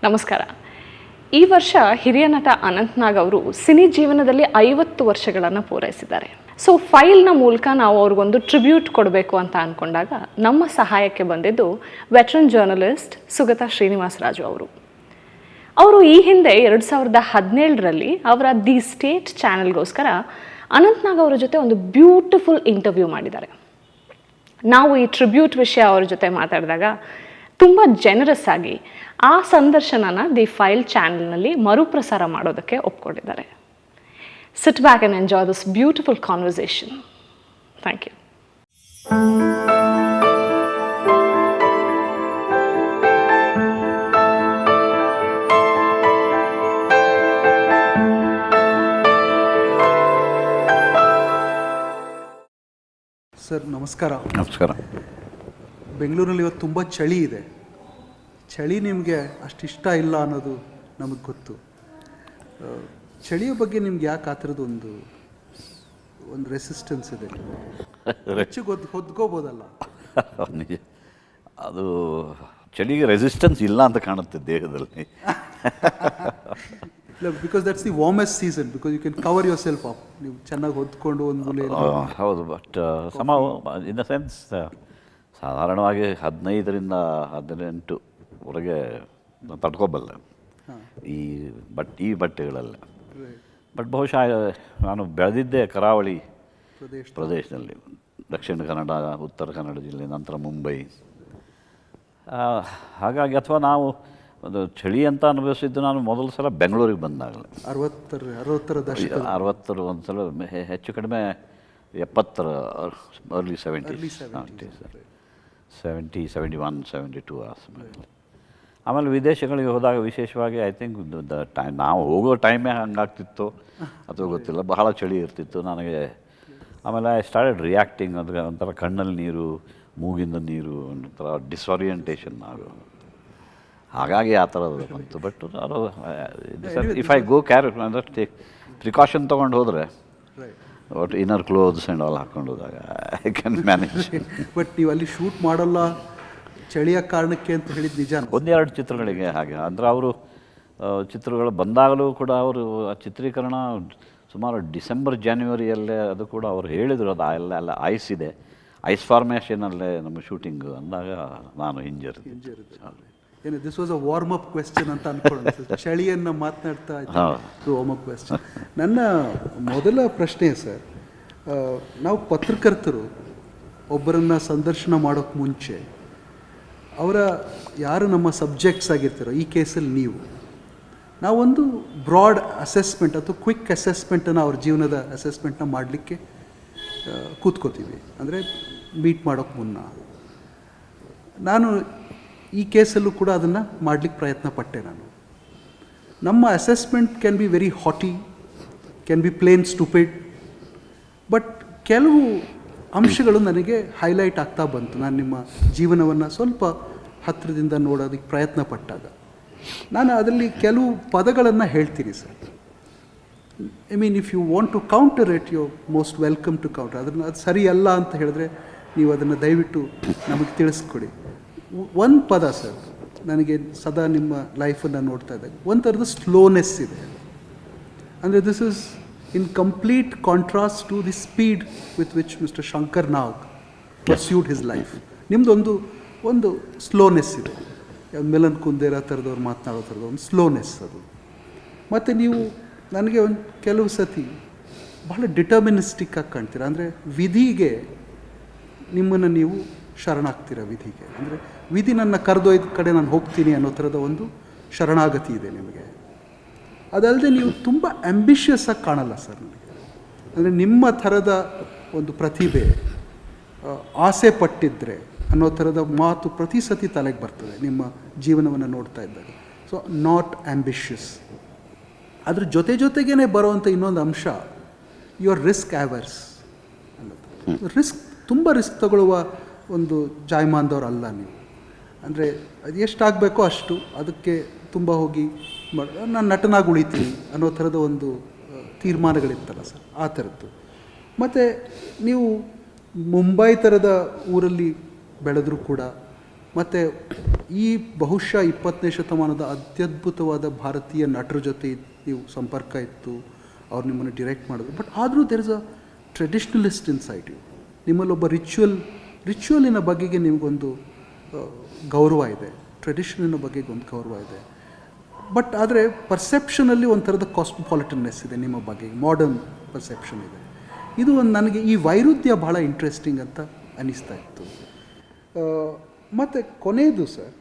ನಮಸ್ಕಾರ. ಈ ವರ್ಷ ಹಿರಿಯ ನಟ ಅನಂತ್ ನಾಗ್ ಅವರು ಸಿನಿ ಜೀವನದಲ್ಲಿ 50 ವರ್ಷಗಳನ್ನು ಪೂರೈಸಿದ್ದಾರೆ. ಸೊ ಫೈಲ್ನ ಮೂಲಕ ನಾವು ಅವ್ರಿಗೊಂದು ಟ್ರಿಬ್ಯೂಟ್ ಕೊಡಬೇಕು ಅಂತ ಅಂದ್ಕೊಂಡಾಗ ನಮ್ಮ ಸಹಾಯಕ್ಕೆ ಬಂದಿದ್ದು ವೆಟ್ರನ್ ಜರ್ನಲಿಸ್ಟ್ ಸುಗತಾ ಶ್ರೀನಿವಾಸರಾಜು ಅವರು ಈ ಹಿಂದೆ 2017ರಲ್ಲಿ ಅವರ ದಿ ಸ್ಟೇಟ್ ಚಾನೆಲ್ಗೋಸ್ಕರ ಅನಂತ್ ನಾಗ್ ಅವರ ಜೊತೆ ಒಂದು ಬ್ಯೂಟಿಫುಲ್ ಇಂಟರ್ವ್ಯೂ ಮಾಡಿದ್ದಾರೆ. ನಾವು ಈ ಟ್ರಿಬ್ಯೂಟ್ ವಿಷಯ ಅವ್ರ ಜೊತೆ ಮಾತಾಡಿದಾಗ ತುಂಬ ಜನರಸ್ ಆಗಿ ಆ ಸಂದರ್ಶನನ ದಿ ಫೈಲ್ ಚಾನೆಲ್ನಲ್ಲಿ ಮರುಪ್ರಸಾರ ಮಾಡೋದಕ್ಕೆ ಒಪ್ಕೊಂಡಿದ್ದಾರೆ. Sit back and enjoy this beautiful conversation. Thank you. Sir ನಮಸ್ಕಾರ. ನಮಸ್ಕಾರ. ಬೆಂಗಳೂರಲ್ಲಿ ಇವತ್ತು ತುಂಬ ಚಳಿ ಇದೆ. ಚಳಿ ನಿಮಗೆ ಅಷ್ಟಿಷ್ಟ ಇಲ್ಲ ಅನ್ನೋದು ನಮಗೆ ಗೊತ್ತು. ಚಳಿಯ ಬಗ್ಗೆ ನಿಮ್ಗೆ ಯಾಕೆ ಆ ಥರದ್ದು ಒಂದು ರೆಸಿಸ್ಟೆನ್ಸ್ ಇದೆ? ಹೆಚ್ಚಿಗೆ ಹೊದ್ಕೋಬೋದಲ್ಲ. ನಿಜ, ಅದು ಚಳಿಗೆ ರೆಸಿಸ್ಟೆನ್ಸ್ ಇಲ್ಲ ಅಂತ ಕಾಣುತ್ತೆ ದೇಹದಲ್ಲಿ. Because that's the warmest season, because you can cover yourself up. ನೀವು ಚೆನ್ನಾಗಿ ಹೊದ್ಕೊಂಡು ಒಂದು ಮೂಲೆ. ಹೌದು, ಬಟ್ ಇನ್ ದ ಸೆನ್ಸ್ ಸಾಧಾರಣವಾಗಿ 15ರಿಂದ 18ವರೆಗೆ ತಡ್ಕೋಬಲ್ಲ ಈ ಬಟ್ಟೆಗಳೆಲ್ಲ. ಬಟ್ ಬಹುಶಃ ನಾನು ಬೆಳೆದಿದ್ದೆ ಕರಾವಳಿ ಪ್ರದೇಶದಲ್ಲಿ, ದಕ್ಷಿಣ ಕನ್ನಡ, ಉತ್ತರ ಕನ್ನಡ ಜಿಲ್ಲೆ, ನಂತರ ಮುಂಬೈ. ಹಾಗಾಗಿ ಅಥವಾ ನಾವು ಒಂದು ಚಳಿ ಅಂತ ಅನುಭವಿಸಿದ್ದು ನಾನು ಮೊದಲ ಸಲ ಬೆಂಗಳೂರಿಗೆ ಬಂದಾಗಲೇ 60 ಒಂದು ಸಲ ಹೆಚ್ಚು ಕಡಿಮೆ 70 ಅರ್ಲಿ 70s 70, 71, 72 ಆ ಸಮಯದಲ್ಲಿ. ಆಮೇಲೆ ವಿದೇಶಗಳಿಗೆ ಹೋದಾಗ ವಿಶೇಷವಾಗಿ ಐ ಥಿಂಕ್ ನಾವು ಹೋಗೋ ಟೈಮೇ ಹಂಗಾಗ್ತಿತ್ತು ಅಥವಾ ಗೊತ್ತಿಲ್ಲ, ಬಹಳ ಚಳಿ ಇರ್ತಿತ್ತು ನನಗೆ. ಆಮೇಲೆ ಐ ಸ್ಟಾರ್ಟೆಡ್ ರಿಯಾಕ್ಟಿಂಗ್, ಅಂದರೆ ಒಂಥರ ಕಣ್ಣಲ್ಲಿ ನೀರು, ಮೂಗಿಂದ ನೀರು, ಒಂಥರ ಡಿಸ್ಆರಿಯೆಂಟೇಷನ್ ಆಗೋದು. ಹಾಗಾಗಿ ಆ ಥರದ್ದು ಬಂತು. ಬಟ್ ಅದು ಇಫ್ ಐ ಗೋ ಕ್ಯಾರಿ ಅಂದರೆ ಪ್ರಿಕಾಷನ್ ತೊಗೊಂಡು ಹೋದರೆ, ಒಟ್ಟು ಇನ್ನರ್ ಕ್ಲೋತ್ಸ್ ಆ್ಯಂಡ್ ಆಲ್ ಹಾಕ್ಕೊಂಡು ಹೋದಾಗ ಐ ಕ್ಯಾನ್ ಮ್ಯಾನೇಜ್. ಬಟ್ ನೀವು ಅಲ್ಲಿ ಶೂಟ್ ಮಾಡೋಲ್ಲ ಚಳಿಯ ಕಾರಣಕ್ಕೆ ಅಂತ ಹೇಳಿದ್ದು ನಿಜ. ಒಂದೆರಡು ಚಿತ್ರಗಳಿಗೆ ಹಾಗೆ ಅಂದರೆ ಅವರು ಚಿತ್ರಗಳು ಬಂದಾಗಲೂ ಕೂಡ ಅವರು ಚಿತ್ರೀಕರಣ ಸುಮಾರು ಡಿಸೆಂಬರ್ ಜಾನ್ವರಿಯಲ್ಲೇ ಅದು ಕೂಡ ಅವರು ಹೇಳಿದರು, ಅದು ಎಲ್ಲ ಐಸ್ ಇದೆ, ಐಸ್ ಫಾರ್ಮೇಷನಲ್ಲೇ ನಮ್ಮ ಶೂಟಿಂಗು ಅಂದಾಗ ನಾನು ಹಿಂಜರಿದೆ. ಏನು this was a warm up question ಅಂತ ಅನ್ಕೊಳ್ಳೋಣ. ಚಳಿಯನ್ನು ಮಾತನಾಡ್ತಾ ಇತ್ತು ವಾರ್ಮ್ ಅಪ್ ಕ್ವೆಶ್ಚನ್. ನನ್ನ ಮೊದಲ ಪ್ರಶ್ನೆ ಸರ್, ನಾವು ಪತ್ರಕರ್ತರು ಒಬ್ಬರನ್ನು ಸಂದರ್ಶನ ಮಾಡೋಕ್ಕೆ ಮುಂಚೆ ಅವರ ಯಾರು ನಮ್ಮ ಸಬ್ಜೆಕ್ಟ್ಸ್ ಆಗಿರ್ತಾರೋ, ಈ ಕೇಸಲ್ಲಿ ನಾವೊಂದು ಬ್ರಾಡ್ ಅಸೆಸ್ಮೆಂಟ್ ಅಥವಾ ಕ್ವಿಕ್ ಅಸೆಸ್ಮೆಂಟನ್ನು ಅವ್ರ ಜೀವನದ ಅಸೆಸ್ಮೆಂಟ್ನ ಮಾಡಲಿಕ್ಕೆ ಕೂತ್ಕೋತೀವಿ. ಅಂದರೆ ಮೀಟ್ ಮಾಡೋಕ್ಕೆ ಮುನ್ನ ನಾನು ಈ ಕೇಸಲ್ಲೂ ಕೂಡ ಅದನ್ನು ಮಾಡಲಿಕ್ಕೆ ಪ್ರಯತ್ನ ಪಟ್ಟೆ. ನಮ್ಮ assessment can be very haughty, can be plain stupid, but ಕೆಲವು ಅಂಶಗಳು ನನಗೆ ಹೈಲೈಟ್ ಆಗ್ತಾ ಬಂತು. ನಾನು ನಿಮ್ಮ ಜೀವನವನ್ನು ಸ್ವಲ್ಪ ಹತ್ತಿರದಿಂದ ನೋಡೋದಕ್ಕೆ ಪ್ರಯತ್ನ ಪಟ್ಟಾಗ ನಾನು ಅದರಲ್ಲಿ ಕೆಲವು ಪದಗಳನ್ನು ಹೇಳ್ತೀನಿ sir. I mean if you want to counter it, you most welcome to counter. ಅದು ಸರಿಯಲ್ಲ ಅಂತ ಹೇಳಿದ್ರೆ ನೀವು ಅದನ್ನು ದಯವಿಟ್ಟು ನಮಗೆ ತಿಳಿಸ್ಕೊಡಿ. ಒಂದು ಪದ ಸರ್ ನನಗೆ ಸದಾ ನಿಮ್ಮ ಲೈಫನ್ನು ನೋಡ್ತಾ ಇದ್ದಾಗ ಒಂಥರದ ಸ್ಲೋನೆಸ್ ಇದೆ. ಅಂದರೆ this is in complete contrast to the speed with which Mister Shankar Nag pursued his life. ನಿಮ್ಮದೊಂದು ಒಂದು ಸ್ಲೋನೆಸ್ ಇದೆ, ಮಿಲನ್ ಕುಂದೇರ ಥರದವ್ರು ಮಾತನಾಡೋ ಥರದ ಒಂದು ಸ್ಲೋನೆಸ್ ಅದು. ಮತ್ತು ನೀವು ನನಗೆ ಒಂದು ಕೆಲವು ಸತಿ ಬಹಳ ಡಿಟರ್ಮಿನಿಸ್ಟಿಕ್ ಆಗಿ ಕಾಣ್ತೀರ. ಅಂದರೆ ವಿಧಿಗೆ ನಿಮ್ಮನ್ನು ನೀವು ಶರಣಾಗ್ತೀರ. ವಿಧಿಗೆ ಅಂದರೆ ವಿಧಿ ನನ್ನ ಕರೆದೊಯ್ದ ಕಡೆ ನಾನು ಹೋಗ್ತೀನಿ ಅನ್ನೋ ಥರದ ಒಂದು ಶರಣಾಗತಿ ಇದೆ ನಿಮಗೆ. ಅದಲ್ಲದೆ ನೀವು ತುಂಬ ಆ್ಯಂಬಿಷಿಯಸ್ ಆಗಿ ಕಾಣಲ್ಲ ಸರ್ ನನಗೆ. ಅಂದರೆ ನಿಮ್ಮ ಥರದ ಒಂದು ಪ್ರತಿಭೆ, ಆಸೆ ಪಟ್ಟಿದ್ದರೆ ಅನ್ನೋ ಥರದ ಮಾತು ಪ್ರತಿ ಸತಿ ತಲೆಗೆ ಬರ್ತದೆ ನಿಮ್ಮ ಜೀವನವನ್ನು ನೋಡ್ತಾ ಇದ್ದಾಗ. So not ambitious. ಅದ್ರ ಜೊತೆಗೇ ಬರೋವಂಥ ಇನ್ನೊಂದು ಅಂಶ, ಯುವರ್ ರಿಸ್ಕ್ ಆ್ಯವರ್ಸ್ ಅನ್ನೋದು. ತುಂಬ ರಿಸ್ಕ್ ತಗೊಳ್ಳುವ ಒಂದು ಜಾಯಮಾನದವ್ರು ಅಲ್ಲ ನೀವು. ಅಂದರೆ ಅದು ಎಷ್ಟಾಗಬೇಕೋ ಅಷ್ಟು, ಅದಕ್ಕೆ ತುಂಬ ಹೋಗಿ ನಾನು ನಟನಾಗಿ ಉಳಿತೀನಿ ಅನ್ನೋ ಥರದ ಒಂದು ತೀರ್ಮಾನಗಳಿರ್ತಲ್ಲ ಸರ್, ಆ ಥರದ್ದು. ಮತ್ತು ನೀವು ಮುಂಬೈ ಥರದ ಊರಲ್ಲಿ ಬೆಳೆದರೂ ಕೂಡ ಮತ್ತು ಈ ಬಹುಶಃ 20ನೇ ಶತಮಾನದ ಅತ್ಯದ್ಭುತವಾದ ಭಾರತೀಯ ನಟರ ಜೊತೆ ನೀವು ಸಂಪರ್ಕ ಇತ್ತು, ಅವ್ರು ನಿಮ್ಮನ್ನು ಡಿರೆಕ್ಟ್ ಮಾಡಿದ್ರು. ಬಟ್ ಆದರೂ there is a traditionalist inside you. ನಿಮ್ಮಲ್ಲೊಬ್ಬ ರಿಚುವಲಿನ ಬಗೆಗೆ ನಿಮಗೊಂದು ಗೌರವ ಇದೆ, ಟ್ರೆಡಿಷನಿನ ಬಗೆಗೆ ಒಂದು ಗೌರವ ಇದೆ. ಬಟ್ ಆದರೆ ಪರ್ಸೆಪ್ಷನಲ್ಲಿ ಒಂಥರದ ಕಾಸ್ಮೋಪಾಲಿಟನ್ನೆಸ್ ಇದೆ ನಿಮ್ಮ ಬಗ್ಗೆ, ಮಾಡರ್ನ್ ಪರ್ಸೆಪ್ಷನ್ ಇದೆ. ಇದು ಒಂದು ನನಗೆ ಈ ವೈರುಧ್ಯ ಭಾಳ ಇಂಟ್ರೆಸ್ಟಿಂಗ್ ಅಂತ ಅನ್ನಿಸ್ತಾ ಇತ್ತು. ಮತ್ತು ಕೊನೆಯದು ಸರ್,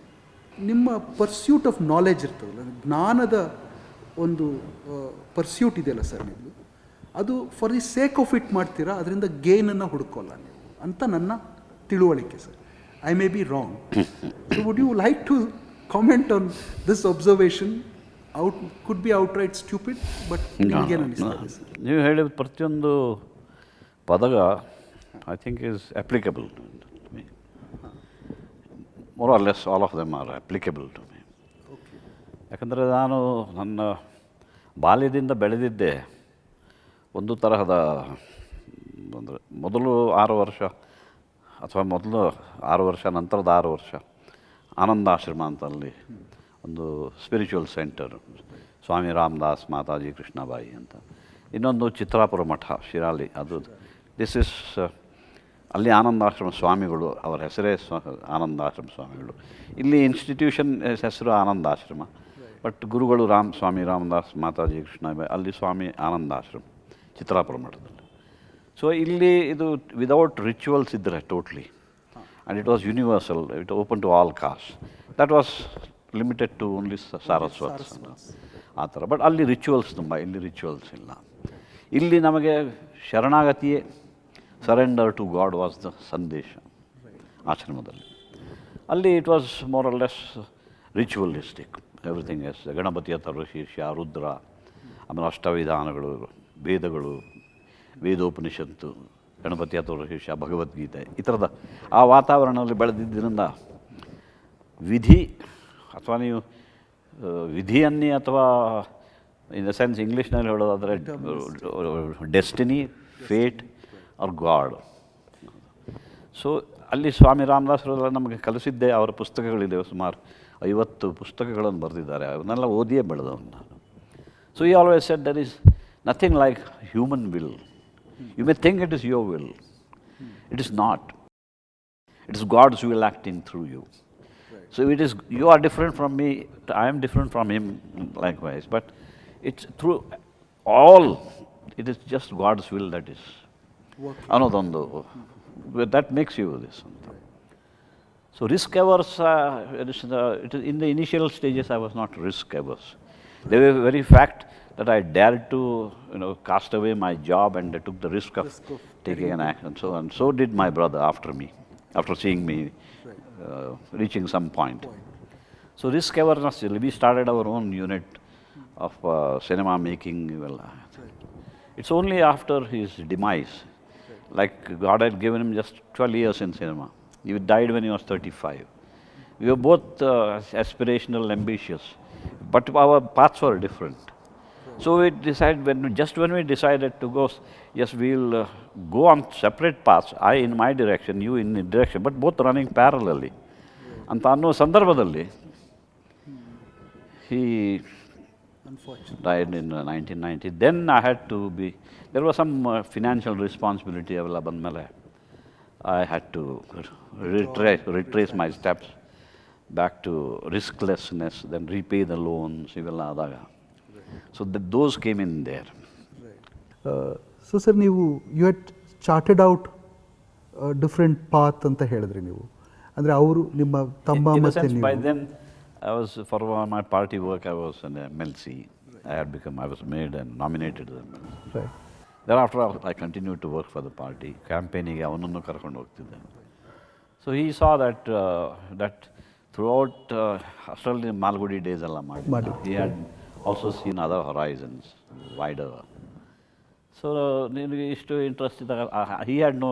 ನಿಮ್ಮ ಪರ್ಸ್ಯೂಟ್ ಆಫ್ ನಾಲೆಜ್ ಇರ್ತದಲ್ಲ, ಜ್ಞಾನದ ಒಂದು ಪರ್ಸ್ಯೂಟ್ ಇದೆಯಲ್ಲ ಸರ್, ನೀವು ಅದು for the sake of it ಮಾಡ್ತೀರಾ, ಅದರಿಂದ ಗೇನನ್ನು ಹುಡುಕೋಲ್ಲ ನೀವು ಅಂತ ನನ್ನ ತಿಳುವಳಿಕೆ sir. I may be wrong. So would you like to comment on this observation? Could be outright stupid, but ನಿಮಗೇನು ಅನಿಸ್ತದೆ ಸರ್? ನೀವು ಹೇಳಿದ ಪ್ರತಿಯೊಂದು ಪದಗ I think is applicable to me. More or less all of them are applicable to me. ಯಾಕಂದರೆ ನಾನು ನನ್ನ ಬಾಲ್ಯದಿಂದ ಬೆಳೆದಿದ್ದೆ ಒಂದು ತರಹದ, ಅಂದರೆ ಮೊದಲು 6 ವರ್ಷ ಅಥವಾ ಮೊದಲು 6 ವರ್ಷ, ನಂತರದ 6 ವರ್ಷ ಆನಂದಾಶ್ರಮ ಅಂತ ಅಲ್ಲಿ ಒಂದು ಸ್ಪಿರಿಚುವಲ್ ಸೆಂಟರ್, ಸ್ವಾಮಿ ರಾಮದಾಸ್, ಮಾತಾಜಿ ಕೃಷ್ಣಬಾಯಿ ಅಂತ. ಇನ್ನೊಂದು ಚಿತ್ರಾಪುರ ಮಠ ಶಿರಾಲಿ, ಅದು ದಿಸ್ ಇಸ್ ಅಲ್ಲಿ ಆನಂದಾಶ್ರಮ ಸ್ವಾಮಿಗಳು, ಅವರ ಹೆಸರೇ ಆನಂದಾಶ್ರಮ ಸ್ವಾಮಿಗಳು. ಇಲ್ಲಿ ಇನ್ಸ್ಟಿಟ್ಯೂಷನ್ ಹೆಸರು ಆನಂದಾಶ್ರಮ, ಬಟ್ ಗುರುಗಳು ಸ್ವಾಮಿ ರಾಮದಾಸ್, ಮಾತಾಜಿ ಕೃಷ್ಣಬಾಯಿ, ಅಲ್ಲಿ ಸ್ವಾಮಿ ಆನಂದಾಶ್ರಮ ಚಿತ್ರಾಪುರ ಮಠದಲ್ಲಿ. ಸೊ ಇಲ್ಲಿ ಇದು ವಿದೌಟ್ ರಿಚುವಲ್ಸ್ ಇದ್ದರೆ totally, and it was universal, it open to all caste. That was limited to only Saraswats ಆ ಥರ. ಬಟ್ ಅಲ್ಲಿ ರಿಚುವಲ್ಸ್ ತುಂಬ, ಇಲ್ಲಿ ರಿಚುವಲ್ಸ್ ಇಲ್ಲ. ಇಲ್ಲಿ ನಮಗೆ ಶರಣಾಗತಿಯೇ, surrender to God was the ಸಂದೇಶ ಆಶ್ರಮದಲ್ಲಿ. ಅಲ್ಲಿ it was more or less ritualistic, everything yes. ಗಣಪತಿಯ ಶೀರ್ಷ, ರುದ್ರ, ಆಮೇಲೆ ಅಷ್ಟವಿಧಾನಗಳು, ವೇದಗಳು, ವೇದೋಪನಿಷತ್ತು, ಗಣಪತಿ ಅಥವಾ ಶೀರ್ಷ, ಭಗವದ್ಗೀತೆ, ಈ ಥರದ ಆ ವಾತಾವರಣದಲ್ಲಿ ಬೆಳೆದಿದ್ದರಿಂದ ವಿಧಿ ಅಥವಾ ನೀವು ವಿಧಿಯನ್ನೇ ಅಥವಾ ಇನ್ ದ ಸೆನ್ಸ್ ಇಂಗ್ಲೀಷ್ನಲ್ಲಿ ಹೇಳೋದಾದರೆ destiny, fate or God. So ಅಲ್ಲಿ ಸ್ವಾಮಿ ರಾಮದಾಸರೆಲ್ಲ ನಮಗೆ ಕಲಿಸಿದ್ದೇ, ಅವರ ಪುಸ್ತಕಗಳಿದೆ, ಸುಮಾರು 50 ಪುಸ್ತಕಗಳನ್ನು ಬರೆದಿದ್ದಾರೆ, ಅವನ್ನೆಲ್ಲ ಓದಿಯೇ ಬೆಳೆದವನು ನಾನು. So he always said there is nothing like human will. You may think it is your will. It is not. It is God's will acting through you. So it is, you are different from me, I am different from him likewise. But it's through all, it is just God's will that is. Anodondu. That makes you this. So risk averse, in the initial stages I was not risk averse. They were very fact that I dared to, cast away my job, and I took the risk of taking an action. So did my brother after me, after seeing me reaching some point. So risk awareness, we started our own unit of cinema making. Well, it's only after his demise, like God had given him just 12 years in cinema. He died when he was 35. We were both aspirational, ambitious, but our paths were different. So we decided, when we decided to go, yes, we'll go on separate paths, I in my direction, you in the direction, but both running parallelly. ಅಂತ ಅನ್ನೋ ಸಂದರ್ಭದಲ್ಲಿ he died in 1990. Then I had to be, there was some financial responsibility ಅವೆಲ್ಲ ಬಂದಮೇಲೆ I had to retrace my steps back to risklessness, then repay the loans, ಇವೆಲ್ಲ ಆದಾಗ. So those came in there. So sir, ನೀವು you had charted out different path ಅಂತ ಹೇಳಿದ್ರಿ ನೀವು. ಅಂದರೆ ಅವರು ನಿಮ್ಮ ತಮ್ಮ ಮತ್ತು ನೀವು. By then I was, for my party work, I was an MLC. I was made and nominated as MLC. Right. Thereafter I continued to work for the party. ಕ್ಯಾಂಪೇನಿಗೆ ಅವನನ್ನು ಕರ್ಕೊಂಡು ಹೋಗ್ತಿದ್ದೆ. So he saw that throughout ಅಷ್ಟರಲ್ಲಿ Malgudi days ಎಲ್ಲ ಮಾಡಿ, he had also seen other horizons, wider. So ನಿನಗೆ ಇಷ್ಟು interest ಇದ್ದಾಗ, he had no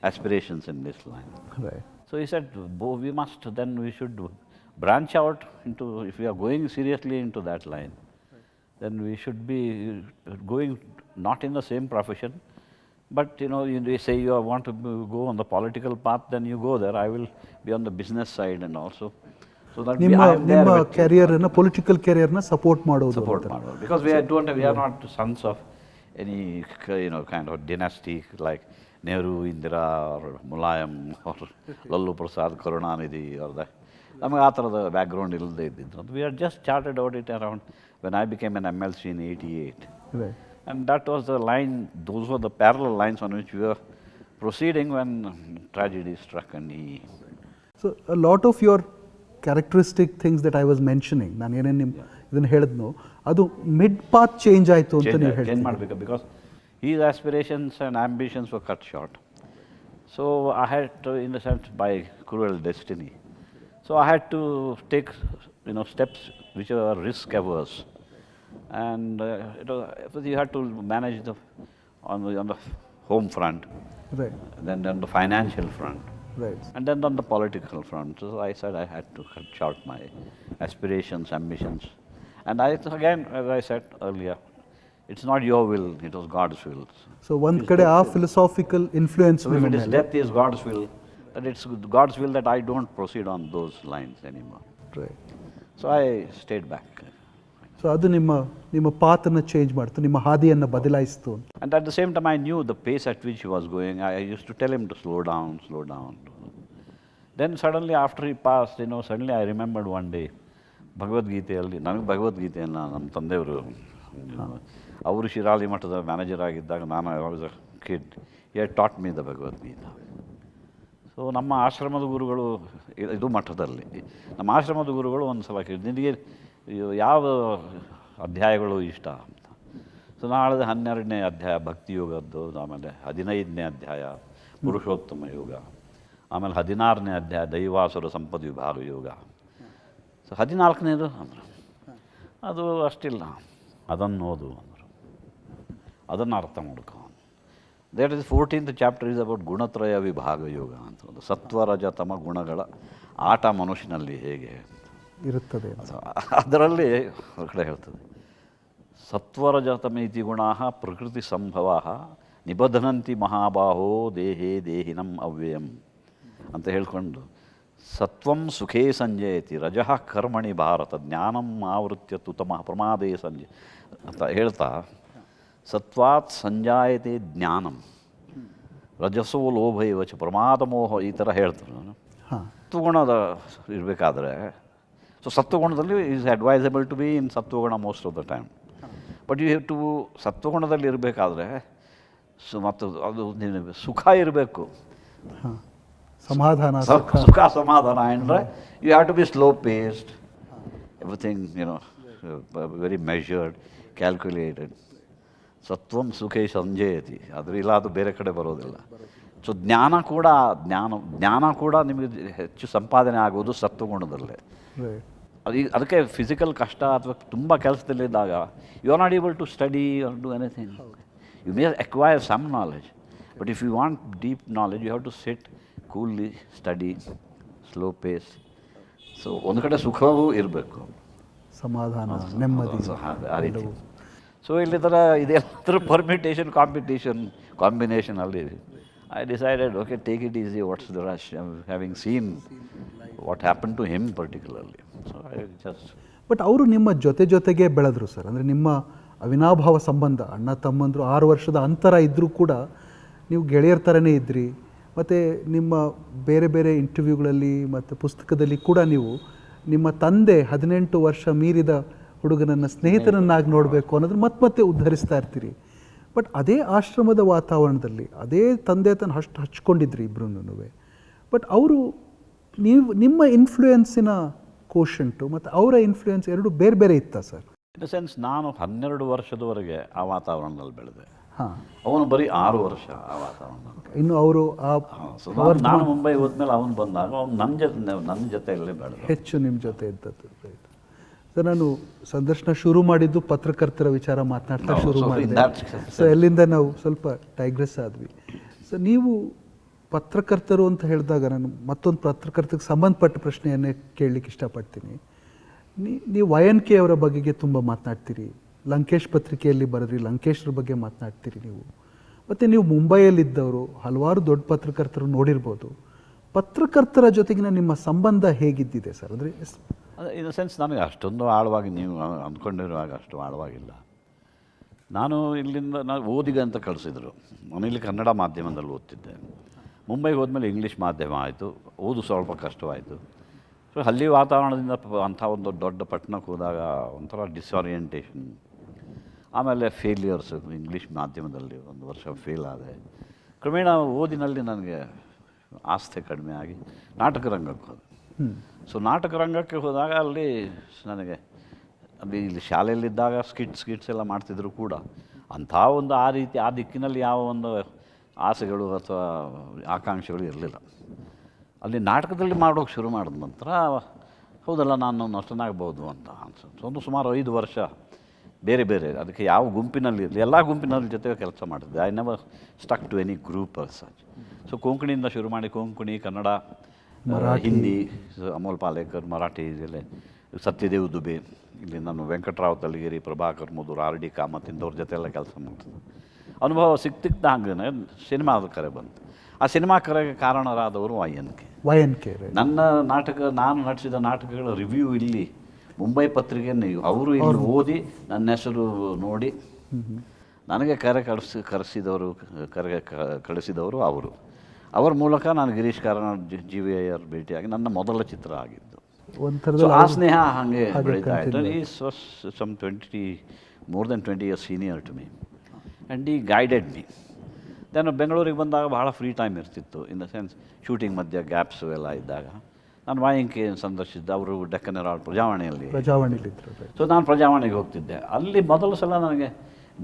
aspirations in this line. Right. So he said, we should branch out into, if we are going seriously into that line, then we should be going not in the same profession, But you say you want to go on the political path, then you go there. I will be on the business side and also. So that ನಿಮ್ಮ I am there ನಿಮ್ಮ with you. ಕ್ಯಾರಿಯರ್ನ political ಕ್ಯಾರಿಯರ್ನ support ಮಾಡೋದು Support ಅಂತ. model. Because we are not sons of any kind of dynasty like Nehru, Indira, or Mulayam, or Lallu Prasad, Karunanidhi, or that. ನಮಗೆ ಆ ಥರದ background ಇಲ್ಲದೆ ಇದ್ದಿದ್ದು. We are just chartered out it around when I became N MLC in 88. Right. And that was the line, those were the parallel lines on which we were proceeding when tragedy struck and he... So a lot of your characteristic things that I was mentioning, ನಾನು ಏನೇನು ನಿಮ್ಮ ಇದನ್ನು ಹೇಳಿದ್ನೋ ಅದು mid path change ಆಯಿತು ಅಂತ ನೀವು change ಹೇಳ್ತೀವಿ. ಮಾಡಬೇಕು because his aspirations and ambitions were cut short. So I had to, in a sense, by cruel destiny. So I had to take, steps which were risk averse, and you had to manage on the home front, Right. then on the financial front, Right. and then on the political front. So I said I had to cut short my aspirations, ambitions, and again, as I said earlier, it's not your will; it was God's will. So ಒಂದು ಕಡೆ ಆ philosophical influence So if it is death is God's will, then it's God's will that I don't proceed on those lines anymore. Right. So I stayed back. So ಅದು ನಿಮ್ಮ ಪಾತನ್ನು change ಮಾಡ್ತು, ನಿಮ್ಮ ಹಾದಿಯನ್ನು ಬದಲಾಯಿಸ್ತು ಅಂತ. And at the same time, I knew the pace at which he was going. I used to tell him to slow down, slow down. Then suddenly, after he passed, suddenly I remembered one day, ಭಗವದ್ಗೀತೆಯಲ್ಲಿ, ನನಗೆ ಭಗವದ್ಗೀತೆಯನ್ನು ನಮ್ಮ ತಂದೆಯವರು, ಅವರು ಶಿರಾಲಿ ಮಠದ manager ಆಗಿದ್ದಾಗ ನಾನು was a kid, he had taught me the Bhagavad Gita. So ನಮ್ಮ ಆಶ್ರಮದ ಗುರುಗಳು, ಇದು ಮಠದಲ್ಲಿ ನಮ್ಮ ಆಶ್ರಮದ ಗುರುಗಳು ಒಂದು ಸಲ ನಿನಗೆ ಯಾವ ಅಧ್ಯಾಯಗಳು ಇಷ್ಟ ಅಂತ. ಸೊ ನಾಳೆ 12ನೇ ಅಧ್ಯಾಯ ಭಕ್ತಿಯೋಗದ್ದು, ಆಮೇಲೆ 15ನೇ ಅಧ್ಯಾಯ ಪುರುಷೋತ್ತಮ ಯೋಗ, ಆಮೇಲೆ 16ನೇ ಅಧ್ಯಾಯ ದೈವಾಸುರ ಸಂಪದ್ ವಿಭಾಗ ಯೋಗ. ಸೊ 14ನೇದು ಅಂದರು, ಅದು ಅಷ್ಟಿಲ್ಲ, ಅದನ್ನು ಓದು ಅಂದರು, ಅದನ್ನು ಅರ್ಥ ಮಾಡ್ಕೊ. That is 14th chapter is about Gunatraya Vibhaga Yoga ಅಂತ. ಒಂದು ಸತ್ವರಜತಮ ಗುಣಗಳ ಆಟ ಮನುಷ್ಯನಲ್ಲಿ ಹೇಗೆ ಇರುತ್ತದೆ. ಅದರಲ್ಲಿ ಕಡೆ ಹೇಳ್ತದೆ, ಸತ್ವರಜತಮೇತಿ ಗುಣಾ ಪ್ರಕೃತಿ ಸಂಭವ ನಿಬಧನಂತಿ ಮಹಾಬಾಹೋ ದೇಹೇ ದೇಹಿನಂ ಅವ್ಯಯಂ ಅಂತ ಹೇಳ್ಕೊಂಡು, ಸತ್ವಂ ಸುಖೇ ಸಂಜಯತಿ ರಜಃ ಕರ್ಮಣಿ ಭಾರತ ಜ್ಞಾನಂ ಆವೃತ್ಯ ತುತಮ ಪ್ರಮಾದೇ ಸಂಜಯ ಅಂತ ಹೇಳ್ತಾ, ಸತ್ವಾತ್ ಸಂಜಾಯತೆ ಜ್ಞಾನಂ ರಜಸೋ ಲೋಭ ಇವಚ ಪ್ರಮಾದ ಮೋಹ, ಈ ಥರ ಹೇಳ್ತಾರೆ. ಸತ್ವಗುಣದ ಇರಬೇಕಾದ್ರೆ, ಸೊ ಸತ್ವಗುಣದಲ್ಲಿ is advisable to be in ಸತ್ವಗುಣ most of the time. But you have to ಸತ್ವಗುಣದಲ್ಲಿ ಇರಬೇಕಾದ್ರೆ ಮತ್ತು ಅದು ಸುಖ ಇರಬೇಕು, ಸಮಾಧಾನ, ಸುಖ ಸಮಾಧಾನ. ಅಂದರೆ you have to be slow paced, everything very measured, calculated. ಸತ್ವಂ ಸುಖೇ ಸಂಜಯತಿ, ಅದ್ರ ಇಲ್ಲ ಅದು ಬೇರೆ ಕಡೆ ಬರೋದಿಲ್ಲ. ಸೊ ಜ್ಞಾನ ಕೂಡ ನಿಮಗೆ ಹೆಚ್ಚು ಸಂಪಾದನೆ ಆಗೋದು ಸತ್ವಗುಣದಲ್ಲೇ. ಅದಕ್ಕೆ ಫಿಸಿಕಲ್ ಕಷ್ಟ ಅಥವಾ ತುಂಬ ಕೆಲಸದಲ್ಲಿದ್ದಾಗ you are not able to study or do anything. You may acquire some knowledge, but if you want deep knowledge you have to sit coolly, study, slow phase. So ಒಂದು ಕಡೆ ಸುಖವೂ ಇರಬೇಕು, ಸಮಾಧಾನ, ನೆಮ್ಮದಿ, ಆ ರೀತಿ. ಸೊ ಇಲ್ಲಿ ಥರ ಇದೆಲ್ಲದರ permutation ಕಾಂಬಿನೇಷನಲ್ಲಿ I decided, okay, take it easy, what's the rush? Having seen what happened to him particularly. So I just... but ಅವರು ನಿಮ್ಮ ಜೊತೆಗೆ ಬೆಳೆದ್ರು ಸರ್. ಅಂದರೆ ನಿಮ್ಮ ಅವಿನಾಭಾವ ಸಂಬಂಧ, ಅಣ್ಣ ತಮ್ಮಂದರು 6 ವರ್ಷದ ಅಂತರ ಇದ್ದರೂ ಕೂಡ ನೀವು ಗೆಳೆಯರ ಥರನೇ ಇದ್ದಿರಿ. ಮತ್ತು ನಿಮ್ಮ ಬೇರೆ ಬೇರೆ ಇಂಟರ್ವ್ಯೂಗಳಲ್ಲಿ ಮತ್ತು ಪುಸ್ತಕದಲ್ಲಿ ಕೂಡ ನೀವು ನಿಮ್ಮ ತಂದೆ 18 ವರ್ಷ ಮೀರಿದ ಹುಡುಗನನ್ನು ಸ್ನೇಹಿತನನ್ನಾಗಿ ನೋಡಬೇಕು ಅನ್ನೋದನ್ನು ಮತ್ತೆ ಉದ್ಧರಿಸ್ತಾ ಇರ್ತೀರಿ. ಬಟ್ ಅದೇ ಆಶ್ರಮದ ವಾತಾವರಣದಲ್ಲಿ ಅದೇ ತಂದೆ ತನ್ನ ಹಚ್ಕೊಂಡಿದ್ರಿ ಇಬ್ಬರೂ. ಬಟ್ ಅವರು ನಿಮ್ಮ ಇನ್ಫ್ಲೂಯೆನ್ಸಿನ ಕೋಶಂಟು ಮತ್ತು ಅವರ ಇನ್ಫ್ಲೂಯೆನ್ಸ್ ಎರಡು ಬೇರೆ ಬೇರೆ ಇತ್ತಾ ಸರ್? ಇನ್ ದ ಸೆನ್ಸ್, ನಾನು 12 ವರ್ಷದವರೆಗೆ ಆ ವಾತಾವರಣದಲ್ಲಿ ಬೆಳೆದೆ. ಹಾಂ, ಅವನು ಬರೀ 6 ವರ್ಷ ಆ ವಾತಾವರಣದಲ್ಲಿ. ಇನ್ನು ಅವರು ನಾನು ಮುಂಬೈ ಹೋದ್ಮೇಲೆ ಅವನು ಬಂದಾಗ ಅವನು ನನ್ನ ಜೊತೆಯಲ್ಲೇ ಬೆಳೆದ, ಹೆಚ್ಚು ನಿಮ್ಮ ಜೊತೆ ಇದ್ದದ್ದು. ಸರ್, ನಾನು ಸಂದರ್ಶನ ಶುರು ಮಾಡಿದ್ದು ಪತ್ರಕರ್ತರ ವಿಚಾರ ಮಾತನಾಡ್ತಾ ಶುರು ಮಾಡಿದೆ. ಸೊ ಎಲ್ಲಿಂದ ನಾವು ಸ್ವಲ್ಪ ಡೈಗ್ರೆಸ್ ಆದ್ವಿ. ಸೊ ನೀವು ಪತ್ರಕರ್ತರು ಅಂತ ಹೇಳಿದಾಗ ನಾನು ಮತ್ತೊಂದು ಪತ್ರಕರ್ತರಿಗೆ ಸಂಬಂಧಪಟ್ಟ ಪ್ರಶ್ನೆಯನ್ನೇ ಕೇಳಲಿಕ್ಕೆ ಇಷ್ಟಪಡ್ತೀನಿ. ನೀವು YNK ಅವರ ಬಗೆಗೆ ತುಂಬ ಮಾತನಾಡ್ತೀರಿ, ಲಂಕೇಶ್ ಪತ್ರಿಕೆಯಲ್ಲಿ ಬರೆದ್ರಿ, ಲಂಕೇಶ್ರ ಬಗ್ಗೆ ಮಾತನಾಡ್ತೀರಿ ನೀವು. ಮತ್ತು ನೀವು ಮುಂಬೈಯಲ್ಲಿದ್ದವರು ಹಲವಾರು ದೊಡ್ಡ ಪತ್ರಕರ್ತರು ನೋಡಿರ್ಬೋದು. ಪತ್ರಕರ್ತರ ಜೊತೆಗಿನ ನಿಮ್ಮ ಸಂಬಂಧ ಹೇಗಿದ್ದಿದೆ ಸರ್? ಅಂದರೆ ಇನ್ ದ ಸೆನ್ಸ್ ನನಗೆ ಅಷ್ಟೊಂದು ಆಳವಾಗಿ ನೀವು ಅಂದ್ಕೊಂಡಿರುವಾಗ ಅಷ್ಟು ಆಳವಾಗಿಲ್ಲ. ನಾನು ಇಲ್ಲಿಂದ ಓದಿಗೆ ಅಂತ ಕಳಿಸಿದರು. ನಾನು ಇಲ್ಲಿ ಕನ್ನಡ ಮಾಧ್ಯಮದಲ್ಲಿ ಓದ್ತಿದ್ದೆ. ಮುಂಬೈಗೆ ಹೋದ್ಮೇಲೆ ಇಂಗ್ಲೀಷ್ ಮಾಧ್ಯಮ ಆಯಿತು. ಓದು ಸ್ವಲ್ಪ ಕಷ್ಟವಾಯಿತು. ಸೊ ಅಲ್ಲಿ ವಾತಾವರಣದಿಂದ ಅಂಥ ಒಂದು ದೊಡ್ಡ ಪಟ್ಟಣಕ್ಕೆ ಹೋದಾಗ ಒಂಥರ ಡಿಸ್ಆರಿಯೆಂಟೇಷನ್. ಆಮೇಲೆ ಫೇಲ್ಯೂರ್ಸು. ಇಂಗ್ಲೀಷ್ ಮಾಧ್ಯಮದಲ್ಲಿ 1 ವರ್ಷ ಫೇಲ್ ಆದೆ. ಕ್ರಮೇಣ ಓದಿನಲ್ಲಿ ನನಗೆ ಆಸ್ಥೆ ಕಡಿಮೆ ಆಗಿ ನಾಟಕ ರಂಗಕ್ಕೆ ಹೋದೆ. ಸೊ ನಾಟಕ ರಂಗಕ್ಕೆ ಹೋದಾಗ ಅಲ್ಲಿ ನನಗೆ ಇಲ್ಲಿ ಶಾಲೆಯಲ್ಲಿದ್ದಾಗ ಸ್ಕಿಟ್ಸ್ ಎಲ್ಲ ಮಾಡ್ತಿದ್ರು ಕೂಡ ಅಂಥ ಒಂದು ಆ ದಿಕ್ಕಿನಲ್ಲಿ ಯಾವ ಒಂದು ಆಸೆಗಳು ಅಥವಾ ಆಕಾಂಕ್ಷೆಗಳು ಇರಲಿಲ್ಲ. ಅಲ್ಲಿ ನಾಟಕದಲ್ಲಿ ಮಾಡೋಕ್ಕೆ ಶುರು ಮಾಡಿದ ನಂತರ ಹೌದಲ್ಲ ನಾನು ನಟನಾಗ್ಬೋದು ಅಂತ ಅನ್ಸುತ್ತೆ. ಒಂದು ಸುಮಾರು 5 ವರ್ಷ ಬೇರೆ ಬೇರೆ ಅದಕ್ಕೆ ಯಾವ ಗುಂಪಿನಲ್ಲಿ ಇರಲಿ ಎಲ್ಲ ಗುಂಪಿನಲ್ಲಿ ಜೊತೆಗೆ ಕೆಲಸ ಮಾಡಿದ್ದೆ. I never stuck to any group as such. So ಕೊಂಕಣಿಯಿಂದ ಶುರು ಮಾಡಿ ಕೊಂಕಣಿ, ಕನ್ನಡ, ಹಿಂದಿ, ಅಮೋಲ್ ಪಾಲೇಕರ್, ಮರಾಠಿ, ಇದೆಲ್ಲ ಸತ್ಯದೇವ್ ದುಬೆ, ಇಲ್ಲಿ ನಾನು ವೆಂಕಟರಾವ್ ತಲಗಿರಿ, ಪ್ರಭಾಕರ್ ಮುದೂರ್, ಆರ್ ಡಿ ಕಾಮತ್ ಇಂಥವ್ರ ಜೊತೆ ಎಲ್ಲ ಕೆಲಸ ಮಾಡ್ತಿದ್ದೆ. ಅನುಭವ ಸಿಕ್ತಿದ್ದ ಹಾಗೆ ಸಿನಿಮಾದ ಕರೆ ಬಂತು. ಆ ಸಿನಿಮಾ ಕರೆಗೆ ಕಾರಣರಾದವರು YNK. ನನ್ನ ನಾನು ನಟಿಸಿದ ನಾಟಕಗಳ ರಿವ್ಯೂ ಇಲ್ಲಿ ಮುಂಬೈ ಪತ್ರಿಕೆಯನ್ನು ಅವರು ಇಲ್ಲಿ ಓದಿ ನನ್ನ ಹೆಸರು ನೋಡಿ ನನಗೆ ಕರೆಸಿದವರು ಕಳಿಸಿದವರು ಅವರು. ಅವರ ಮೂಲಕ ನಾನು ಗಿರೀಶ್ ಕಾರ್ನಾಡ್, GVIR ಭೇಟಿಯಾಗಿ ನನ್ನ ಮೊದಲ ಚಿತ್ರ ಆಗಿದ್ದು. ಆ ಸ್ನೇಹ ಹಾಗೆ ಬೆಳೀತಾ ಇತ್ತು. Is was some more than 20 years senior to me and he guided me. Then ಬೆಂಗಳೂರಿಗೆ ಬಂದಾಗ ಬಹಳ ಫ್ರೀ ಟೈಮ್ ಇರ್ತಿತ್ತು. ಇನ್ ದ ಸೆನ್ಸ್ ಶೂಟಿಂಗ್ ಮಧ್ಯೆ ಗ್ಯಾಪ್ಸು ಎಲ್ಲ ಇದ್ದಾಗ ನಾನು YNK ಸಂದರ್ಶಿಸಿದ್ದೆ. ಅವರು ಡೆಕ್ಕನ್ ಹೆರಾಲ್ಡ್ ಪ್ರಜಾವಾಣಿಯಲ್ಲಿ. ಸೊ ನಾನು ಪ್ರಜಾವಾಣಿಗೆ ಹೋಗ್ತಿದ್ದೆ. ಅಲ್ಲಿ ಮೊದಲ ಸಲ ನನಗೆ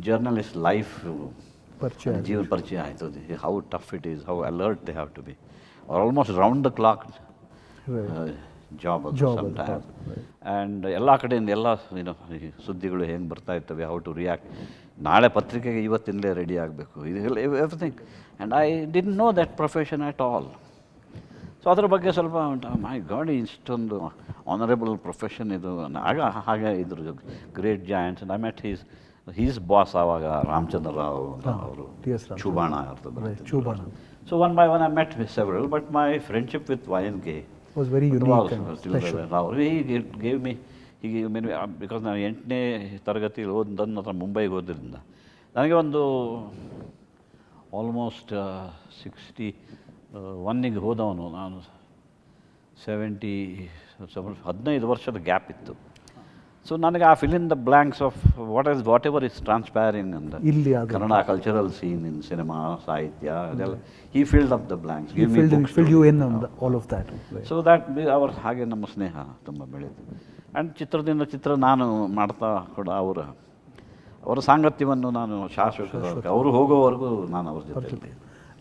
ಜರ್ನಲಿಸ್ಟ್ ಲೈಫ್ ಜೀವನ ಪರಿಚಯ ಆಯಿತು. How tough it is, how alert they have to be, almost round the clock job ಅದು ಸಮ್ಟೈಮ್ಸ್. ಆ್ಯಂಡ್ ಎಲ್ಲ ಕಡೆಯಿಂದ ಎಲ್ಲ ಸುದ್ದಿಗಳು ಹೆಂಗೆ ಬರ್ತಾ ಇರ್ತವೆ, ಹೌ ಟು ರಿಯಾಕ್ಟ್. ನಾಳೆ ಪತ್ರಿಕೆಗೆ ಇವತ್ತಿನಲೇ ರೆಡಿ ಆಗಬೇಕು, ಇದೆಲ್ಲ everything. And I didn't no that profession at all. So ಅದ್ರ ಬಗ್ಗೆ ಸ್ವಲ್ಪ ಮೈ ಗಾಡ್ ಇಷ್ಟೊಂದು ಆನರೇಬಲ್ ಪ್ರೊಫೆಷನ್ ಇದು. ಹಾಗೆ ಇದ್ರ great joints. I met his boss ಆವಾಗ ರಾಮಚಂದ್ರ ರಾವ್ ಅವರು, ಚೂಬಾಣ ಇರ್ತದೆ. So one by one I met with several, but my friendship with YNK was very unique and special. He gave me because ನಾನು 8ನೇ ತರಗತಿಯಲ್ಲಿ ಓದಿದ ನಂತರ ಮುಂಬೈಗೆ ಓದಿದ್ದರಿಂದ ನನಗೆ ಒಂದು ಆಲ್ಮೋಸ್ಟ್ 61ಗೆ ಹೋದವನು ನಾನು. 15 ವರ್ಷದ ಗ್ಯಾಪ್ ಇತ್ತು. ಸೊ ನನಗೆ ಆ fill in the blanks of whatever is transpiring ಅಂತ ಇಲ್ಲಿ Kannada cultural scene in cinema, ಸಾಹಿತ್ಯ, ಅದೆಲ್ಲ he filled up the blanks, filled you in on all of that. So that ಹಾಗೆ ನಮ್ಮ ಸ್ನೇಹ ತುಂಬ ಬೆಳೀತು. ಆ್ಯಂಡ್ ಚಿತ್ರದಿಂದ ಚಿತ್ರ ನಾನು ಮಾಡ್ತಾ ಕೂಡ ಅವರ ಸಾಂಗತ್ಯವನ್ನು ನಾನು ಶಾಶ್ವತ ಅವರು ಹೋಗೋವರೆಗೂ ನಾನು ಅವ್ರ ಜೊತೆ.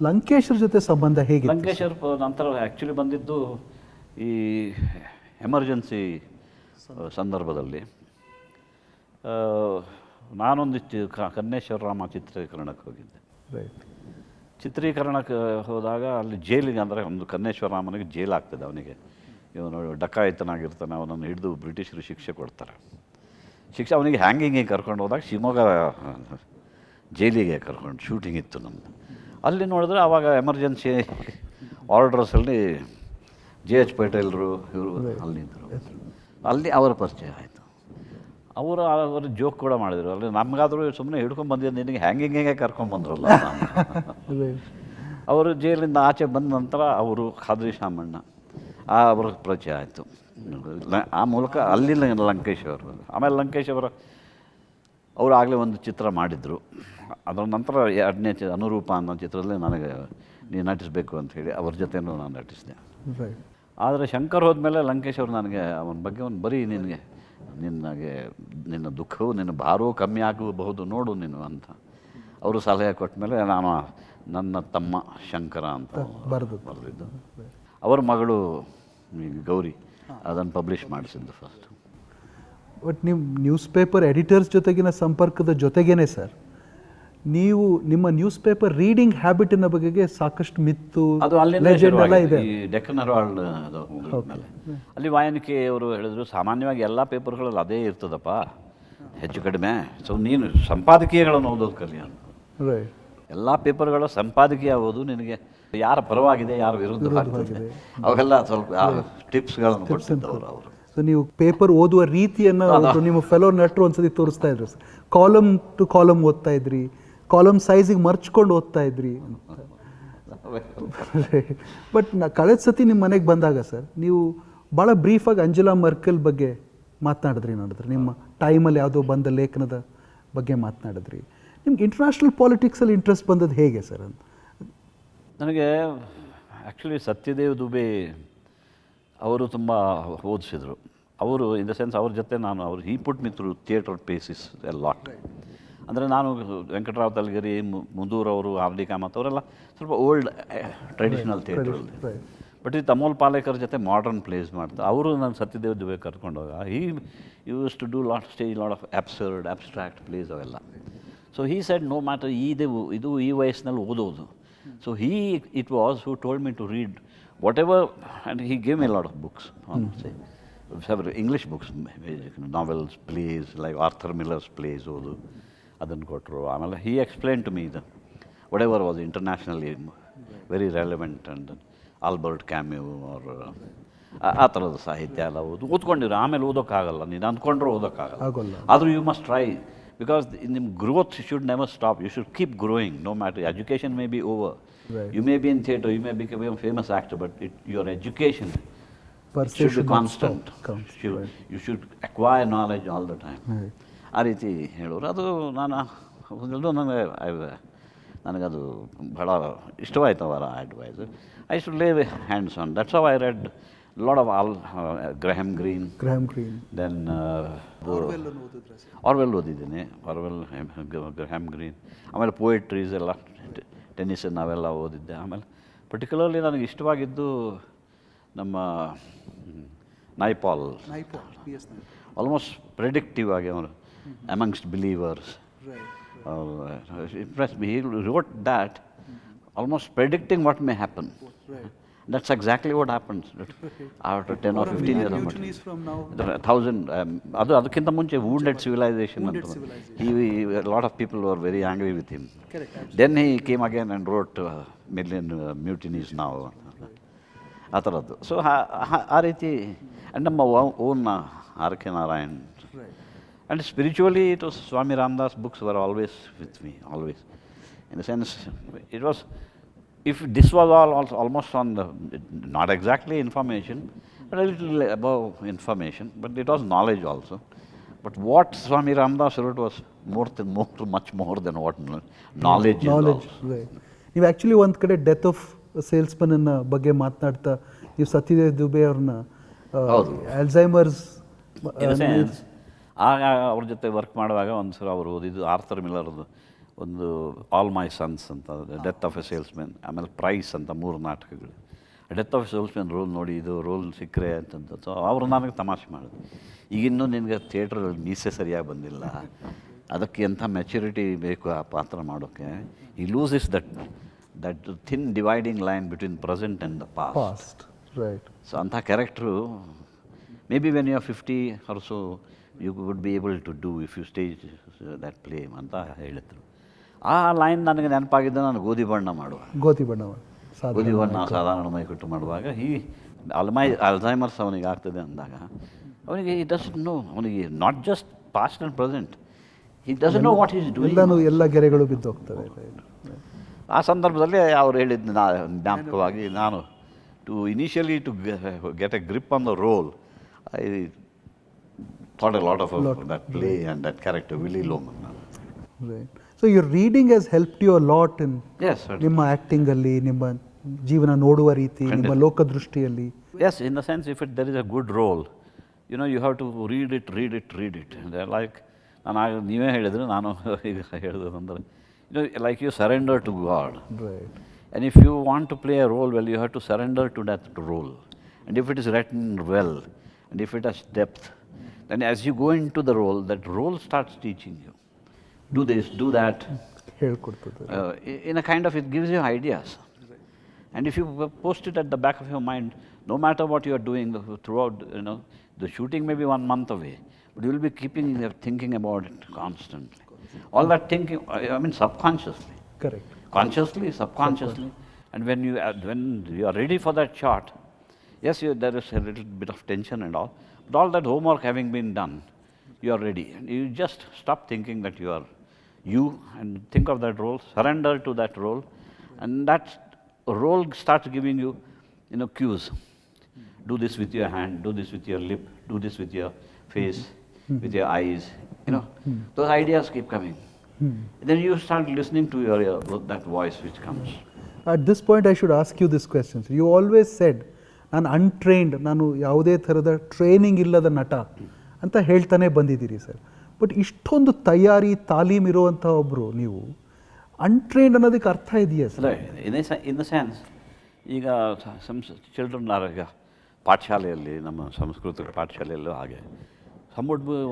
ಲಂಕೇಶ್ವರ ಜೊತೆ ಸಂಬಂಧ ಹೇಗೆ? ಲಂಕೇಶ್ವರ್ ನಂತರ ಆ್ಯಕ್ಚುಲಿ ಬಂದಿದ್ದು ಈ ಎಮರ್ಜೆನ್ಸಿ ಸಂದರ್ಭದಲ್ಲಿ. ನಾನೊಂದು ಕನ್ನೇಶ್ವರ ರಾಮ ಚಿತ್ರೀಕರಣಕ್ಕೆ ಹೋಗಿದ್ದೆ. ಚಿತ್ರೀಕರಣಕ್ಕೆ ಹೋದಾಗ ಅಲ್ಲಿ ಜೈಲಿಗೆ, ಅಂದರೆ ಒಂದು ಕನ್ನೇಶ್ವರ ರಾಮನಿಗೆ ಜೈಲು ಆಗ್ತದೆ. ಅವನಿಗೆ ಇವನು ಡಕಾಯಿತನಾಗಿರ್ತಾನೆ, ಅವನನ್ನು ಹಿಡಿದು ಬ್ರಿಟಿಷರು ಶಿಕ್ಷೆ ಕೊಡ್ತಾರೆ. ಅವನಿಗೆ ಹ್ಯಾಂಗಿಂಗಿಗೆ ಕರ್ಕೊಂಡು ಹೋದಾಗ ಶಿವಮೊಗ್ಗ ಜೈಲಿಗೆ ಕರ್ಕೊಂಡು ಶೂಟಿಂಗ್ ಇತ್ತು ನಮ್ಮದು. ಅಲ್ಲಿ ನೋಡಿದ್ರೆ ಆವಾಗ ಎಮರ್ಜೆನ್ಸಿ ಆರ್ಡರ್ಸಲ್ಲಿ JH ಪಟೇಲ್ರು ಇವರು ಅಲ್ಲಿದ್ದರು. ಅಲ್ಲಿ ಅವರ ಪರಿಚಯ ಆಯಿತು. ಅವರು ಜೋಕ್ ಕೂಡ ಮಾಡಿದರು. ಅಲ್ಲಿ ನಮಗಾದರೂ ಸುಮ್ಮನೆ ಹಿಡ್ಕೊಂಡು ಬಂದಿದ್ದು, ನಿನಗೆ ಹ್ಯಾಂಗಿಂಗಿಗೆ ಕರ್ಕೊಂಡ್ಬಂದ್ರಲ್ಲ. ಅವರು ಜೈಲಿಂದ ಆಚೆ ಬಂದ ನಂತರ ಅವರು ಖಾದ್ರಿ ಶಾಮಣ್ಣ ಅವರ ಪರಿಚಯ ಆಯಿತು. ಆ ಮೂಲಕ ಅಲ್ಲಿಲ್ಲ ಲಂಕೇಶ್ವರ. ಆಮೇಲೆ ಲಂಕೇಶ್ವರ ಅವರು ಆಗಲೇ ಒಂದು ಚಿತ್ರ ಮಾಡಿದರು. ಅದರ ನಂತರ 2ನೇ ಅನುರೂಪ ಅನ್ನೋ ಚಿತ್ರದಲ್ಲಿ ನನಗೆ ನೀನು ನಟಿಸಬೇಕು ಅಂಥೇಳಿ ಅವ್ರ ಜೊತೆನೂ ನಾನು ನಟಿಸಿದೆ. ಆದರೆ ಶಂಕರ್ ಹೋದ್ಮೇಲೆ ಲಂಕೇಶ್ವರ ನನಗೆ ಅವನ ಬಗ್ಗೆ ಒಂದು ಬರೀ ನಿನ್ನ ದುಃಖವು, ನಿನ್ನ ಭಾರವೂ ಕಮ್ಮಿ ಆಗಬಹುದು ನೋಡು ನೀನು ಅಂತ ಅವರು ಸಲಹೆ ಕೊಟ್ಟ ಮೇಲೆ ನಾನು ನನ್ನ ತಮ್ಮ ಶಂಕರ ಅಂತ ಬರೆದಿದ್ದು. ಅವರ ಮಗಳು ಗೌರಿ ಅದನ್ನು ಪಬ್ಲಿಷ್ ಮಾಡಿಸಿದ್ದು ಫಸ್ಟ್. ಬಟ್ ನೀವು ನ್ಯೂಸ್ ಪೇಪರ್ ಎಡಿಟರ್ಸ್ ಜೊತೆಗಿನ ಸಂಪರ್ಕದ ಜೊತೆಗೇನೆ ಸರ್, ನೀವು ನಿಮ್ಮ ನ್ಯೂಸ್ ಪೇಪರ್ ರೀಡಿಂಗ್ ಹ್ಯಾಬಿಟಿನ ಬಗೆಗೆ ಸಾಕಷ್ಟು ಮಿತ್ತು, ಅದು ಅಲ್ಲಿಂದ ಇದೆ. ಈ ಡೆಕ್ಕನ್ ಹೆರಾಲ್ಡ್ ಅಲ್ಲಿ YNK ಅವರು ಹೇಳಿದ್ರು, ಸಾಮಾನ್ಯವಾಗಿ ಎಲ್ಲ ಪೇಪರ್ಗಳಲ್ಲಿ ಅದೇ ಇರ್ತದಪ್ಪ ಹೆಚ್ಚು ಕಡಿಮೆ, ಸೊ ನೀನು ಸಂಪಾದಕೀಯಗಳನ್ನು ಓದೋದು ಕಲಿ ಅಂತ. ಎಲ್ಲ ಪೇಪರ್ಗಳ ಸಂಪಾದಕೀಯ ಓದು ನಿನಗೆ ಯಾರ ಪರವಾಗಿದೆ ಯಾರ ವಿರುದ್ಧವಾಗಿದೆ ಅವೆಲ್ಲ ಸ್ವಲ್ಪ ಟಿಪ್ಸ್ಗಳನ್ನು ಕೊಡ್ತಿದ್ದವರು ಅವರು. ಸೊ ನೀವು ಪೇಪರ್ ಓದುವ ರೀತಿಯನ್ನು ನಿಮ್ಮ ಫೆಲೋ ನಟರು ಒಂದ್ಸತಿ ತೋರಿಸ್ತಾ ಇದ್ರು ಸರ್. ಕಾಲಮ್ ಟು ಕಾಲಮ್ ಓದ್ತಾ ಇದ್ರಿ, ಕಾಲಮ್ ಸೈಜಿಗೆ ಮರ್ಚ್ಕೊಂಡು ಓದ್ತಾ ಇದ್ರಿ ಅಂತ. ಬಟ್ ಕಳೆದ ಸತಿ ನಿಮ್ಮ ಮನೆಗೆ ಬಂದಾಗ ಸರ್ ನೀವು ಭಾಳ ಬ್ರೀಫಾಗಿ ಅಂಜೆಲಾ ಮರ್ಕೆಲ್ ಬಗ್ಗೆ ಮಾತನಾಡಿದ್ರಿ ನೋಡಿದ್ರಿ. ನಿಮ್ಮ ಟೈಮಲ್ಲಿ ಯಾವುದೋ ಬಂದ ಲೇಖನದ ಬಗ್ಗೆ ಮಾತನಾಡಿದ್ರಿ. ನಿಮ್ಗೆ ಇಂಟರ್ನ್ಯಾಷನಲ್ ಪಾಲಿಟಿಕ್ಸಲ್ಲಿ ಇಂಟ್ರೆಸ್ಟ್ ಬಂದದ್ದು ಹೇಗೆ ಸರ್ ಅಂತ? ನನಗೆ ಆ್ಯಕ್ಚುಲಿ ಸತ್ಯದೇವ್ ದುಬೆ ಅವರು ತುಂಬ ಓದಿಸಿದರು. ಅವರು ಇನ್ ದ ಸೆನ್ಸ್ ಅವ್ರ ಜೊತೆ ನಾನು he put me through theatre plays a lot. ಅಂದರೆ ನಾನು ವೆಂಕಟರಾವ್ ತಲಗಿರಿ, ಮುದೂರವರು, ಆರ್ ಡಿ ಕಾಮತ್ ಅವರೆಲ್ಲ ಸ್ವಲ್ಪ ಓಲ್ಡ್ ಟ್ರೆಡಿಷನಲ್ ಥಿಯೇಟ್ರಲ್ಲಿ. ಬಟ್ ಈ ಅಮೋಲ್ ಪಾಲೇಕರ್ ಜೊತೆ ಮಾಡರ್ನ್ ಪ್ಲೇಸ್ ಮಾಡ್ತಾ ಅವರು ನಾನು ಸತ್ಯದೇವ್ ದುಬೆ ಕರ್ಕೊಂಡೋಗ used to do lot of absurd abstract plays ಅವೆಲ್ಲ. So he said no matter ಇದು ಈ ವಯಸ್ಸಿನಲ್ಲಿ ಓದೋದು. So it was who told me to read whatever, and he gave me a lot of books, say, several English books, novels, plays, like Arthur Miller's plays, adan kotru. Amala he explained to me that whatever was internationally very relevant, and Albert Camus or ಆ ಥರದ ಸಾಹಿತ್ಯ ಎಲ್ಲ ಓದ್ಕೊಂಡಿರೋ ಆಮೇಲೆ ಓದೋಕ್ಕಾಗಲ್ಲ, ನೀನು ಅಂದ್ಕೊಂಡ್ರೆ ಓದೋಕ್ಕಾಗಲ್ಲ. ಆದರೂ you must try, because ನಿಮ್ಮ growth should never stop. You should keep growing, no matter. Education may be over. Right. You may be in theatre, you may become a famous actor, but your education should be constant. You should acquire knowledge all the time. ಆ ರೀತಿ ಹೇಳೋರು. ಅದು ನನಗದು ಬಹಳ ಇಷ್ಟವಾಯಿತು ಅವರ advice. I should ಲೇ hands on. That's how I read lot of Graham Greene. Then Orwell ಓದಿದ್ದೀನಿ. ಗ್ರಹಮ್ ಗ್ರೀನ್. ಆಮೇಲೆ ಪೋಯೆಟ್ರೀಸ್ ಎಲ್ಲ, ಟೆನಿಸನ್ ಅವೆಲ್ಲ ಓದಿದ್ದೆ. ಆಮೇಲೆ ಪರ್ಟಿಕ್ಯುಲರ್ಲಿ ನನಗೆ ಇಷ್ಟವಾಗಿದ್ದು ನಮ್ಮ ನೈಪಾಲ್. ಆಲ್ಮೋಸ್ಟ್ ಪ್ರೆಡಿಕ್ಟಿವ್ ಆಗಿ ಅವರು ಅಮಂಗ್ಸ್ಟ್ believers impressed me. He wrote that almost predicting what may happen. That's exactly what happens after 10 or 15 years. ಅದಕ್ಕಿಂತ ಮುಂಚೆ wounded civilization ಅಂತ. A lot of people were very angry with him. Then he came again and wrote million mutinies now. ಆ ಥರದ್ದು. So ಆ ರೀತಿ. And ನಮ್ಮ own R K Narayan. And spiritually, it was Swami Ramdas books were always with me, always. In the sense, it was, if this was all almost on the, not exactly information, but a little above information, but it was knowledge also. But what Swami Ramdas wrote was much more than what knowledge is also. Right. ನೀವು actually ಒಂದು ಕಡೆ death of ಸೇಲ್ಸ್ಮನ್ನ ಬಗ್ಗೆ ಮಾತನಾಡ್ತಾ ನೀವು ಸತ್ಯದೇವ್ ದುಬೆ ಅವ್ರನ್ನ Alzheimer's ಆಗ ಅವ್ರ ಜೊತೆ ವರ್ಕ್ ಮಾಡುವಾಗ ಒಂದು ಸಲ ಅವರು ಓದಿದ್ದು ಆರ್ಥರ್ ಮಿಲ್ಲರ್ದು ಒಂದು ಆಲ್ ಮೈ ಸನ್ಸ್ ಅಂತ, ಡೆತ್ ಆಫ್ ಎ ಸೇಲ್ಸ್ಮೆನ್, ಆಮೇಲೆ ಪ್ರೈಸ್ ಅಂತ 3 ನಾಟಕಗಳು. Death of A salesmen roll ನೋಡಿ, ಇದು ರೋಲ್ ಸಿಕ್ಕರೆ ಅಂತಂತ. ಸೊ ಅವರು ನನಗೆ ತಮಾಷೆ ಮಾಡಿದ್ರು, ಈಗಿನ್ನೂ ನಿನಗೆ ಥಿಯೇಟ್ರಲ್ಲಿ ಮೀಸೆ ಸರಿಯಾಗಿ ಬಂದಿಲ್ಲ, ಅದಕ್ಕೆ ಎಂಥ ಮೆಚ್ಯೂರಿಟಿ ಬೇಕು ಆ ಪಾತ್ರ ಮಾಡೋಕ್ಕೆ. ಈ loose is that thin dividing line between present and the past. Right. So ಅಂಥ character may be when you are 50 or so you would be able to do if you stage that play ಅಂತ ಹೇಳಿದ್ರು. ಆ line ನನಗೆ ನೆನಪಾಗಿದ್ದು, ನಾನು ಗೋಧಿ ಬಣ್ಣ ಸಾಧಾರಣ ಮೈಕಟ್ಟು ಮಾಡುವಾಗ ಅಲ್ಝೈಮರ್ಸ್ ಅವನಿಗೆ ಆಗ್ತದೆ ಅಂದಾಗ ಅವನಿಗೆ ಈ ಡಸಂಟ್ ನೋ, ಅವನಿಗೆ not just past and present, he doesn't know what he's doing. ಎಲ್ಲ ಗೆರೆಗಳು ಬಿದ್ದೋಗ್ತವೆ. ಆ ಸಂದರ್ಭದಲ್ಲಿ ಅವ್ರು ಹೇಳಿದ್ದು ಜ್ಞಾಪಕವಾಗಿ, ನಾನು initially to get a grip on the role, I thought a lot of that play and that character, Willy Loman. Right. So your reading has helped you a lot in ನಿಮ್ಮ ಆ್ಯಕ್ಟಿಂಗ್ ಅಲ್ಲಿ, ನಿಮ್ಮ ಜೀವನ ನೋಡುವ ರೀತಿ, ನಿಮ್ಮ ಲೋಕದೃಷ್ಟಿಯಲ್ಲಿ. Yes, in the sense, if there is a good role, you have to read it. Like ನೀವೇ ಹೇಳಿದ್ರೆ, ನಾನು ಈಗ ಹೇಳಿದ್ರು ಅಂದರೆ, like you surrender to God. Right. And if you want to play a role well, you have to surrender to that role. And if it is written well, and if it has depth, then as you go into the role, that role starts teaching you. Do this, do that. In a kind of, it gives you ideas. And if you post it at the back of your mind, no matter what you are doing throughout, the shooting may be 1 month away, but you will be thinking about it constantly. All that thinking, I mean subconsciously. Correct. Consciously, subconsciously. And when you are ready for that shot, yes, there is a little bit of tension and all, but all that homework having been done, you are ready. And you just stop thinking that you are you and think of that role, surrender to that role, and that role starts giving you, cues. Do this with your hand, do this with your lip, do this with your face, with your eyes, those ideas keep coming. Then you start listening to that voice which comes. At this point, I should ask you this question. You always said, ನಾನು untrained, ನಾನು ಯಾವುದೇ ಥರದ training ಇಲ್ಲದ ನಟ ಅಂತ ಹೇಳ್ತಾನೆ ಬಂದಿದ್ದೀರಿ sir. But ಇಷ್ಟೊಂದು ತಯಾರಿ ತಾಲೀಮ್ ಇರುವಂಥ ಒಬ್ಬರು ನೀವು ಅನ್ಟ್ರೈನ್ಡ್ ಅನ್ನೋದಕ್ಕೆ ಅರ್ಥ ಇದೆಯಾ ಸರ್? ಇನ್ ದ ಸೆನ್ಸ್, ಈಗ ಚಿಲ್ಡ್ರನ್ ಈಗ ಪಾಠಶಾಲೆಯಲ್ಲಿ, ನಮ್ಮ ಸಂಸ್ಕೃತ ಪಾಠಶಾಲೆಯಲ್ಲೂ ಹಾಗೆ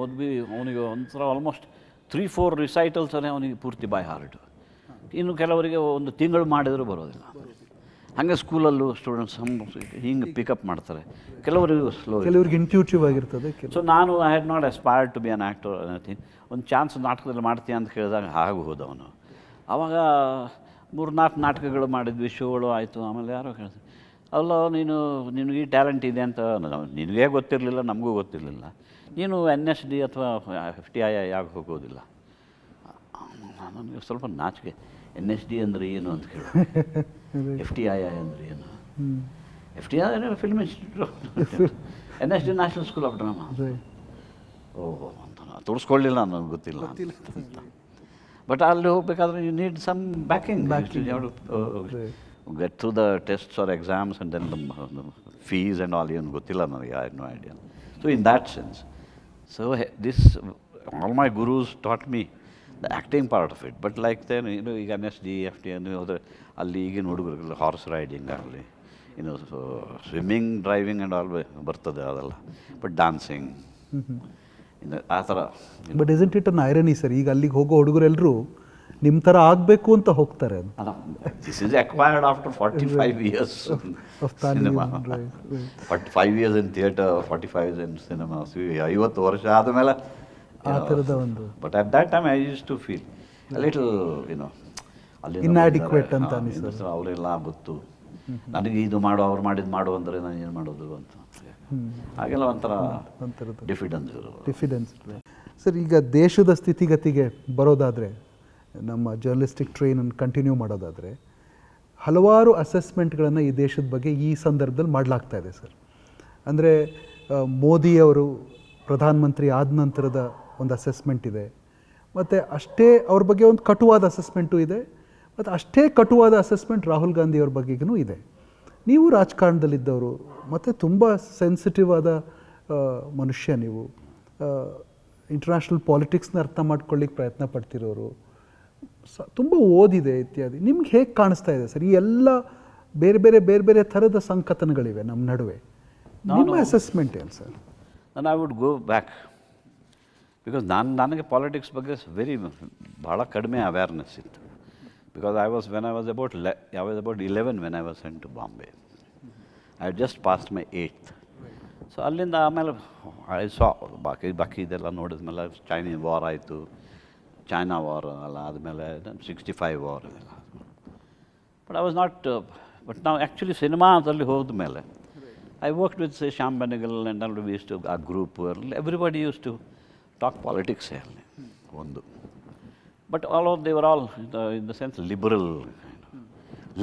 ಓದ್ಬಿ ಅವನಿಗೆ ಒಂಥರ ಆಲ್ಮೋಸ್ಟ್ 3-4 ರಿಸೈಟಲ್ಸಲ್ಲೇ ಅವನಿಗೆ ಪೂರ್ತಿ ಬೈ ಹಾರ್ಟ್. ಇನ್ನು ಕೆಲವರಿಗೆ ಒಂದು ತಿಂಗಳು ಮಾಡಿದರೂ ಬರೋದಿಲ್ಲ. ಹಾಗೆ ಸ್ಕೂಲಲ್ಲೂ ಸ್ಟೂಡೆಂಟ್ಸ್ ಹಿಂಗೆ ಪಿಕಪ್ ಮಾಡ್ತಾರೆ, ಕೆಲವರಿಗೂ ಸ್ಲೋ, ಕೆಲವ್ರಿಗೆ ಇಂಟ್ಯೂಟಿವ್ ಆಗಿರ್ತದೆ. ಸೊ ನಾನು I had not aspired to be an actor anything. ಒಂದು ಚಾನ್ಸ್ ನಾಟಕದಲ್ಲಿ ಮಾಡ್ತೀಯ ಅಂತ ಕೇಳಿದಾಗ ಹಾಗೆ ಹೋದವನು. ಆವಾಗ 3-4 ನಾಟಕಗಳು ಮಾಡಿದ್ವಿ, ಶೋಗಳು ಆಯಿತು. ಆಮೇಲೆ ಯಾರೋ ಕೇಳ್ತಾರೆ, ಅಲ್ಲ ನಿನಗೆ ಈ ಟ್ಯಾಲೆಂಟ್ ಇದೆ ಅಂತ ನಿನಗೇ ಗೊತ್ತಿರಲಿಲ್ಲ, ನಮಗೂ ಗೊತ್ತಿರಲಿಲ್ಲ. ನೀನು NSD ಅಥವಾ FTI ಯಾಕೆ ಹೋಗೋದಿಲ್ಲ? ನನಗೆ ಸ್ವಲ್ಪ ನಾಚಿಕೆ. NSD ಅಂದರೆ ಏನು ಅಂತ ಕೇಳಿ, FTI ಅಂದರೆ ಏನು? FTI ಅಂದರೆ Film Institute, NSD National School of Drama. ಓಹೋ ಅಂತ ತೋರಿಸ್ಕೊಳ್ಳಿಲ್ಲ, ನನಗೆ ಗೊತ್ತಿಲ್ಲ. ಬಟ್ ಅಲ್ಲಿ ಹೋಗ್ಬೇಕಾದ್ರೆ you need some backing, get through the tests or exams and then the fees and all. ಏನು ಗೊತ್ತಿಲ್ಲ ನನಗೆ, I had no idea. So in that sense, so this all my gurus taught me the acting part of it. But like then, ಈಗ NSD FT ಹೋದರೆ ಅಲ್ಲಿ ಈಗಿನ ಹುಡುಗರು horse riding ಆಗಲಿ, swimming, driving and all ಬರ್ತದೆ ಅದೆಲ್ಲ. But dancing ಆ ಥರ. But isn't it an irony sir? ಈಗ ಅಲ್ಲಿಗೆ ಹೋಗೋ ಹುಡುಗರೆಲ್ಲರೂ ನಿಮ್ಮ ಥರ ಆಗಬೇಕು ಅಂತ ಹೋಗ್ತಾರೆ. This is acquired after 45 years of cinema. 45 years in theatre, 45 years in cinema. 50 ವರ್ಷ ಆದಮೇಲೆ ಆ ಥರದ ಒಂದು. But at that time I use to feel a little ಅಲ್ಲಿ ಇನ್ಯಾಡಿಕ್ವೇಟ್ ಅಂತ ಅನಿಸ್ತದೆ. ಅವರೆಲ್ಲ ಗೊತ್ತು ನನಗೆ, ಇದು ಮಾಡು, ಅವ್ರು ಮಾಡಿದ್ದು ಮಾಡು ಅಂದರೆ ನಾನು ಏನು ಮಾಡೋದು ಅಂತ. ಹಾಗೆಲ್ಲ ಒಂಥರ ಡಿಫಿಡೆನ್ಸ್. ಸರ್, ಈಗ ದೇಶದ ಸ್ಥಿತಿಗತಿಗೆ ಬರೋದಾದರೆ, ನಮ್ಮ ಜರ್ನಲಿಸ್ಟಿಕ್ ಟ್ರೈನನ್ನು ಕಂಟಿನ್ಯೂ ಮಾಡೋದಾದರೆ, ಹಲವಾರು ಅಸೆಸ್ಮೆಂಟ್ಗಳನ್ನು ಈ ದೇಶದ ಬಗ್ಗೆ ಈ ಸಂದರ್ಭದಲ್ಲಿ ಮಾಡಲಾಗ್ತಾ ಇದೆ ಸರ್. ಅಂದರೆ ಮೋದಿಯವರು ಪ್ರಧಾನಮಂತ್ರಿ ಆದ ನಂತರದ ಒಂದು ಅಸೆಸ್ಮೆಂಟ್ ಇದೆ, ಮತ್ತು ಅಷ್ಟೇ ಅವ್ರ ಬಗ್ಗೆ ಒಂದು ಕಟುವಾದ ಅಸೆಸ್ಮೆಂಟು ಇದೆ, ಮತ್ತು ಅಷ್ಟೇ ಕಟುವಾದ ಅಸೆಸ್ಮೆಂಟ್ ರಾಹುಲ್ ಗಾಂಧಿಯವ್ರ ಬಗ್ಗೆಗೂ ಇದೆ. ನೀವು ರಾಜಕಾರಣದಲ್ಲಿದ್ದವರು ಮತ್ತು ತುಂಬ ಸೆನ್ಸಿಟಿವ್ ಆದ ಮನುಷ್ಯ, ನೀವು ಇಂಟರ್ನ್ಯಾಷನಲ್ ಪಾಲಿಟಿಕ್ಸ್ನ ಅರ್ಥ ಮಾಡ್ಕೊಳ್ಳಿಕ್ಕೆ ಪ್ರಯತ್ನ ಪಡ್ತಿರೋರು, ತುಂಬ ಓದಿದೆ ಇತ್ಯಾದಿ. ನಿಮ್ಗೆ ಹೇಗೆ ಕಾಣಿಸ್ತಾ ಇದೆ ಸರ್ ಈ ಎಲ್ಲ ಬೇರೆ ಬೇರೆ ಥರದ ಸಂಕಥನಗಳಿವೆ ನಮ್ಮ ನಡುವೆ? ನಿಮ್ಮ ಅಸೆಸ್ಮೆಂಟ್ ಏನು sir? I would go back, because ನನಗೆ ಪಾಲಿಟಿಕ್ಸ್ ಬಗ್ಗೆ ಭಾಳ ಕಡಿಮೆ ಅವೇರ್ನೆಸ್ ಇತ್ತು. Because I was about 11 when I was sent to Bombay. I had just passed my 8th. So ಅಲ್ಲಿಂದ ಆಮೇಲೆ ಐ ಸಾ ಬಾಕಿ ಇದೆಲ್ಲ ನೋಡಿದ್ಮೇಲೆ ಚೈನೀಸ್ ವಾರ್ ಆಯಿತು, ಚೈನಾ ವಾರ್ ಅಲ್ಲ ಆದಮೇಲೆ 65 ವಾರ್ ಇದೆಲ್ಲ. But I was not, but ನಾವು ಆ್ಯಕ್ಚುಲಿ ಸಿನಿಮಾದಲ್ಲಿ ಹೋದ ಮೇಲೆ I worked with Shyam Benegal and all we used to ಆ group, everybody used to talk politics ಅಲ್ಲಿ ಒಂದು. But they were all in the sense liberal,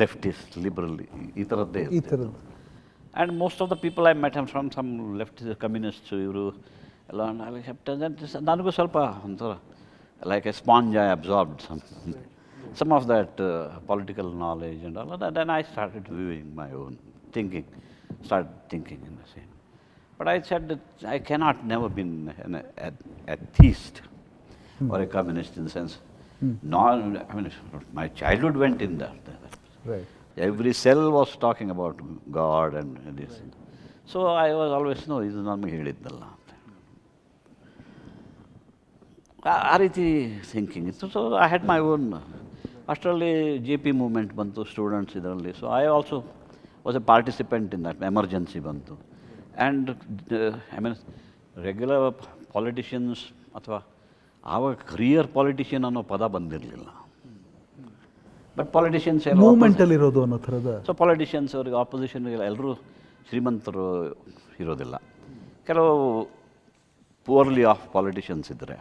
leftist, liberal, ಈ ಥರದ್ದೇ. And most of the people I met am from some leftist communists, ಇವರು ಎಲ್ಲ. ನನಗೂ ಸ್ವಲ್ಪ ಒಂಥರ like a sponge, I absorbed some of that political knowledge and all that. Then I started viewing my own thinking, started thinking in the same. But I said that I cannot never been an atheist or a communist in the sense. My childhood went in that. Right. Every cell was talking about God and this. So I was always, ಇದು ನಮಗೆ ಹೇಳಿದ್ದಲ್ಲ ಅಂತ ಆ ರೀತಿ thinking ಇತ್ತು. So I had my own. ಅಷ್ಟರಲ್ಲಿ JP movement ಬಂತು, students ಇದರಲ್ಲಿ. So I also was A participant in that. Emergency ಬಂತು. ಆ್ಯಂಡ್ ರೆಗ್ಯುಲರ್ ಪಾಲಿಟಿಷಿಯನ್ಸ್ ಅಥವಾ ಆವಾಗ ಕರಿಯರ್ ಪಾಲಿಟಿಷಿಯನ್ ಅನ್ನೋ ಪದ ಬಂದಿರಲಿಲ್ಲ. ಬಟ್ ಪಾಲಿಟಿಷಿಯನ್ಸ್ ಮೂವ್ಮೆಂಟಲ್ಲಿ ಇರೋದು ಅನ್ನೋ ಥರದ. ಸೊ ಪಾಲಿಟಿಷಿಯನ್ಸ್ ಅವ್ರಿಗೆ ಆಪೋಸಿಷನ್ಗೆಲ್ಲ ಎಲ್ಲರೂ ಶ್ರೀಮಂತರು ಇರೋದಿಲ್ಲ. ಕೆಲವು ಪುವರ್ಲಿ ಆಫ್ ಪಾಲಿಟಿಷಿಯನ್ಸ್ ಇದ್ದರೆ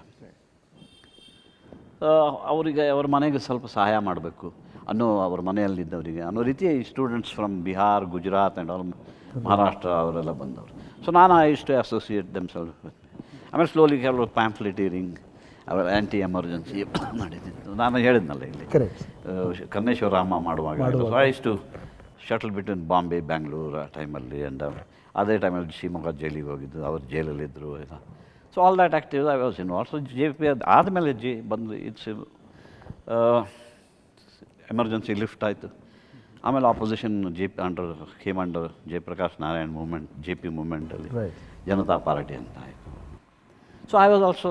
ಅವರಿಗೆ ಅವ್ರ ಮನೆಗೆ ಸ್ವಲ್ಪ ಸಹಾಯ ಮಾಡಬೇಕು ಅನ್ನೋ ಅವ್ರ ಮನೆಯಲ್ಲಿದ್ದವರಿಗೆ ಅನ್ನೋ ರೀತಿ students from Bihar, Gujarat and all Maharashtra ಅವರೆಲ್ಲ ಬಂದವರು. ಸೊ ನಾನು ಇಷ್ಟು ಅಸೋಸಿಯೇಟ್ ದೆಮ್ಸೆಲ್ಸ್ ವಿತ್. ಆಮೇಲೆ ಸ್ಲೋಲಿ ಕೆಲವರು ಪ್ಯಾಂಫ್ಲೆಟೀರಿಂಗ್, ಅವೆಲ್ಲ ಆ್ಯಂಟಿ ಎಮರ್ಜೆನ್ಸಿ ನಡೀತಿತ್ತು. ನಾನು ಹೇಳಿದ್ನಲ್ಲ ಇಲ್ಲಿ ಕನ್ನೇಶ್ವರಾಮ ಮಾಡುವಾಗ ಇಷ್ಟು ಶಟಲ್ ಬಿಟ್ವೀನ್ ಬಾಂಬೆ, ಬ್ಯಾಂಗ್ಳೂರು ಆ ಟೈಮಲ್ಲಿ. ಆ್ಯಂಡ್ ಅದೇ ಟೈಮಲ್ಲಿ ಶಿವಮೊಗ್ಗ ಜೈಲಿಗೆ ಹೋಗಿದ್ದು, ಅವರು ಜೈಲಲ್ಲಿದ್ದರು. So all that active I was involve. So JP ಆದಮೇಲೆ ಬಂದು ಇಟ್ಸ್ ಎಮರ್ಜೆನ್ಸಿ ಲಿಫ್ಟ್ ಆಯಿತು. ಆಮೇಲೆ opposition under came under Jayaprakash Narayan movement, JP ಮೂವ್ಮೆಂಟಲ್ಲಿ ಜನತಾ ಪಾರ್ಟಿ ಅಂತ ಆಯಿತು. So I was also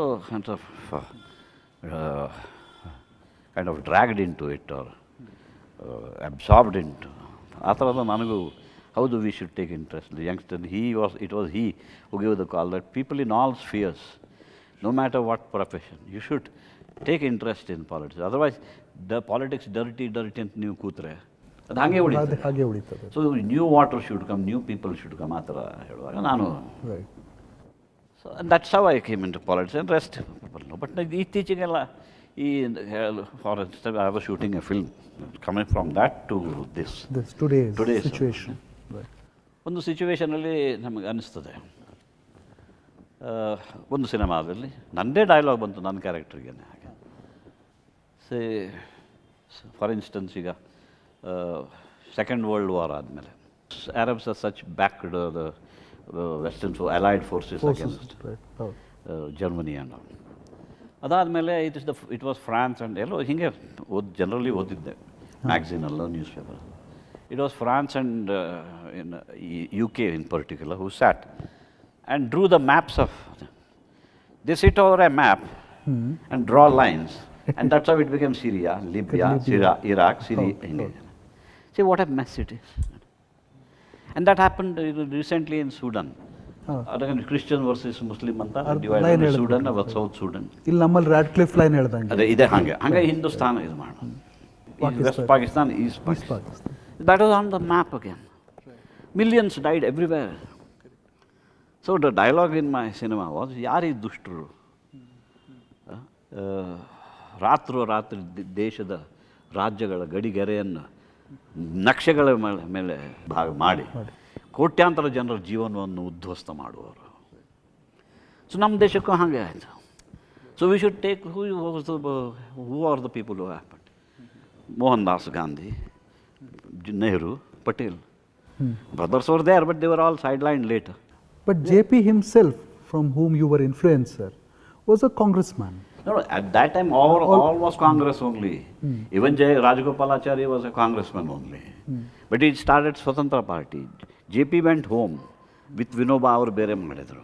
kind of dragged into it or absorbed into ಆ ಥರದ ನನಗೂ ಹೌದು we should take interest. Youngster it was he who give the call that people in all spheres, no matter what profession, you should take interest in politics. Otherwise politics dirty ಅಂತ ನೀವು ಕೂತ್ರೆ ಅದು ಹಾಗೆ ಉಳಿತದೆ. So new water should come, new people should come, ಆ ಥರ ಹೇಳುವಾಗ ನಾನು so that's how I came into politics and rest people know. But ಇತ್ತೀಚೆಗೆಲ್ಲ ಈ for instance I was shooting a film coming from that to this today situation. ಒಂದು ಸಿಚುವೇಷನಲ್ಲಿ ನಮಗೆ ಅನ್ನಿಸ್ತದೆ, ಒಂದು ಸಿನಿಮಾದಲ್ಲಿ ನನ್ನದೇ ಡೈಲಾಗ್ ಬಂತು ನನ್ನ ಕ್ಯಾರೆಕ್ಟ್ರಿಗೆ ಹಾಗೆ. ಸೇ ಫಾರ್ ಇನ್ಸ್ಟೆನ್ಸ್ ಈಗ ಸೆಕೆಂಡ್ ವರ್ಲ್ಡ್ ವಾರ್ ಆದಮೇಲೆ Arabs are such backed the western allied forces against Germany and all. ಅದಾದಮೇಲೆ ಇಟ್ ವಾಸ್ ಫ್ರಾನ್ಸ್ ಆ್ಯಂಡ್ ಎಲ್ಲೋ ಹೀಗೆ ಜನರಲಿ ಓದಿದ್ದೆ ಮ್ಯಾಗ್ಝಿನಲ್ಲೋ newspaper. It was France and in UK in particular who sat and drew the maps of. They sit over a map and draw lines, and that's how it became Syria, Libya, Iraq, Syria. See what a mess it is. And that happened recently in Sudan. Christian versus Muslim anta divided Sudan and South Sudan. ಇಲ್ಲಿ ನಮ್ಮಲ್ಲಿ ರಾಡ್ಕ್ಲಿಫ್ line ಹೇಳ್ದಂಗೆ ಅದೇ ಇದೆ ಹಂಗೆ ಹಿಂದೂಸ್ತಾನ ಇದು ಮಾಡೋದು. West Pakistan, East Pakistan. That was on the map again. Millions died everywhere. So the dialogue in my cinema was, ಯಾರೀ ದುಷ್ಟರು ರಾತ್ರಿ ದೇಶದ ರಾಜ್ಯಗಳ ಗಡಿಗೆರೆಯನ್ನು ನಕ್ಷೆಗಳ ಮೇಲೆ ಭಾಗ ಮಾಡಿ ಕೋಟ್ಯಾಂತರ ಜನರ ಜೀವನವನ್ನು ಉದ್ಧ್ವಸ್ತ ಮಾಡುವವರು. ಸೊ ನಮ್ಮ ದೇಶಕ್ಕೂ ಹಾಗೆ ಆಯಿತು. So we should take who are the people who happen. Mohan Das Gandhi, Nehru, Patel. Brothers were there, but they were all sidelined later. But JP himself, from whom you were influenced, sir, was a congressman. No, at that time all was Congress only. Even Rajagopalachari was a congressman only. But he started Swatantra Party. JP went home with Vinoba ಅವರು ಬೇರೆ ಮಾಡಿದರು.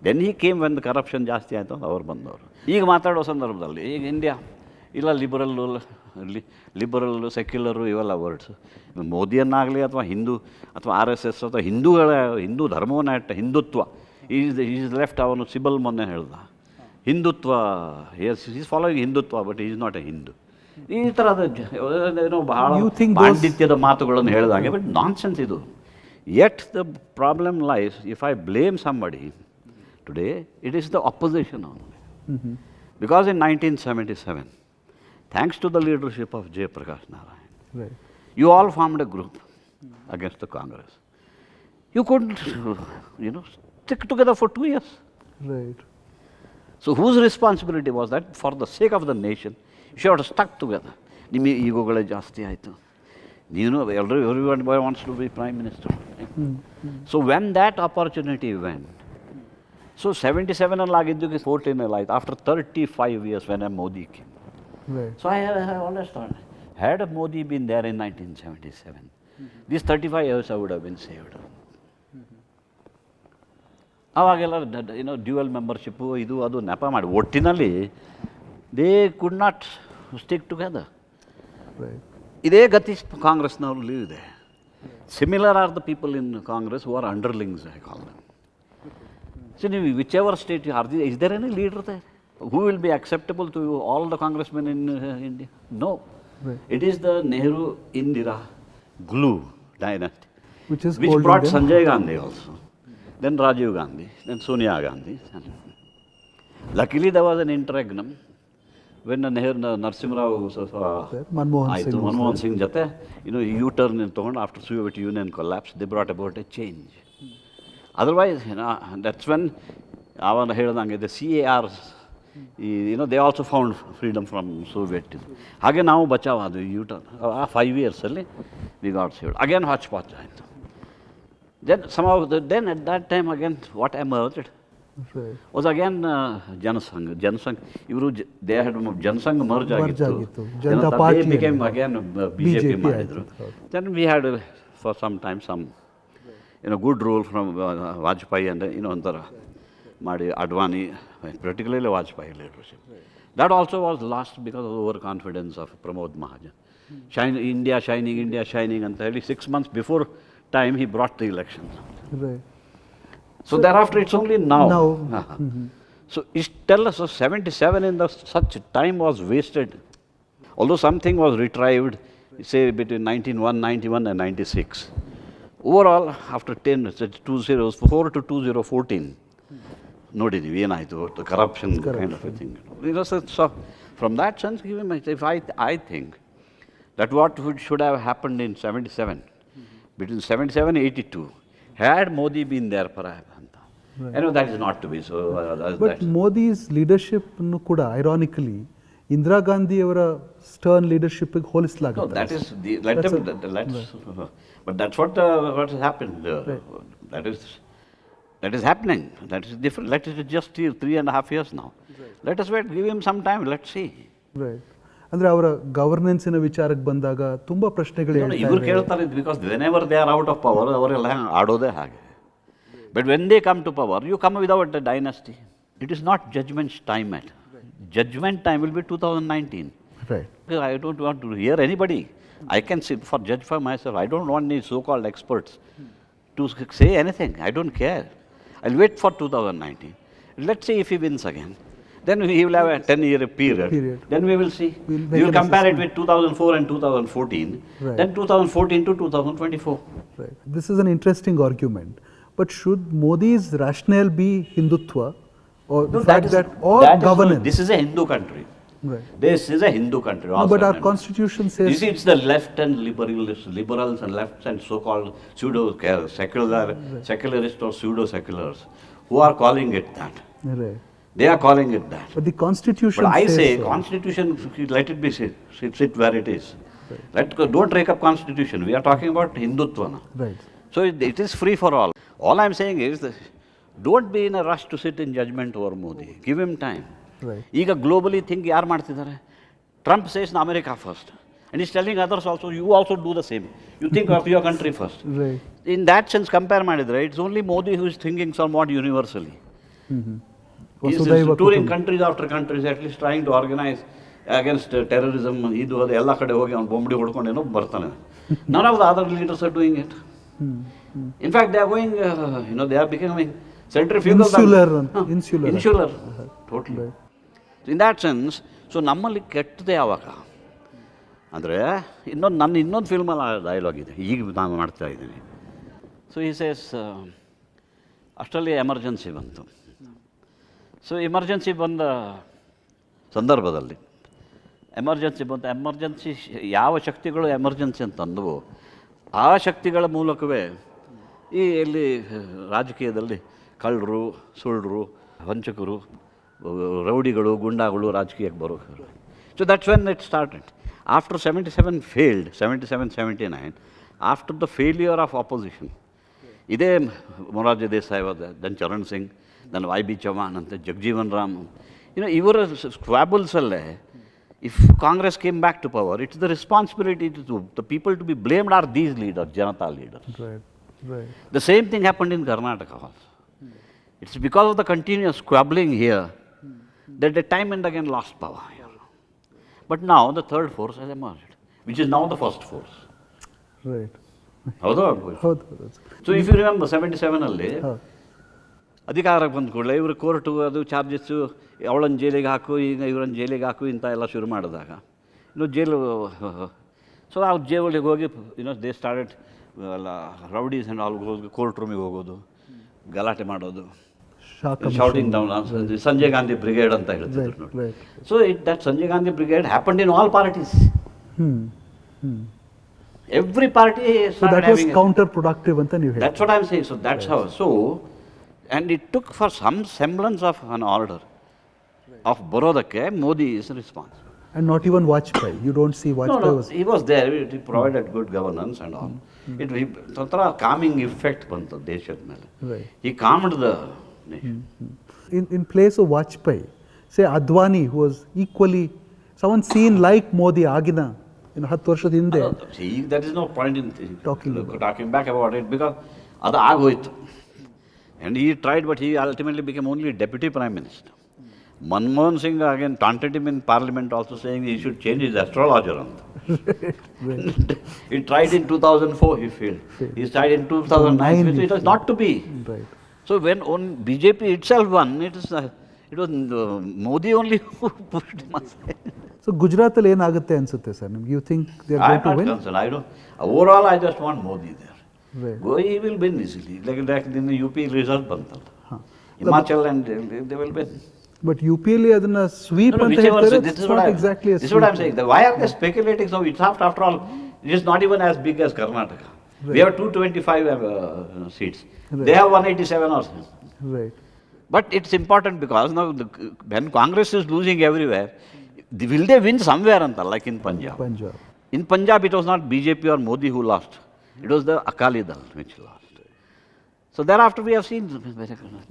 Then he came when the corruption ಜಾಸ್ತಿ ಆಯಿತು, ಅವ್ರು ಬಂದವರು. ಈಗ ಮಾತಾಡೋ ಸಂದರ್ಭದಲ್ಲಿ ಈಗ ಇಂಡಿಯಾ ಇಲ್ಲ ಲಿಬರಲ್ಲು ಸೆಕ್ಯುಲರು ಇವೆಲ್ಲ ವರ್ಡ್ಸ್. ಮೋದಿಯನ್ನಾಗಲಿ ಅಥವಾ ಹಿಂದೂ ಅಥವಾ RSS ಅಥವಾ ಹಿಂದೂ ಧರ್ಮವನ್ನ ಹಿಂದುತ್ವ ಈಸ್ ಲೆಫ್ಟ್. ಅವನು ಸಿಬಲ್ ಮೊನ್ನೆ ಹೇಳ್ದ Hindutva, is following Hindutva but is not a Hindu. ಈ ಥರದ ಏನೋ ಬಹಳ ಪಾಂಡಿತ್ಯದ ಮಾತುಗಳನ್ನು ಹೇಳಿದಾಗೆ, ಬಟ್ ನಾನ್ ಸೆನ್ಸ್ ಇದು. Yet the problem lies if I blame somebody today it is the opposition only. Because in 1977, thanks to the leadership of Jayaprakash Narayan, you all formed a group against the Congress. You couldn't, stick together for 2 years. Right. So whose responsibility was that? For the sake of the nation, you should have stuck together. Nimmi egogale jaasti aitu. Everyone wants to be Prime Minister. So when that opportunity went, so 77 ಅಲ್ಲಿ ಆಗಿದ್ದು 14 ಅಲ್ಲಿ ಆಯಿತು. After 35 years when Modi came. Right. So I always thought, had Modi been there in 1977, these 35 years I would have been saved. ಅವಾಗೆಲ್ಲ dual membership ಇದು ಅದು ನೆಪ ಮಾಡಿ ಒಟ್ಟಿನಲ್ಲಿ they could not stick together. ಇದೇ ಗತಿ ಕಾಂಗ್ರೆಸ್ನವ್ರಲ್ಲಿ ಇದೆ. Similar are the people in Congress who are underlings, I call them. So, whichever state you are, is there any leader there who will be acceptable to you, all the congressmen in India? No. It is the Nehru-Indira glue dynasty, Which is which holding brought them. Sanjay Gandhi also, then Rajiv Gandhi, then Sonia Gandhi. Luckily, there was an interregnum when Narasimha Rao Manmohan Singh was Manmohan Singh jate, U-turn ತಗೊಂಡು after Soviet Union collapse, they brought about a change. Otherwise, that's when ಅವನು ಹೇಳ್ದಂಗೆ the CAR, they also found freedom from Soviet. ಹಾಗೆ ನಾವು ಬಚಾವ್ ಆದ್ವಿ U-turn. ಆ 5 yearsಲ್ಲಿ we got saved. Again hodgepodge ಆಯಿತು. Then somehow, then at that time again, what emerged was again Janasangh. ಇವರು they had Janasangh merge ಆಗಿತ್ತು. Janata They party became again BJP ಮಾಡಿದ್ರು. Then we had for some time some good rule from Vajpayee and ಒಂಥರ ಮಾಡಿ Advani, particularly Vajpayee leadership. That also was lost because of the overconfidence of Pramod Mahajan. India shining ಅಂತ ಹೇಳಿ 6 months before time he brought the elections. Right. So thereafter it's only now. So it tells us 77 in such time was wasted. Although something was retrieved, say between 1991 and 96. Overall, after 2004 to 2014, ನೋಡಿದ್ದೀವಿ ಏನಾಯಿತು corruption kind of a thing. So from that sense, if I think that what should have happened in 77, between 77 and 82, had Modi been there perhaps. That is not to be so. But Modi's leadership ಕೂಡ ironically Indira Gandhi ಅವರ stern leadership ಹೋಲಿಸಲಾಗುತ್ತೆ. That is but that's what has happened. That is happening. That is different. Let us just 3.5 years now. Let us wait. Give him some time. Let's see. Right. ಅಂದ್ರೆ ಅವರ ಗವರ್ನೆನ್ಸಿನ ವಿಚಾರಕ್ಕೆ ಬಂದಾಗ ತುಂಬಾ ಪ್ರಶ್ನೆಗಳು ಇವರು ಕೇಳ್ತಾರೆ because whenever they are out of power ಅವರೆಲ್ಲ ಆಡೋದೇ ಹಾಗೆ. But when they come to power, you come without a dynasty. It is not judgment time yet. Judgment time will be 2019. Right. I don't want to hear anybody. I can judge for myself. I don't want any so-called experts to say anything. I don't care. I'll wait for 2019. Let's see if he wins again. Then he will have a 10-year period. Then we will see. We will compare it with 2004 and 2014. Right. Then 2014 to 2024. Right. This is an interesting argument. But should Modi's rationale be Hindutva or the fact that governance? This is a Hindu country. Right. This is a Hindu country. No, but our constitution says. You see, it's the left and liberals and lefts and so-called secularists or pseudo-seculars who are calling it that. Right. They are calling it that. But the constitution But I says say, so. Constitution, let it be sit where it is. Right. Don't break up constitution. We are talking about Hindutva now. Right. So it is free for all. All I am saying is that don't be in a rush to sit in judgment over Modi. Give him time. Right. ಈಗ globally think ಯಾರು ಮಾಡ್ತಿದ್ದಾರೆ? Trump says America first and is telling others also you also do the same. You think of your country first. In that sense compare ಮಾಡಿದರೆ it's only Modi who is thinking somewhat universally. Touring countries after countries at least trying to organise against terrorism. ಇದು ಅದು ಎಲ್ಲ ಕಡೆ ಹೋಗಿ ಅವ್ನು ಬೊಂಬಡಿ ಹೊಡ್ಕೊಂಡೇನೋ ಬರ್ತಾನೆ. None of the other leaders are doing it. In fact, they are going, they are becoming centrifugal. Insular. Totally. Right. So in that sense, so ನಮ್ಮಲ್ಲಿ ಕೆಟ್ಟದೆ ಯಾವಾಗ ಅಂದರೆ ಇನ್ನೊಂದು ಫಿಲ್ಮಲ್ಲಿ ಡೈಲಾಗ್ ಇದೆ, ಈಗ ನಾನು ಮಾಡ್ತಾ ಇದ್ದೀನಿ. ಸೊ ಈ ಸೇಸ್ ಅಷ್ಟರಲ್ಲಿ ಎಮರ್ಜೆನ್ಸಿ ಬಂತು. ಸೊ ಎಮರ್ಜೆನ್ಸಿ ಬಂದ ಸಂದರ್ಭದಲ್ಲಿ ಎಮರ್ಜೆನ್ಸಿ ಯಾವ ಶಕ್ತಿಗಳು ಎಮರ್ಜೆನ್ಸಿ ಅಂತಂದವು ಆ ಶಕ್ತಿಗಳ ಮೂಲಕವೇ ಇಲ್ಲಿ ರಾಜಕೀಯದಲ್ಲಿ ಕಳ್ಳರು, ಸುಳ್ಳರು, ವಂಚಕರು, ರೌಡಿಗಳು, ಗುಂಡಾಗಳು ರಾಜಕೀಯಕ್ಕೆ ಬರೋದು. So that's when it started. After 77 failed, 77-79, after the failure of opposition, ಇದೇ Morarji Desai then Charan Singh, then YB Chauhan ಅಂತ ಜಗಜೀವನ್ ರಾಮ್, ಇವರ ಸ್ಕ್ವಾಬಲ್ಸಲ್ಲೇ if Congress came back to power, it's the responsibility to the people to be blamed are these leaders, Janata leaders. Right. The same thing happened in Karnataka also. It's because of the continuous squabbling here that they time and again lost power here. But now the third force has emerged, which is now the first force. Right. ಹೌದು. So if you remember 77 ಅಧಿಕಾರಕ್ಕೆ ಬಂದ ಕೂಡಲೇ ಇವರು court ಅದು charges, ಅವಳನ್ನು ಜೈಲಿಗೆ ಹಾಕು, ಈಗ ಇವರನ್ನು ಜೈಲಿಗೆ ಹಾಕು ಇಂಥ ಎಲ್ಲ ಶುರು ಮಾಡಿದಾಗ ಜೈಲು. ಸೊ ಆ ಜೈಲಿಗೆ ಹೋಗಿ they started rowdies and all ಹೋಗಿ ಕೋರ್ಟ್ ರೂಮಿಗೆ ಹೋಗೋದು, ಗಲಾಟೆ ಮಾಡೋದು, shouting down. Sanjay Gandhi brigade ಅಂತ ಹೇಳ್ತಿದ್ರು ನೋಡಿ. So that Sanjay Gandhi brigade happened in all parties. Every party started having counterproductive anta ನೀವು ಹೇಳಿ. That's what I'm saying. So that's how. So, and it took for some semblance of an order of ಬರೋದಕ್ಕೆ Modi is responsible. And not even Vajpayee. You don't see Vajpayee. No, he was there. He provided good governance and all. It ಒಂಥರ calming effect ಬಂತು ದೇಶದ ಮೇಲೆ. He calmed the nation. In place of Vajpayee, say Advani, who was equally someone seen like Modi ಆಗಿನ 10 ವರ್ಷದ ಹಿಂದೆ. See, there is no point in talking back about it because ಅದು ಆಗೋಯ್ತು. And he tried, but he ultimately became only deputy prime minister. Manmohan Singh again taunted him in parliament also, saying he should change his astrologer. He tried in 2004, he failed. He tried in 2009, it was not to be. Right. So when on BJP itself won, it was Modi only who pushed him aside. So Gujarat ಅಲ್ಲಿ ಏನಾಗುತ್ತೆ ಅನ್ಸುತ್ತೆ sir ನಿಮ್ಗೆ? You think they are going to win? I don't. Overall, I just want Modi there. Right. He will win easily. Like in the UP result ಬಂತಲ್ಲ. Himachal and they will win. But UP ಅಲ್ಲಿ ಅದನ್ನ sweep ಅಂತ ಹೇಳ್ತಾರೆ. This is what I'm saying. Why are they speculating so? It's after all, it is not even as big as Karnataka. Right. We have 225 seats. Right. They have 187 or so. Right. But it's important because now when Congress is losing everywhere, will they win somewhere like in Punjab? In Punjab, it was not BJP or Modi who lost. It was the Akali Dal which lost. So thereafter we have seen.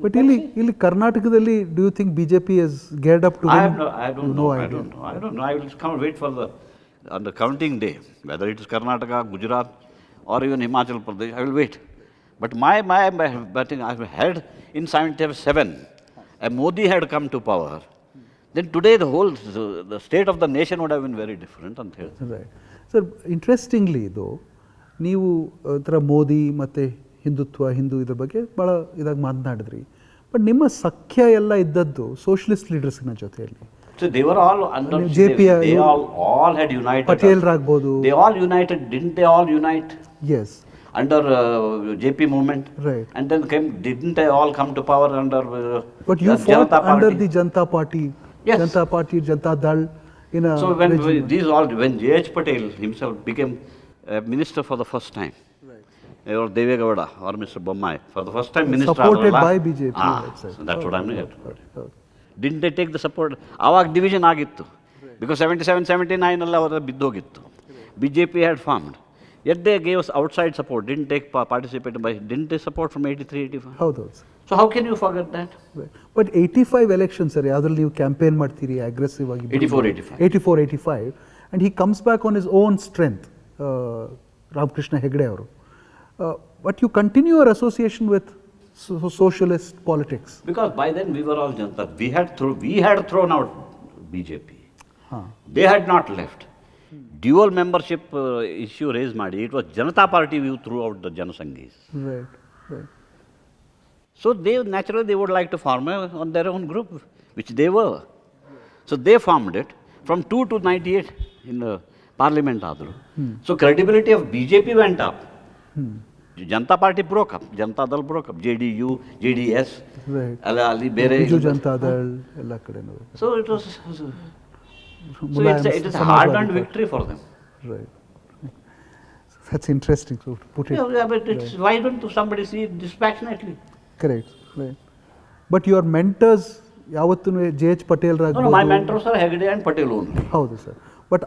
But ಇಲ್ಲಿ ಕರ್ನಾಟಕದಲ್ಲಿ, do you think BJP is geared up to win? I don't know. I will come wait for on the counting day, whether it is Karnataka, Gujarat, or even Himachal Pradesh. I will wait. But my betting, I heard in 77, a Modi had come to power. Then today the state of the nation would have been very different. Right. Sir, interestingly though, ನೀವು ಒಂಥರ ಮೋದಿ ಮತ್ತು ಹಿಂದು ಇದ್ರ ಬಗ್ಗೆ ಭಾಳ ಇದಾಗಿ ಮಾತನಾಡಿದ್ರಿ. But ನಿಮ್ಮ ಸಖ್ಯ ಎಲ್ಲ ಇದ್ದದ್ದು ಸೋಷಲಿಸ್ಟ್ ಲೀಡರ್ಸ್ನ ಜೊತೆಯಲ್ಲಿ. So they were all under JP. They all had united. ಪಟೇಲ್ರಾಗ್ಬೋದು. They all united. Didn't they all unite? Yes. Under JP movement. Right. And then didn't they all come to power under But you fought under the Janata Party. Yes. Janata Party, Janata Dal. So when J.H. Patel himself became minister for the first time, right, or Devegowda or Mr. Bommai for the first time minister, supported by BJP. So that's what I'm saying. Didn't they take the support? Aವಾಗ division ಆಗಿತ್ತು, because 77-79 alla ಅವರ ಬಿದ್ದೋಗಿತ್ತು. BJP had formed, yet they gave us outside support. Didn't take participate by. Didn't they support from 83-85? ಹೌದು. So how can you forget that? But 85 elections sir, ಯಾವ್ದ್ರಲ್ಲಿ ನೀವು campaign ಮಾಡ್ತೀರಿ aggressive ಆಗಿ? 84-85 and he comes back on his own strength. Ramakrishna Hegde ಅವರು. But you continue your association with socialist politics. Because by then we were all Janata. We had thrown out BJP. They had not left. Dual membership issue raised ಮಾಡಿ. It was Janata Party we threw out the Janasangis. Right. So naturally they would like to form on their own group, which they were. So they formed it from 2 to 98 in the parliament. So credibility of BJP went up. Janata Party broke up. Janata Dal broke up. JDU, JDS. Right. Ali Bere. Janata Dal ಎಲ್ಲ ಕಡೆನೂ. So it is a hard-earned victory for them. Right. That's interesting to put it. Yeah, but why don't somebody see it dispassionately? Correct. Right. But your mentors ಯಾವತ್ತೂ JH Patel No, my mentors are Hegde and Patel only. ಹೌದು sir. But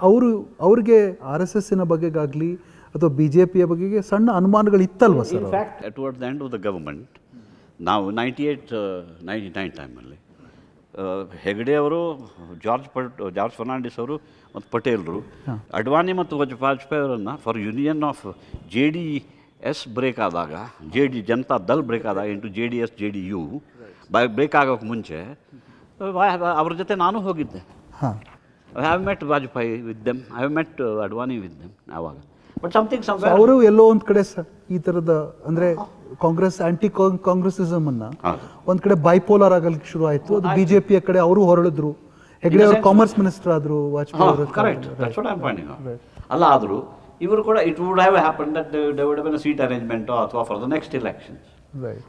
ಅವ್ರಿಗೆ RSSನ ಬಗ್ಗೆಗಾಗಲಿ ಅಥವಾ BJPಯ ಬಗೆಗೆ ಸಣ್ಣ ಅನುಮಾನಗಳು ಇತ್ತಲ್ವ sir? In fact, towards the end of the government, ನಾವು 98-99 ಟೈಮಲ್ಲಿ ಹೆಗ್ಡೆ ಅವರು, ಜಾರ್ಜ್ ಫರ್ನಾಂಡಿಸ್ ಅವರು ಮತ್ತು ಪಟೇಲ್ರು ಅಡ್ವಾಣಿ ಮತ್ತು ವಾಜಪೇಯಿ ಅವರನ್ನು for union of JDS break ಆದಾಗ, ಜನತಾ ದಲ್ ಬ್ರೇಕ್ ಆದಾಗ ಇಂಟು JDS JDU ಬ್ರೇಕ್ ಆಗೋಕ್ಕೆ ಮುಂಚೆ ಅವ್ರ ಜೊತೆ ನಾನು ಹೋಗಿದ್ದೆ. I have met Vajpayee with them. I have met Advani with them ಆವಾಗ. But something somewhere. ಅವರು ಎಲ್ಲೋ ಒಂದು ಕಡೆ ಈ ಥರದ ಅಂದರೆ ಕಾಂಗ್ರೆಸ್ ಕಾಂಗ್ರೆಸಿಸಮ್ ಅನ್ನ ಒಂದು ಕಡೆ ಬೈಪೋಲಾರ್ ಆಗಲಿಕ್ಕೆ ಶುರು ಆಯಿತು. ಅದು BJPಯ ಕಡೆ ಅವರು ಹೊರಳಿದ್ರು. ಹೆಗ್ಡೆ ಅವರು ಕಾಮರ್ಸ್ ಮಿನಿಸ್ಟರ್ ಆದರು, ವಾಜಪೇಯಿ ಅವರು. Correct, that's what I am pointing out. ಅಲ್ಲ ಆದರೂ ಇವರು ಕೂಡ it would have happen that they would have been seat ಅರೇಂಜ್ಮೆಂಟೋ ಅಥವಾ for the next elections.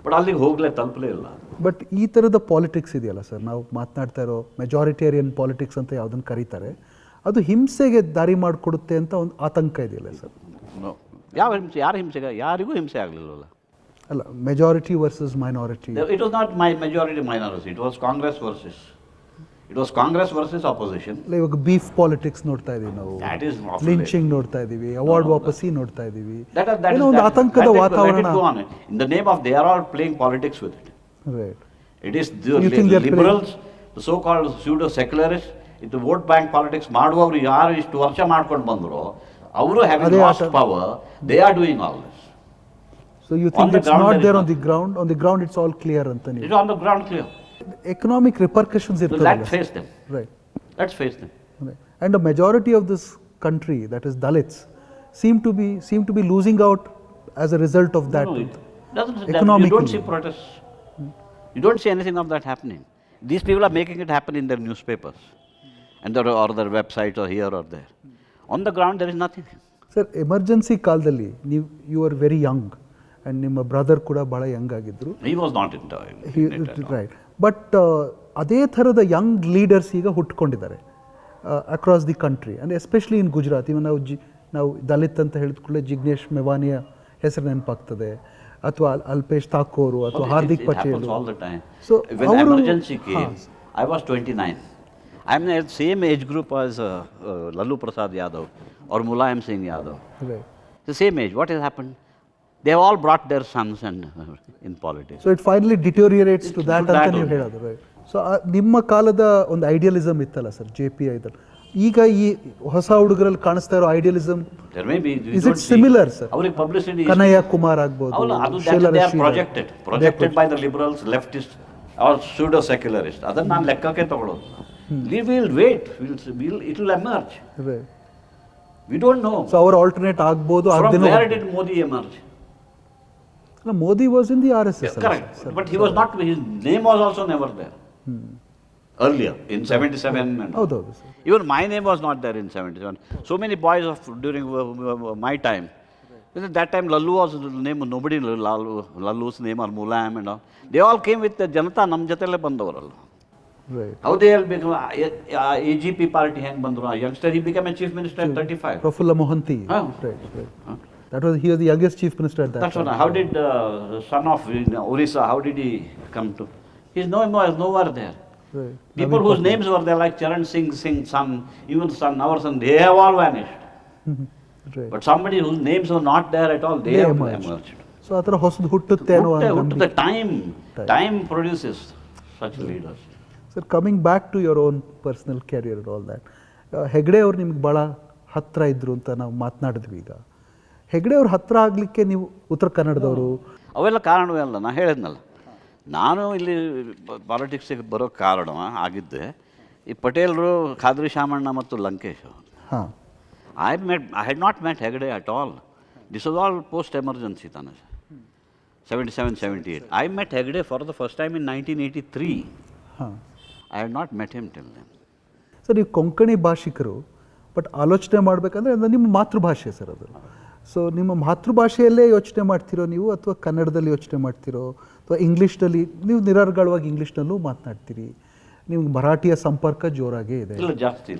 But ಅಲ್ಲಿಗೆ ತಲುಪಲೇ ಇಲ್ಲ. ಬಟ್ ಈ ಥರದ ಪಾಲಿಟಿಕ್ಸ್ ಇದೆಯಲ್ಲ ಸರ್, ನಾವು ಮಾತನಾಡ್ತಾ ಇರೋ ಮೆಜಾರಿಟೇರಿಯನ್ ಪಾಲಿಟಿಕ್ಸ್ ಅಂತ ಯಾವುದನ್ನು ಕರೀತಾರೆ, ಅದು ಹಿಂಸೆಗೆ ದಾರಿ ಮಾಡಿಕೊಡುತ್ತೆ ಅಂತ ಒಂದು ಆತಂಕ ಇದೆಯಲ್ಲ ಸರ್? ಯಾವ ಹಿಂಸೆ? ಯಾರ ಹಿಂಸೆಗೆ? ಯಾರಿಗೂ ಹಿಂಸೆ ಆಗಲಿಲ್ಲವಲ್ಲ. ಅಲ್ಲ, majority versus minority. It was not majority minority, it was Congress versus opposition. ಇವಾಗ ಬೀಫ್ ಪಾಲಿಟಿಕ್ಸ್ ನೋಡ್ತಾ ಇದೀವಿ ನಾವು, ಲಿಂಚಿಂಗ್ ನೋಡ್ತಾ ಇದೀವಿ, ಅವಾರ್ಡ್ ವಾಪಸಿ ನೋಡ್ತಾ ಇದೀವಿ, ಒಂದು ಆತಂಕದ ವಾತಾವರಣ. In the name of they are all playing politics with it. Right. It is liberals, so called pseudo secularist, ಇದು ವೋಟ್ ಬ್ಯಾಂಕ್ ಪಾಲಿಟಿಕ್ಸ್ ಮಾಡುವವರು ಯಾರು ಇಷ್ಟು ವರ್ಷ ಮಾಡ್ಕೊಂಡು ಬಂದ್ರು, ಅವರು having lost power, they are doing all this. So you think it's not there on the ground? On the ground it's all clear anta ನೀವು? It's on the ground clear. Economic repercussions ಇರ್ತದೆ. Let's face them. Right. Let's face them. Right. And the majority of this country, that is Dalits, seem to be losing out as a result of that. Economically. You don't see protests. You don't see anything of that happening. These people are making it happen in their newspapers and or their websites or here or there. On the ground there is nothing. Sir, emergency ಕಾಲದಲ್ಲಿ you were very young and ನಿಮ್ಮ brother ಕೂಡ ಭಾಳ Young ಆಗಿದ್ರು. He was not in time. Right. But ಅದೇ ಥರದ young leaders ಈಗ ಹುಟ್ಕೊಂಡಿದ್ದಾರೆ across the country and especially in Gujarat. ಇವಾಗ ನಾವು ದಲಿತ್ ಅಂತ ಹೇಳಿದ ಕೂಡಲೇ ಜಿಗ್ನೇಶ್ ಮೆವಾನಿಯ ಹೆಸರು ನೆನಪಾಗ್ತದೆ, ಅಥವಾ ಅಲ್ಪೇಶ್ ಥಾಕೋರು ಅಥವಾ Hardik Patel. So when emergency came, I was 29. I am in the same age group as Lalu Prasad Yadav or Mulayam Singh Yadav. Right. The same age. What has happened? They have all brought their sons and in politics. So it finally deteriorates to that ಅಂತ ನೀವು ಹೇಳೋದು. Right. So ನಿಮ್ಮ ಕಾಲದ ಒಂದು idealism ಇತ್ತಲ್ಲ sir, JPI ದಲ್ಲಿ. ಈಗ ಈ ಹೊಸ ಹುಡುಗರಲ್ಲಿ ಕಾಣಿಸ್ತಾ ಇರೋ idealism is it similar sir? ಅವರಿಗೆ ಪಬ್ಲಿಸಿಟಿ, ಕನಯ್ಯ ಕುಮಾರ್ ಆಗ್ಬೋದು, projected by the liberals, leftist or pseudo secularist. ಅದನ್ನ ನಾನು ಲೆಕ್ಕಕ್ಕೆ ತಗೊಳ್ಳೋದು. We will wait. It will emerge. Right. We don't know. So our alternate ಆಗ್ಬೋದು. From where did Modi emerge? No, Modi was in the RSS. Yeah, correct. Sir. But he was not. His name was also never there. Earlier in 77. ಹೌದು. Even my name was not there in 77. So many boys during my time. At that time, Lalu was the name. Nobody Lalu's name or Mulayam and all. They all came with the Janata. Nam jatele bandavaral. Right. How they all become AGP party hang bandru. Youngster, he became a chief minister at 35. Prafulla Mohanty. Right. That was, he was the youngest chief minister at that time. What. How did son of Orissa, how did he come to? He's nowhere there. Right. People whose names were there, like Charan Singh's son, even son, our son, they have all vanished. Right. But somebody whose names were not there at all, they have emerged. So a ಥರ ಹೊಸದು ಹುಟ್ಟುತ್ತೆ ಅನ್ನೋ the time produces such leaders. Sir, coming back to your own personal career and all that, Hegde ಅವ್ರು ನಿಮ್ಗೆ ಭಾಳ ಹತ್ತಿರ ಇದ್ರು ಅಂತ ನಾವು ಮಾತನಾಡಿದ್ವಿ. ಈಗ ಹೆಗ್ಡೆ ಅವ್ರ ಹತ್ತಿರ ಆಗಲಿಕ್ಕೆ ನೀವು ಉತ್ತರ ಕನ್ನಡದವರು, ಅವೆಲ್ಲ ಕಾರಣವೇ ಅಲ್ಲ. ನಾನು ಹೇಳಿದ್ನಲ್ಲ, ನಾನು ಇಲ್ಲಿ ಪಾಲಿಟಿಕ್ಸಿಗೆ ಬರೋ ಕಾರಣ ಆಗಿದ್ದೆ ಈ ಪಟೇಲ್ರು, ಖಾದ್ರಿ ಶಾಮಣ್ಣ ಮತ್ತು ಲಂಕೇಶ್. ಹಾಂ. I had not met Hegde at all. This was all post-emergency, Tanas. 77, 78. I met Hegde for the first time in 1983. ಹಾಂ. I had not met him till then. Sir, ನೀವು ಕೊಂಕಣಿ ಭಾಷಿಕರು, ಬಟ್ ಆಲೋಚನೆ ಮಾಡಬೇಕಂದ್ರೆ ಅದು ನಿಮ್ಮ ಮಾತೃಭಾಷೆ ಸರ್ ಅದು. ಸೊ ನಿಮ್ಮ ಮಾತೃಭಾಷೆಯಲ್ಲೇ ಯೋಚನೆ ಮಾಡ್ತಿರೋ ನೀವು, ಅಥವಾ ಕನ್ನಡದಲ್ಲಿ ಯೋಚನೆ ಮಾಡ್ತಿರೋ, ಅಥವಾ ಇಂಗ್ಲೀಷ್ನಲ್ಲಿ ನೀವು ನಿರರ್ಗಳವಾಗಿ ಇಂಗ್ಲೀಷ್ನಲ್ಲೂ ಮಾತನಾಡ್ತೀರಿ? ನಿಮ್ಗೆ ಮರಾಠಿಯ ಸಂಪರ್ಕ ಜೋರಾಗೇ ಇದೆ? ಇಲ್ಲ, ಜಾಸ್ತಿ.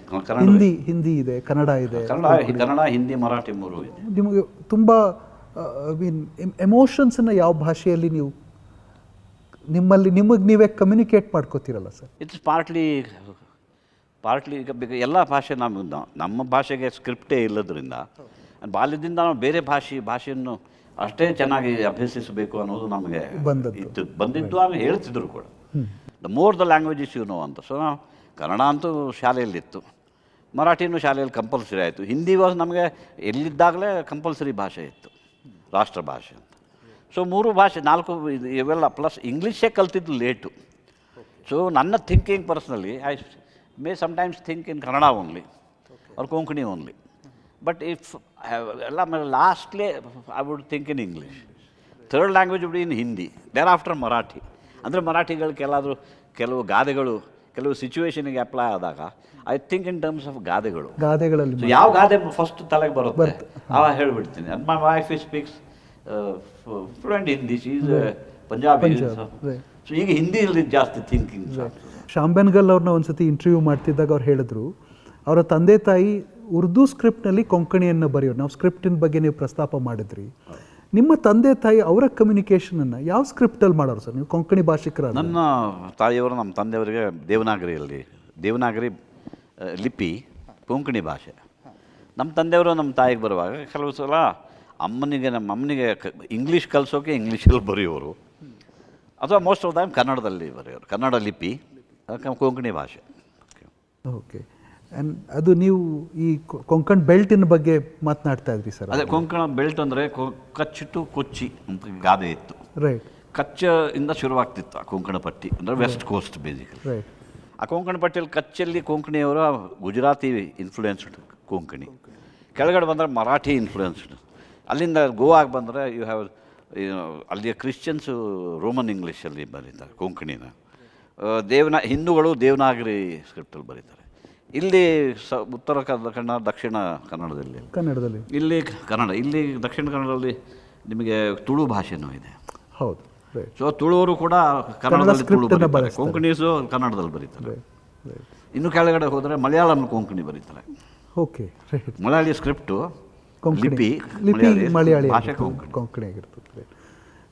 ಹಿಂದಿ ಇದೆ, ಕನ್ನಡ ಇದೆ. ಕನ್ನಡ, ಹಿಂದಿ, ಮರಾಠಿ ಮೂರು ಇದೆ. ನಿಮಗೆ ತುಂಬ ಎಮೋಷನ್ಸನ್ನು ಯಾವ ಭಾಷೆಯಲ್ಲಿ ನೀವು ನಿಮಗೆ ನೀವೇ ಕಮ್ಯುನಿಕೇಟ್ ಮಾಡ್ಕೋತೀರಲ್ಲ ಸರ್? ಇಟ್ಸ್ ಪಾರ್ಟ್ಲಿ ಎಲ್ಲ ಭಾಷೆ ನಮ್ಮ ಭಾಷೆಗೆ ಸ್ಕ್ರಿಪ್ಟೇ ಇಲ್ಲದ್ರಿಂದ ಬಾಲ್ಯದಿಂದ ನಾವು ಬೇರೆ ಭಾಷೆಯನ್ನು ಅಷ್ಟೇ ಚೆನ್ನಾಗಿ ಅಭ್ಯಸಿಸಬೇಕು ಅನ್ನೋದು ನಮಗೆ ಬಂದಿದ್ದು ಆಮೇಲೆ ಹೇಳ್ತಿದ್ರು ಕೂಡ. The more the languages you know ಅಂತ. ಸೊ ನಾವು ಕನ್ನಡ ಅಂತೂ ಶಾಲೆಯಲ್ಲಿತ್ತು, ಮರಾಠಿನೂ ಶಾಲೆಯಲ್ಲಿ ಕಂಪಲ್ಸರಿ ಆಯಿತು, ಹಿಂದಿ ವಾಸ್ ನಮಗೆ ಎಲ್ಲಿದ್ದಾಗಲೇ ಕಂಪಲ್ಸರಿ ಭಾಷೆ ಇತ್ತು, ರಾಷ್ಟ್ರ ಭಾಷೆ ಅಂತ. ಸೊ 3 ಭಾಷೆ 4 ಇವೆಲ್ಲ ಪ್ಲಸ್ ಇಂಗ್ಲೀಷೇ ಕಲ್ತಿದ್ದು ಲೇಟು. ಸೊ ನನ್ನ thinking personally I may sometimes think in Kannada only or Konkani only. But if ಎಲ್ಲ lastly I would think in English. Third language would in Hindi, thereafter Marathi. ಅಂದರೆ ಮರಾಠಿಗಳು ಕೆಲವು ಗಾದೆಗಳು ಕೆಲವು ಸಿಚುವೇಶನ್ಗೆ ಅಪ್ಲೈ ಆದಾಗ I think in terms of ಗಾದೆಗಳು. ಗಾದೆಗಳಲ್ಲಿ So, ಯಾವ ಗಾದೆ ಫಸ್ಟ್ ತಲೆಗೆ ಬರುತ್ತೆ ಅವ ಹೇಳ್ಬಿಡ್ತೀನಿ. And my wife speaks fluent Hindi, she is Punjabi. So ಈಗ ಹಿಂದಿ ಇಲ್ದಿದ್ದು ಜಾಸ್ತಿ ಥಿಂಕಿಂಗ್. ಶ್ಯಾಮ್ ಬೆನಗಲ್ ಅವ್ರನ್ನ ಒಂದ್ಸತಿ ಇಂಟರ್ವ್ಯೂ ಮಾಡ್ತಿದ್ದಾಗ ಅವ್ರು ಹೇಳಿದ್ರು, ಅವರ ತಂದೆ ತಾಯಿ ಉರ್ದು ಸ್ಕ್ರಿಪ್ಟ್ನಲ್ಲಿ ಕೊಂಕಣಿಯನ್ನು ಬರೆಯೋರು. ನಾವು ಸ್ಕ್ರಿಪ್ಟಿನ ಬಗ್ಗೆ ನೀವು ಪ್ರಸ್ತಾಪ ಮಾಡಿದ್ರಿ. ನಿಮ್ಮ ತಂದೆ ತಾಯಿ ಅವರ ಕಮ್ಯುನಿಕೇಷನನ್ನು ಯಾವ ಸ್ಕ್ರಿಪ್ಟಲ್ಲಿ ಮಾಡೋರು ಸರ್? ನೀವು ಕೊಂಕಣಿ ಭಾಷಿಕರ. ನನ್ನ ತಾಯಿಯವರು ನಮ್ಮ ತಂದೆಯವರಿಗೆ ದೇವನಾಗರಿ ಲಿಪಿ ಕೊಂಕಣಿ ಭಾಷೆ. ನಮ್ಮ ತಂದೆಯವರು ನಮ್ಮ ತಾಯಿಗೆ ಬರುವಾಗ ಕೆಲವು ಸಲ ನಮ್ಮ ಅಮ್ಮನಿಗೆ ಇಂಗ್ಲೀಷ್ ಕಲಿಸೋಕೆ ಇಂಗ್ಲೀಷಲ್ಲಿ ಬರೆಯೋರು, ಅಥವಾ ಮೋಸ್ಟ್ ಆಫ್ ಟೈಮ್ ಕನ್ನಡದಲ್ಲಿ ಬರೆಯೋರು. ಕನ್ನಡ ಲಿಪಿ, ಕೊಂಕಣಿ ಭಾಷೆ. ಓಕೆ. ಆ್ಯಂಡ್ ಅದು ನೀವು ಈ ಕೊಂಕಣ್ ಬೆಲ್ಟಿನ ಬಗ್ಗೆ ಮಾತನಾಡ್ತಾ ಇದ್ರಿ ಸರ್. ಅದೇ ಕೊಂಕಣ ಬೆಲ್ಟ್ ಅಂದರೆ ಕಚ್ ಟು ಕೊಚ್ಚಿ ಅಂತ ಗಾದೆ ಇತ್ತು. ರೈಟ್. ಕಚ್ ಇಂದ ಶುರುವಾಗ್ತಿತ್ತು ಆ ಕೊಂಕಣ ಪಟ್ಟಿ, ಅಂದರೆ ವೆಸ್ಟ್ ಕೋಸ್ಟ್ ಬೇಸಿಕಲಿ. ರೈಟ್. ಆ ಕೊಂಕಣ ಪಟ್ಟಿಯಲ್ಲಿ ಕಚ್ಚಲ್ಲಿ ಕೊಂಕಣಿಯವರ ಗುಜರಾತಿ ಇನ್ಫ್ಲೂಯೆನ್ಸ್ಡ್ ಕೊಂಕಣಿ, ಕೆಳಗಡೆ ಬಂದರೆ ಮರಾಠಿ ಇನ್ಫ್ಲೂಯೆನ್ಸ್ಡ್. ಅಲ್ಲಿಂದ ಗೋವಾಗೆ ಬಂದರೆ ಯು ಹ್ಯಾವ್ ಅಲ್ಲಿಯ ಕ್ರಿಶ್ಚಿಯನ್ಸು ರೋಮನ್ ಇಂಗ್ಲೀಷಲ್ಲಿ ಬರೀತಾರೆ ಕೊಂಕಣಿನ. ಹಿಂದೂಗಳು ದೇವನಾಗರಿ ಸ್ಕ್ರಿಪ್ಟಲ್ಲಿ ಬರೀತಾರೆ. ಇಲ್ಲಿ ಉತ್ತರ ಕನ್ನಡ, ದಕ್ಷಿಣ ಕನ್ನಡದಲ್ಲಿ ಇಲ್ಲಿ ಕನ್ನಡ, ಇಲ್ಲಿ ದಕ್ಷಿಣ ಕನ್ನಡದಲ್ಲಿ ನಿಮಗೆ ತುಳು ಭಾಷೆನೂ ಇದೆ. ಹೌದು. ಸೊ ತುಳುವರು ಕೂಡ ಕನ್ನಡದಲ್ಲಿ ತುಳು ಬರೀತಾರೆ, ಕೊಂಕಣೀಸು ಕನ್ನಡದಲ್ಲಿ ಬರೀತಾರೆ. ಇನ್ನು ಕೆಳಗಡೆ ಹೋದರೆ ಮಲಯಾಳಂ ಕೊಂಕಣಿ ಬರೀತಾರೆ. ಓಕೆ. ಮಲಯಾಳಿ ಸ್ಕ್ರಿಪ್ಟು ಲಿಪಿ ಮಲಯಾಳಿ ಭಾಷೆ ಕೊಂಕಣಿ ಆಗಿರ್ತದೆ.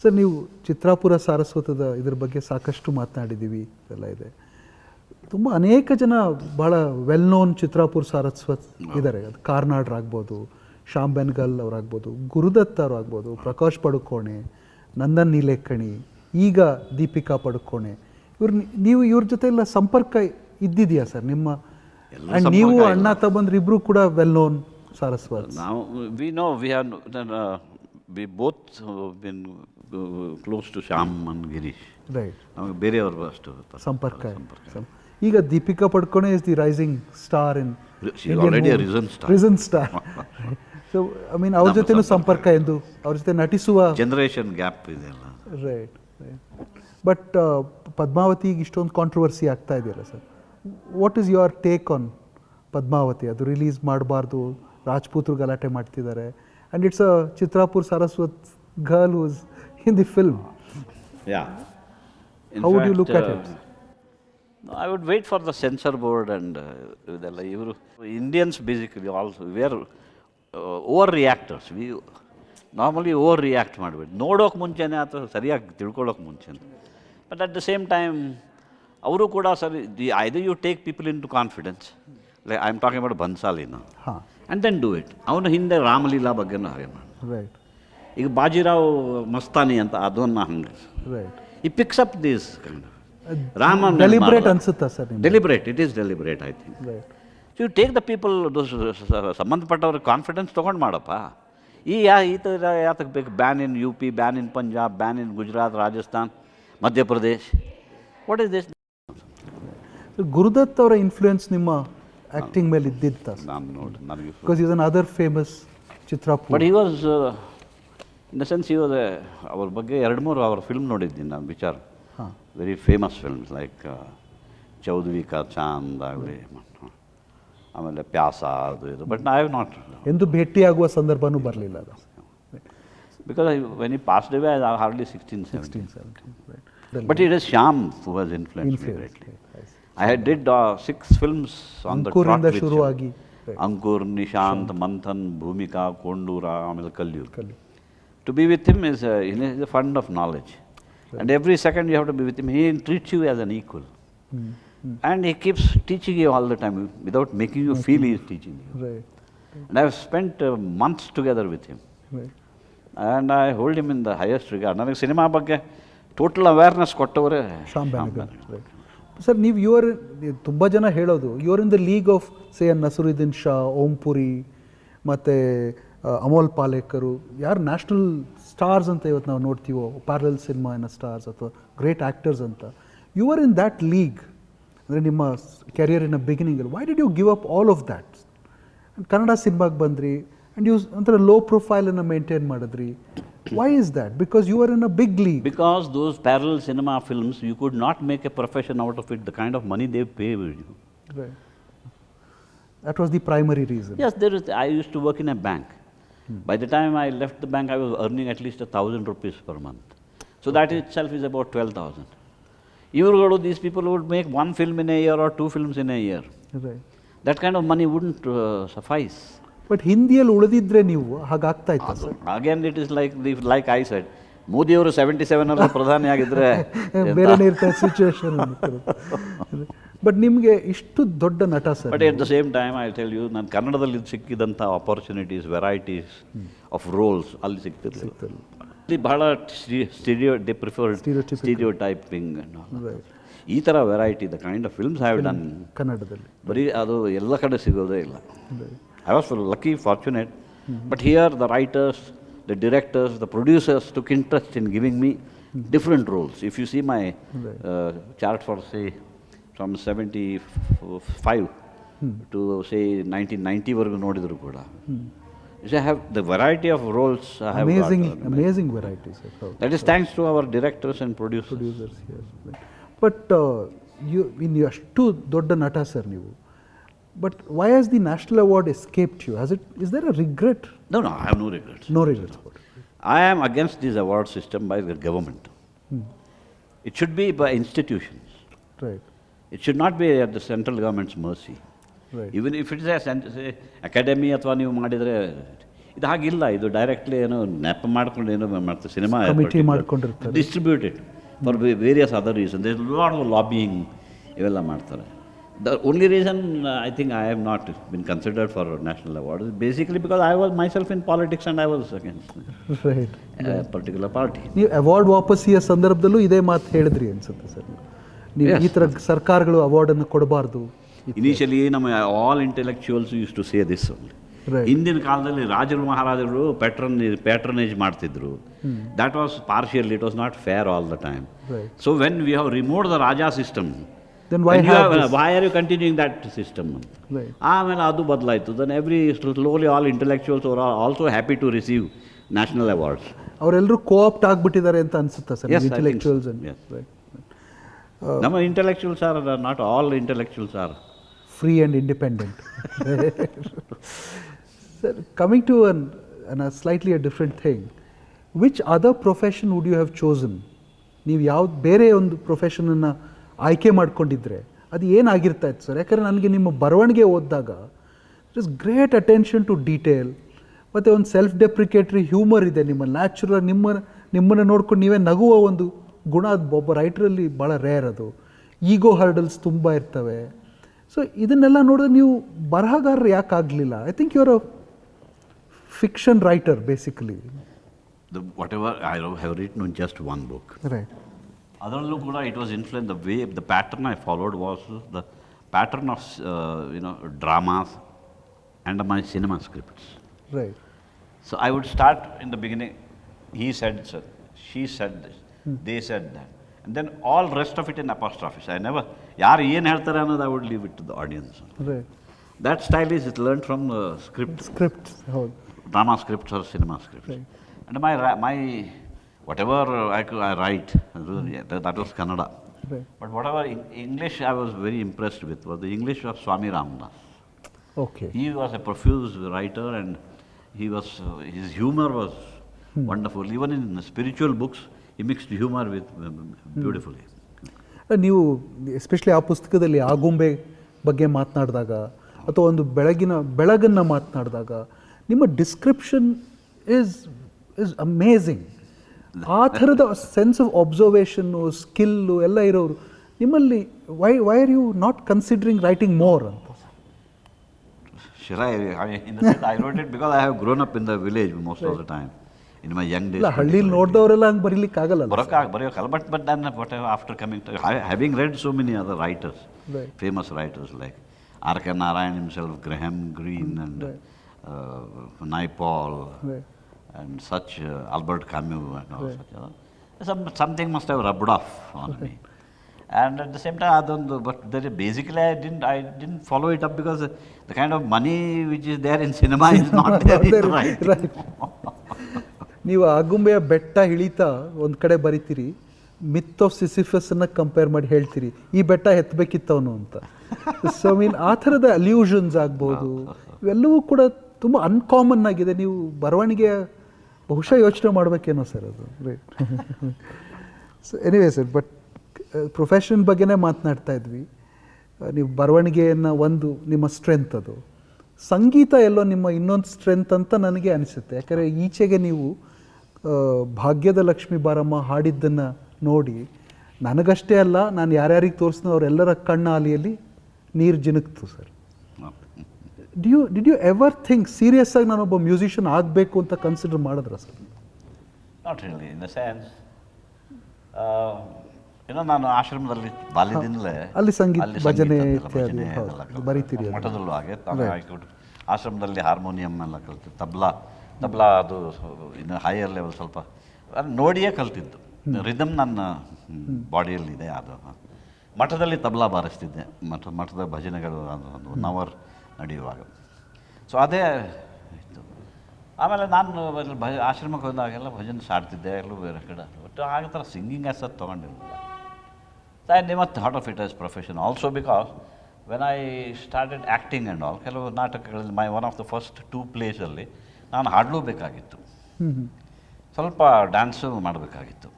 ಸರ್, ನೀವು ಚಿತ್ರಾಪುರ ಸಾರಸ್ವತದ ಇದ್ರ ಬಗ್ಗೆ ಸಾಕಷ್ಟು ಮಾತನಾಡಿದ್ದೀವಿ, ಎಲ್ಲ ಇದೆ. ತುಂಬ ಅನೇಕ ಜನ ಭಾಳ ವೆಲ್ ನೋನ್ ಚಿತ್ರಾಪುರ ಸಾರಸ್ವತ್ ಇದ್ದಾರೆ. ಅದು ಕಾರ್ನಾಡ್ರಾಗ್ಬೋದು, ಶ್ಯಾಮ್ ಬೆನಗಲ್ ಅವರಾಗ್ಬೋದು, ಗುರುದತ್ ಅವರಾಗ್ಬೋದು, ಪ್ರಕಾಶ್ ಪಡುಕೋಣೆ, ನಂದನ್ ನೀಲೇಕಣಿ, ಈಗ ದೀಪಿಕಾ ಪಡುಕೋಣೆ. ನೀವು ಇವ್ರ ಜೊತೆ ಎಲ್ಲ ಸಂಪರ್ಕ ಇದ್ದಿದೆಯಾ ಸರ್ ನಿಮ್ಮ? ಆ್ಯಂಡ್ ನೀವು ಅಣ್ಣ ತಮ್ಮಂದ್ರಿಬ್ರು ಕೂಡ ವೆಲ್ ನೋನ್ ಸಾರಸ್ವತ್. ನಾವು we both been close to Shyam and Girish. Right. ನಮಗೆ ಬೇರೆಯವರು ಅಷ್ಟು ಸಂಪರ್ಕ. ಈಗ Deepika Padukone is the rising star in risen star. So I mean ಅವ್ರ ಜೊತೆನೂ ಸಂಪರ್ಕ ಎಂದು, ಅವ್ರ ಜೊತೆ ನಟಿಸುವ ಜನರೇಷನ್ ಗ್ಯಾಪ್ ಇದೆಯಲ್ಲ. ರೈಟ್. ಬಟ್ ಪದ್ಮಾವತಿಗೆ ಇಷ್ಟೊಂದು ಕಾಂಟ್ರವರ್ಸಿ ಆಗ್ತಾ ಇದೆಯಲ್ಲ sir, what is your take on Padmavati? ಅದು ರಿಲೀಸ್ ಮಾಡಬಾರ್ದು, ರಾಜ್ಪೂತ್ರು ಗಲಾಟೆ ಮಾಡ್ತಿದ್ದಾರೆ, and it's a Chitrapur Saraswat girl who is in the film. How do you look at it? I would wait for the censor board and ಇದೆಲ್ಲ. ಇವರು Indians basically also we are over reactors. We normally over react ಮಾಡಬೇಡಿ, ನೋಡೋಕೆ ಮುಂಚೆನೇ ಅಥವಾ ಸರಿಯಾಗಿ ತಿಳ್ಕೊಳ್ಳೋಕೆ ಮುಂಚೆನೇ. But at the same time ಅವರು ಕೂಡ ಸರಿ, either you take people into confidence, like I am talking about ಬನ್ಸಾಲಿನ, ಆ್ಯಂಡ್ ದೆನ್ ಡೂ ಇಟ್. ಅವನು ಹಿಂದೆ ರಾಮಲೀಲಾ ಬಗ್ಗೆನೂ ಹಾಗೆ ಮಾಡಿ. ರೈಟ್. ಈಗ ಬಾಜಿರಾವ್ ಮಸ್ತಾನಿ ಅಂತ ಅದನ್ನು ಹಂಗೆ. ರೈಟ್. ಈ picks up this kind of Raman deliberate ಅನ್ಸುತ್ತಾ sir? Deliberate, it is deliberate I think. Right. So you take the people, ಸಂಬಂಧಪಟ್ಟವ್ರಿಗೆ ಕಾನ್ಫಿಡೆನ್ಸ್ ತೊಗೊಂಡು ಮಾಡಪ್ಪ. ಈ ಥರ ಯಾತಕ್ಕೆ ಬೇಕು? Ban in U P, ban in Punjab, ban in Gujarat, Rajasthan, Madhya Pradesh. What is this? Guru Dutt ಅವರ influence ನಿಮ್ಮ ಆ್ಯಕ್ಟಿಂಗ್ ಮೇಲೆ ಇದ್ದಿತ್ತ? ನಾನು ನೋಡಿ, ನನಗೆ because is another famous Chitrapur. But he was in the sense he was ಅವ್ರ ಬಗ್ಗೆ 2-3 ಅವ್ರ ಫಿಲ್ಮ್ ನೋಡಿದ್ದೀನಿ ನಾನು, ವಿಚಾರ very famous films like Chaudhari Ka Chand ಆಗಲಿ, ಆಮೇಲೆ ಪ್ಯಾಸ, ಅದು ಇದು. ಬಟ್ ಐ ಹ್ಯಾವ್ ನಾಟ್ ಎಂದು ಭೇಟಿಯಾಗುವ ಸಂದರ್ಭನೂ ಬರಲಿಲ್ಲ ಅದು. Because when he passed away I hardly 16-17. But it is Shyam who has influenced me greatly. I did 6 films on the trot with Shyam. Ankur, Nishant, Manthan, Bhumika, Kondura, ಆಮೇಲೆ ಕಲ್ಯೂರ್. To be with him is a fund of knowledge. And every second you have to be with him. He treats you as an equal. And he keeps teaching you all the time without making you feel he is teaching you. Right. And I have spent months together with him. Right. And I hold him in the highest regard. ನನಗೆ cinema ಬಗ್ಗೆ total awareness ಕೊಟ್ಟವರೇ Shyam Benegal. Sir, ನೀವು ತುಂಬ ಜನ ಹೇಳೋದು you're in the league of say Naseeruddin Shah, Om Puri ಮತ್ತು ಅಮೋಲ್ ಪಾಲೇಕರು, ಯಾರು national stars ಅಂತ ಇವತ್ತು ನಾವು ನೋಡ್ತೀವೋ, ಪ್ಯಾರಲ್ ಸಿನಿಮಾನ ಸ್ಟಾರ್ಸ್ ಅಥವಾ ಗ್ರೇಟ್ ಆ್ಯಕ್ಟರ್ಸ್ ಅಂತ. You are in that league. ಅಂದರೆ ನಿಮ್ಮ ಕೆರಿಯರಿನ ಬಿಗಿನಿಂಗಲ್ಲಿ why did you give up all of that? Kannada ಸಿನಿಮಾಗೆ ಬಂದ್ರಿ ಆ್ಯಂಡ್ ಯು ಒಂಥರ ಲೋ ಪ್ರೊಫೈಲನ್ನು ಮೇಂಟೈನ್ ಮಾಡಿದ್ರಿ. Why is that? Because you are in a big league. Because those parallel cinema films, you could not make a profession out of it, the kind of money they pay you. Right. That was the primary reason. Yes, I used to work in a bank. By the time I left the bank, I was earning at least 1,000 rupees per month. So that itself is about 12,000. These people would make one film in a year or two films in a year. Right. That kind of money wouldn't suffice. But ಹಿಂದಿಯಲ್ಲಿ ಉಳಿದಿದ್ರೆ ನೀವು ಹಾಗಾಗ್ತಾ ಇತ್ತ sir? Again, it is like I said, ಮೋದಿಯವರು 77 ಅಲ್ಲಿ ಪ್ರಧಾನಿ ಆಗಿದ್ರೆ ಬೇರೆನೇ ಇರ್ತಾರೆ situation. But ನಿಮಗೆ ಇಷ್ಟು ದೊಡ್ಡ ನಟ sir. But at the same time I tell you, ನಾನು ಕನ್ನಡದಲ್ಲಿ ಸಿಕ್ಕಿದಂಥ ಆಪರ್ಚುನಿಟೀಸ್, ವೆರೈಟೀಸ್ ಆಫ್ ರೋಲ್ಸ್ ಅಲ್ಲಿ ಸಿಗ್ತಿರ್ಲಿಲ್ಲ. ಇಲ್ಲಿ ಬಹಳ ಸ್ಟೀರಿಯೋ ಟೈಪಿಂಗ್ ಈ ಥರ variety, the kind of films have done ಕನ್ನಡದಲ್ಲಿ ಬರೀ ಅದು ಎಲ್ಲ ಕಡೆ ಸಿಗೋದೇ ಇಲ್ಲ. I was lucky, fortunate, but here the writers, the directors, the producers took interest in giving me different roles. If you see my chart for, say, from 75 to, say, 1990 vargu nodidru kuda, I have the variety of roles I have got. Amazing varieties. That is thanks to our directors and producers. Yes. But you ಅಷ್ಟು ದೊಡ್ಡ ನಟ sir ನೀವು. But why has the national award escaped you? Is there a regret? No, I have no regrets. No regrets. I am against this award system by the government. It should be by institutions. Right. It should not be at the central government's mercy. Right. Even if it is a academy ಅಥವಾ ನೀವು ಮಾಡಿದರೆ ಇದು ಹಾಗಿಲ್ಲ. ಇದು directly ಏನೋ ನೆಪ ಮಾಡ್ಕೊಂಡು ಏನೋ ಮಾಡ್ತಾರೆ, ಸಿನಿಮಾ ಕಮಿಟಿ ಮಾಡ್ಕೊಂಡಿರ್ತಾರೆ, distributed for various other reason. There is lot of lobbying ಇವೆಲ್ಲ ಮಾಡ್ತಾರೆ. The only reason I think I have not been considered for a national award is basically because I was myself in politics and I was against a particular party. ನೀವು award ವಾಪಸ್ಸಿಯ ಸಂದರ್ಭದಲ್ಲೂ ಇದೇ ಮಾತು ಹೇಳಿದ್ರಿ ಅನ್ಸುತ್ತೆ sir. ನೀವು ಈ ಥರ ಸರ್ಕಾರಗಳು ಅವಾರ್ಡನ್ನು ಕೊಡಬಾರ್ದು. ಇನಿಷಿಯಲಿ ನಮ್ಮ all intellectuals use to say this only. ಹಿಂದಿನ ಕಾಲದಲ್ಲಿ ರಾಜರು ಮಹಾರಾಜರು ಪ್ಯಾಟ್ರನೇಜ್ ಮಾಡ್ತಿದ್ರು. That was partial, it was not fair all the time. So when we have removed the raja system, then why are you continuing that system? ಆಮೇಲೆ ಅದು ಬದಲಾಯಿತು. then slowly all intellectuals are also happy to receive national awards. ಅವರೆಲ್ಲರೂ ಕೋಆಪ್ಟ್ ಆಗ್ಬಿಟ್ಟಿದ್ದಾರೆ ಅಂತ ಅನ್ಸುತ್ತಾ sir? Intellectuals ನಮ್ಮ intellectuals are not all intellectuals are free and independent. Sir, coming to a slightly a different thing, which other profession would you have chosen? ನೀವು ಯಾವ್ದು ಬೇರೆ ಒಂದು ಪ್ರೊಫೆಷನನ್ನು ಆಯ್ಕೆ ಮಾಡ್ಕೊಂಡಿದ್ರೆ ಅದು ಏನಾಗಿರ್ತಾ ಇತ್ತು ಸರ್? ಯಾಕಂದರೆ ನನಗೆ ನಿಮ್ಮ ಬರವಣಿಗೆ ಓದಿದಾಗ it is great attention to detail, ಮತ್ತು ಒಂದು ಸೆಲ್ಫ್ ಡೆಪ್ರಿಕೇಟ್ರಿ ಹ್ಯೂಮರ್ ಇದೆ ನಿಮ್ಮ ನ್ಯಾಚುರಲ್. ನಿಮ್ಮನ್ನು ನೋಡ್ಕೊಂಡು ನೀವೇ ನಗುವ ಒಂದು ಗುಣ ಅದು ಒಬ್ಬ ರೈಟ್ರಲ್ಲಿ ಭಾಳ ರೇರ್. ಅದು ಈಗೋ ಹರ್ಡಲ್ಸ್ ತುಂಬ ಇರ್ತವೆ. ಸೊ ಇದನ್ನೆಲ್ಲ ನೋಡಿದ್ರೆ ನೀವು ಬರಹಗಾರರು ಯಾಕೆ ಆಗಲಿಲ್ಲ? I think you are a fiction writer basically. Whatever I have written in just one book. Right. ಅದರಲ್ಲೂ ಕೂಡ it was influence, the way the pattern I followed was the pattern of dramas and my cinema scripts. Right. So I would start in the beginning, he said so, she said this, they said that, and then all rest of it in apostrophes. I never, ಯಾರು ಏನು ಹೇಳ್ತಾರೆ ಅನ್ನೋದು I would leave it to the audience. Right. That style is learned from scripts, drama scripts or cinema scripts. Right. And my whatever I write, that was Kannada. Right. But whatever English I was very impressed with was the English of Swami Ramdas. Okay. He was a profuse writer, and his humor was wonderful. Even in spiritual books, he mixed humor with beautifully. ನೀವು especially ಆ ಪುಸ್ತಕದಲ್ಲಿ ಆಗುಂಬೆ ಬಗ್ಗೆ ಮಾತನಾಡಿದಾಗ ಅಥವಾ ಒಂದು ಬೆಳಗನ್ನು ಮಾತನಾಡಿದಾಗ ನಿಮ್ಮ description is amazing. ಆ ಥರದ ಸೆನ್ಸ್ ಆಫ್ ಅಬ್ಸರ್ವೇಷನ್ನು, ಸ್ಕಿಲ್ಲು ಎಲ್ಲ ಇರೋರು ನಿಮ್ಮಲ್ಲಿ why are you not considering writing more ಅಂತ? Sure, I wrote it because I have grown up in the village most of the time. In my young days. ಹಳ್ಳಿಲಿ ನೋಡಿದವರೆಲ್ಲ ಹಂಗೆ ಬರೀಲಿಕ್ಕಾಗಲ್ಲ. ಬರೆಯೋಕ್ಕಾಗಲ್ಲ. But then after coming to, having read so many other writers, famous writers like R.K. Narayan himself, Graham Greene, and Naipaul, and such Albert Camus and all such. Something must have rubbed off on me. And at the same time, but basically I didn't follow it up because the kind of money which is there in cinema is not there in writing. ನೀವು ಆಗುಂಬೆಯ ಬೆಟ್ಟ ಇಳಿತಾ ಒಂದು ಕಡೆ ಬರಿತೀರಿ, ಮಿತ್ of ಸಿಸಿಫಸ್ನ compare ಮಾಡಿ ಹೇಳ್ತೀರಿ ಈ ಬೆಟ್ಟ ಎತ್ತಬೇಕಿತ್ತವನು ಅಂತ. So mean ಆ ಥರದ ಅಲ್ಯೂಷನ್ಸ್ ಆಗ್ಬೋದು, ಇವೆಲ್ಲವೂ ಕೂಡ ತುಂಬ ಅನ್ಕಾಮನ್ ಆಗಿದೆ. ನೀವು ಬರವಣಿಗೆ ಬಹುಶಃ ಯೋಚನೆ ಮಾಡಬೇಕೇನೋ ಸರ್ ಅದು. Right. So anyway sir, but profession ಬಗ್ಗೆನೇ ಮಾತನಾಡ್ತಾ ಇದ್ವಿ. ನೀವು ಬರವಣಿಗೆಯನ್ನು ಒಂದು ನಿಮ್ಮ ಸ್ಟ್ರೆಂತ್, ಅದು ಸಂಗೀತ ಎಲ್ಲೋ ನಿಮ್ಮ ಇನ್ನೊಂದು ಸ್ಟ್ರೆಂತ್ ಅಂತ ನನಗೆ ಅನಿಸುತ್ತೆ. ಯಾಕಂದರೆ ಈಚೆಗೆ ನೀವು ಭಾಗ್ಯದ ಲಕ್ಷ್ಮೀ ಬಾರಮ್ಮ ಹಾಡಿದ್ದನ್ನು ನೋಡಿ ನನಗಷ್ಟೇ ಅಲ್ಲ, ನಾನು ಯಾರ್ಯಾರಿಗೆ ತೋರಿಸಿದ ಅವರೆಲ್ಲರ ಕಣ್ಣ ಆಲಿಯಲ್ಲಿ ನೀರು ಜಿನುಕ್ತು sir. Did you ever think serious ಆಗಿ ನಾನೊಬ್ಬ ಮ್ಯೂಸಿಷಿಯನ್ ಆಗಬೇಕು ಅಂತ ಕನ್ಸಿಡರ್ ಮಾಡಿದ್ರ sir? Not really, in the sense ಏನೋ ನಾನು ಆಶ್ರಮದಲ್ಲಿ ಬಾಲ್ಯದಿಂದಲೇ ಅಲ್ಲಿ ಸಂಗೀತ ಭಜನೆ ಬರೀತೀರಿ, ಮಠದಲ್ಲೂ ಹಾಗೆ ಆಶ್ರಮದಲ್ಲಿ ಹಾರ್ಮೋನಿಯಂ ಎಲ್ಲ ಕಲ್ತಿದ್ದು, ತಬ್ಲಾ ಅದು ಇನ್ನು ಹೈಯರ್ ಲೆವೆಲ್ ಸ್ವಲ್ಪ ನೋಡಿಯೇ ಕಲ್ತಿದ್ದು. ರಿದಮ್ ನನ್ನ ಬಾಡಿಯಲ್ಲಿದೆ. ಅದು ಮಠದಲ್ಲಿ ತಬ್ಲಾ ಬಾರಿಸ್ತಿದ್ದೆ, ಮಠದ ಭಜನೆಗಳು ಒಂದು 1 hour ನಡೆಯುವಾಗ. ಸೊ ಅದೇ ಇತ್ತು. ಆಮೇಲೆ ನಾನು ಆಶ್ರಮಕ್ಕೆ ಹೋದಾಗೆಲ್ಲ ಭಜನೆ ಸಾಡ್ತಿದ್ದೆ, ಎಲ್ಲೂ ಬೇರೆ ಕಡೆ. ಬಟ್ ಆಗ ಥರ ಸಿಂಗಿಂಗ್ ಆಸ್ ಅದು ತೊಗೊಂಡಿರಲಿಲ್ಲ. I never thought of it as profession. Also because when I started acting and all, ಕೆಲವು ನಾಟಕಗಳಲ್ಲಿ ಒನ್ ಆಫ್ ದ ಫಸ್ಟ್ 2 ಪ್ಲೇಸಲ್ಲಿ ನಾನು ಹಾಡಲೂಬೇಕಾಗಿತ್ತು, ಸ್ವಲ್ಪ ಡ್ಯಾನ್ಸು ಮಾಡಬೇಕಾಗಿತ್ತು.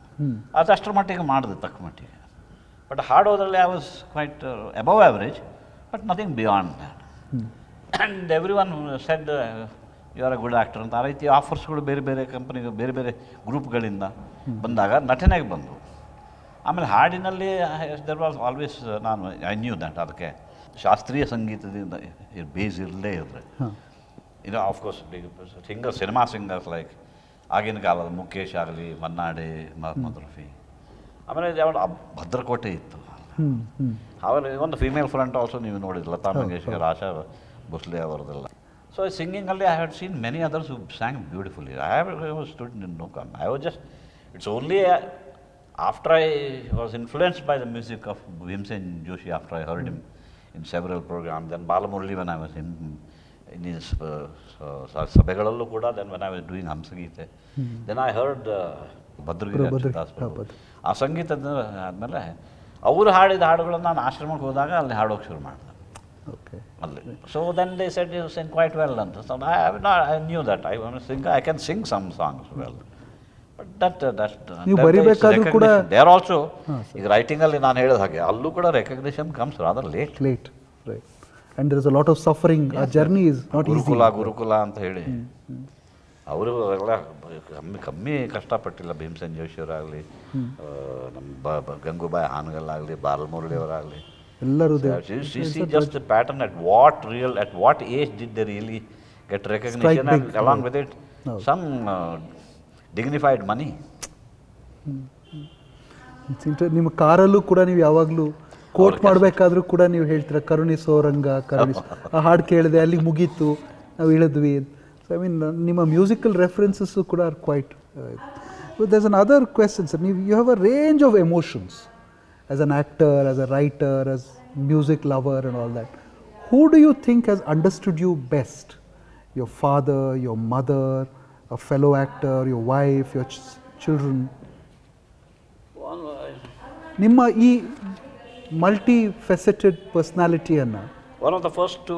ಅದು ಅಷ್ಟರ ಮಟ್ಟಿಗೆ ಮಾಡಿದೆ, ತಕ್ಕ ಮಟ್ಟಿಗೆ. ಬಟ್ ಹಾಡೋದ್ರಲ್ಲಿ I was quite above average, but nothing beyond that. And everyone said you are a good actor ಅಂತ. ಆ ರೀತಿ ಆಫರ್ಸ್ಗಳು ಬೇರೆ ಬೇರೆ ಕಂಪನಿಗೆ, ಬೇರೆ ಬೇರೆ ಗ್ರೂಪ್ಗಳಿಂದ ಬಂದಾಗ ನಟನೆಗೆ ಬಂದವು. ಆಮೇಲೆ ಹಾಡಿನಲ್ಲಿ ದೆರ್ ವಾಸ್ ಆಲ್ವೇಸ್, ನಾನು ಐ ನ್ಯೂ ದ್ಯಾಟ್ ಅದಕ್ಕೆ ಶಾಸ್ತ್ರೀಯ ಸಂಗೀತದಿಂದ ಬೇಸ್ ಇರಲೇ ಇದ್ರೆ ಇದು ಆಫ್ಕೋರ್ಸ್ ಸಿನಿಮಾ ಸಿಂಗರ್ಸ್ ಲೈಕ್ ಆಗಿನ ಕಾಲದ ಮುಖೇಶ್ ಆಗಲಿ, ಮನ್ನಾಡೆ, ಮೊಹಮ್ಮದ್ ರಫಿ. ಆಮೇಲೆ ಯಾವ ಭದ್ರಕೋಟೆ ಇತ್ತು. ಆಮೇಲೆ ಒಂದು ಫೀಮೇಲ್ ಫ್ರಂಟ್ ಆಲ್ಸೋ ನೀವು ನೋಡಿದ್ರಿ, ಲತಾ ಮಂಗೇಶ್ಕರ್, ಆಶಾ ಭೋಸ್ಲೆ ಅವರದೆಲ್ಲ. ಸೊ ಸಿಂಗಿಂಗಲ್ಲಿ I had seen many others who sang beautifully. I have stood in no come. I was just, it's only after I was influenced by the music of Bhimsen Joshi, after I heard him in several programs, then Balamurali when I was in his sabhegalallu kuda, then when I was doing Hamsagite, then I heard Bhadragiri Das Prabhu. ಆ ಸಂಗೀತದ ಆದಮೇಲೆ ಅವರು ಹಾಡಿದ ಹಾಡುಗಳನ್ನು ನಾನು ಆಶ್ರಮಕ್ಕೆ ಹೋದಾಗ ಅಲ್ಲಿ ಹಾಡೋಕ್ಕೆ ಶುರು ಮಾಡಿದೆ ಅಲ್ಲಿ. So then they said you sing quite well ಅಂತ. So I knew that I can sing some songs well. ನೀವು ಬರಿಬೇಕಾದ್ರೂ ಕೂಡ ದೇರ್ ಆಲ್ಸೋ ಈಗ ರೈಟಿಂಗಲ್ಲಿ ನಾನು ಹೇಳಿದ ಹಾಗೆ ಅಲ್ಲೂ ಕೂಡ recognition comes rather late. Right. And there is a lot of suffering. ಆ ಜರ್ನಿ ಇಸ್ ನಾಟ್ ಈಸಿ. ಗುರುಕುಲ ಅಂತ ಹೇಳಿ ಅವರು ಎಲ್ಲ ಕಮ್ಮಿ ಕಷ್ಟಪಟ್ಟಿಲ್ಲ. ಭೀಮಸೇನ್ ಜೋಶಿಯವರಾಗಲಿ, ನಮ್ಮ ಗಂಗೂಬಾಯಿ ಹಾನಗಲ್ಲಾಗಲಿ, ಬಾಲಮುರಳಿಯವರಾಗಲಿ, ಎಲ್ಲರೂ just pattern at what age did they really get recognition, and along with it some dignified money. ನಿಮ್ಮ ಕಾರಲ್ಲೂ ಕೂಡ ನೀವು ಯಾವಾಗಲೂ ಕೋಟ್ ಮಾಡಬೇಕಾದ್ರೂ ಕೂಡ ನೀವು ಹೇಳ್ತೀರ ಕರುಣಿಸೋ ರಂಗ ಕರುಣಿಸೋ. ಆ ಹಾಡು ಕೇಳಿದೆ, ಅಲ್ಲಿಗೆ ಮುಗೀತು, ನಾವು ಇಳಿದ್ವಿ. ಸೊ ಐ ಮೀನ್ ನಿಮ್ಮ ಮ್ಯೂಸಿಕಲ್ ರೆಫರೆನ್ಸಸ್ಸು ಕೂಡ are quite. There's another question sir. ನೀವು you have a range of emotions as an actor, as a writer, as music lover and all that. Who do you think has understood you best? Your father, your mother, a fellow actor, your wife, your children? ನಿಮ್ಮ ಈ multi-faceted personality anna, one of the first to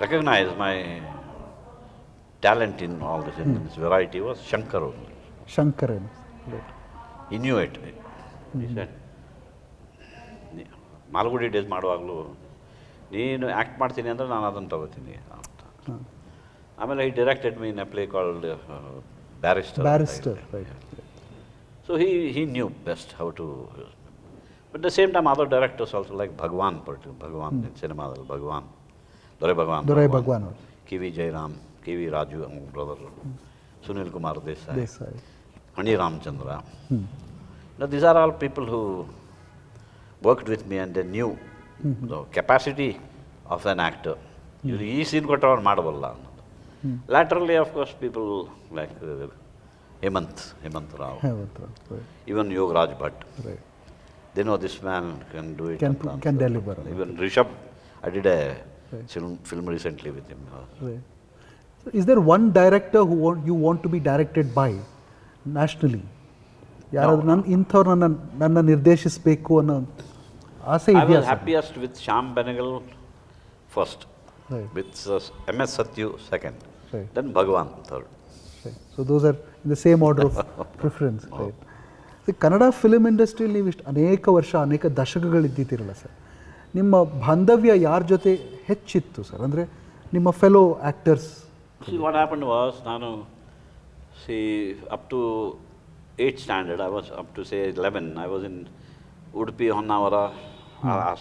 recognize my talent in all this, in this variety, was Shankar only. Shankaran. He knew it. He said, Malgudi days ಮಾಡುವಾಗಲೂ ನೀನು act ಮಾಡ್ತೀನಿ ಅಂದರೆ ನಾನು ಅದನ್ನು ತಗೋತೀನಿ ಅಂತ. ಆಮೇಲೆ ಈ directed me in a play called barrister. So he knew best how to, but at the same time other directors also like Bhagwan in ಸಿನಿಮಾದಲ್ಲಿ Dorai Bhagwan, K V Jayaram, K V Raju brother, Sunil Kumar Desai, Ani Ramchandra. Now these are all people who worked with me and they knew the capacity of an actor. Ee scene kottavar madaballa. Laterally, of course, people like Hemant Rao, even Yogaraj Bhatt. They know this man can do it. Can deliver. Even Rishabh, I did a film recently with him. Right. So is there one director you want to be directed by nationally? ಯಾರಾದ್ರೂ ಇಂಥವ್ರು ನನ್ನ ನಿರ್ದೇಶಿಸಬೇಕು ಅನ್ನೋ ಆಸೆ I ಇದೆಯಾ was happiest with Shyam Benegal first, Right. with MS Satyu second, Right. then Bhagwan third. Right. So those are in the same order of preference. Right. So Kannada film ಇಂಡಸ್ಟ್ರಿಯಲ್ಲಿ ನೀವು ಇಷ್ಟು ಅನೇಕ ವರ್ಷ ಅನೇಕ ದಶಕಗಳಿದ್ದಿದ್ದೀರಲ್ಲ ಸರ್, ನಿಮ್ಮ ಬಾಂಧವ್ಯ ಯಾರ ಜೊತೆ ಹೆಚ್ಚಿತ್ತು ಸರ್? ಅಂದರೆ ನಿಮ್ಮ fellow actors. See, what happened was, up to 8th standard, I was up to say 11, I was in Udupi, Honnavara,